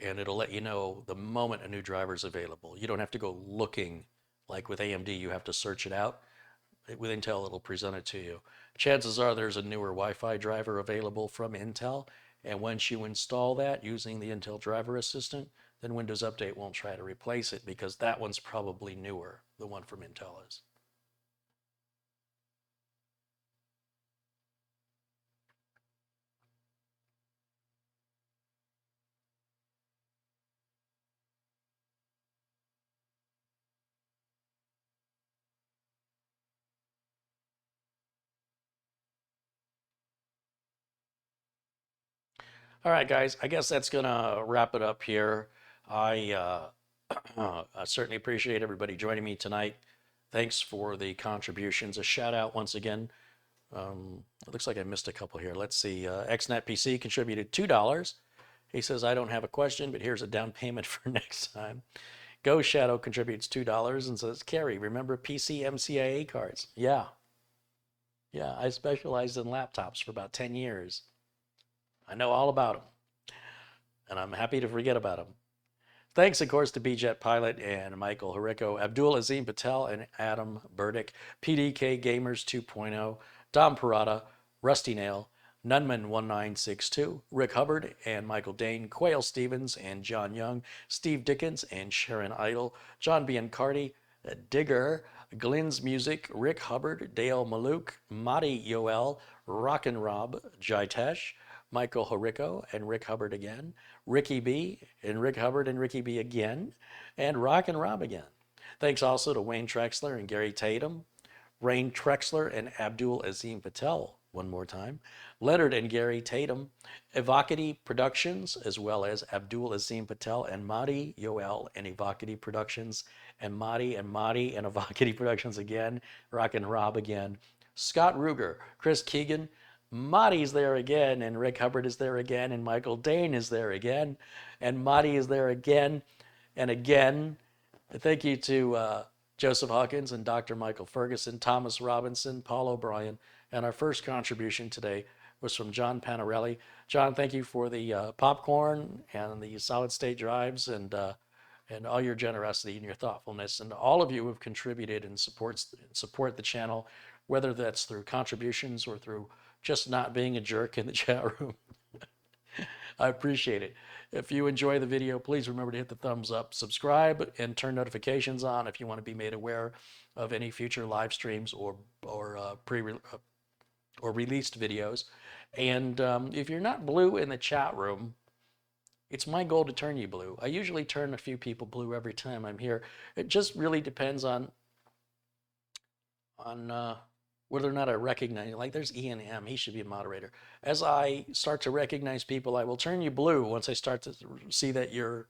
and it'll let you know the moment a new driver is available. You don't have to go looking like with AMD, you have to search it out. With Intel, it'll present it to you. Chances are there's a newer Wi-Fi driver available from Intel, and once you install that using the Intel Driver Assistant, then Windows Update won't try to replace it because that one's probably newer, the one from Intel is. All right, guys, I guess that's going to wrap it up here. I certainly appreciate everybody joining me tonight. Thanks for the contributions. A shout out once again. It looks like I missed a couple here. Let's see. XNetPC contributed $2. He says, I don't have a question, but here's a down payment for next time. Go Shadow contributes $2 and says, Carrie, remember PC MCIA cards? Yeah. Yeah, I specialized in laptops for about 10 years. I know all about them, and I'm happy to forget about them. Thanks, of course, to BJet Pilot and Michael Hariko, Abdul Azim Patel and Adam Burdick, PDK Gamers 2.0, Dom Parada, Rusty Nail, Nunman1962, Rick Hubbard and Michael Dane, Quail Stevens and John Young, Steve Dickens and Sharon Idle, John Biancardi, Digger, Glenn's Music, Rick Hubbard, Dale Maluk, Madi Yoel, Rockin' Rob, Jaitesh, Michael Horrico and Rick Hubbard again, Ricky B and Rick Hubbard and Ricky B again, and Rockin' Rob again. Thanks also to Wayne Trexler and Gary Tatum, Rain Trexler and Abdul Azim Patel, one more time, Leonard and Gary Tatum, Evocity Productions, as well as Abdul Azim Patel and Madi Yoel and Evocity Productions, and Madi and Evocity Productions again, Rockin' Rob again, Scott Ruger, Chris Keegan, Madi's there again, and Rick Hubbard is there again, and Michael Dane is there again, and Madi is there again and again. Thank you to Joseph Hawkins and Dr. Michael Ferguson, Thomas Robinson, Paul O'Brien, and our first contribution today was from John Panarelli. John, thank you for the popcorn and the solid state drives and all your generosity and your thoughtfulness, and all of you who have contributed and support the channel, whether that's through contributions or through just not being a jerk in the chat room. I appreciate it. If you enjoy the video, please remember to hit the thumbs up, subscribe, and turn notifications on if you want to be made aware of any future live streams or released videos. And if you're not blue in the chat room, it's my goal to turn you blue. I usually turn a few people blue every time I'm here. It just really depends on whether or not I recognize you. Like there's Ian M. He should be a moderator. As I start to recognize people, I will turn you blue once I start to see that you're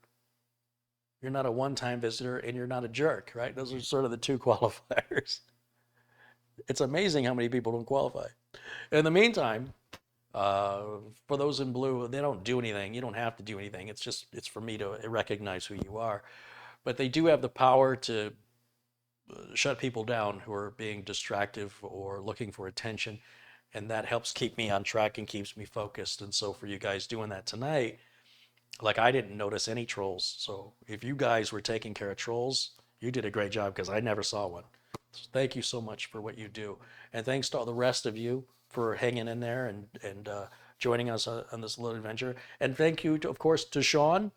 not a one-time visitor and you're not a jerk, right? Those are sort of the two qualifiers. It's amazing how many people don't qualify. In the meantime, for those in blue, they don't do anything. You don't have to do anything. It's for me to recognize who you are. But they do have the power to shut people down who are being distractive or looking for attention. And that helps keep me on track and keeps me focused. And so for you guys doing that tonight, like I didn't notice any trolls. So if you guys were taking care of trolls, you did a great job because I never saw one. So thank you so much for what you do. And thanks to all the rest of you for hanging in there and joining us on this little adventure. And thank you, of course, to Sean,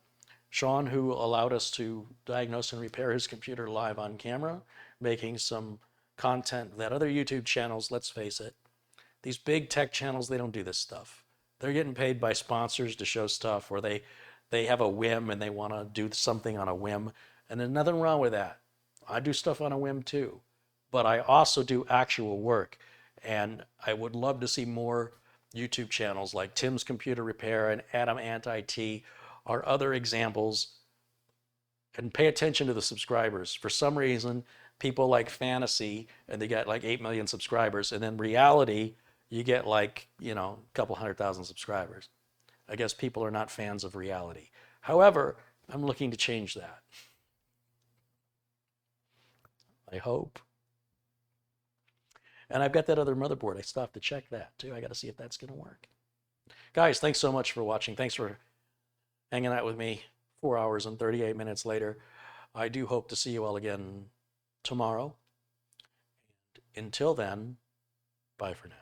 who allowed us to diagnose and repair his computer live on camera, making some content that other YouTube channels, let's face it, these big tech channels, they don't do this stuff. They're getting paid by sponsors to show stuff, or they have a whim and they want to do something on a whim. And there's nothing wrong with that. I do stuff on a whim too, but I also do actual work. And I would love to see more YouTube channels like Tim's Computer Repair and Adam Anti-T are other examples. And pay attention to the subscribers. For some reason, people like fantasy and they get like 8 million subscribers, and then reality, you get like, a couple 100,000 subscribers. I guess people are not fans of reality. However, I'm looking to change that. I hope. And I've got that other motherboard. I still have to check that too. I got to see if that's going to work. Guys, thanks so much for watching. Thanks for hanging out with me 4 hours and 38 minutes later. I do hope to see you all again tomorrow. Until then, bye for now.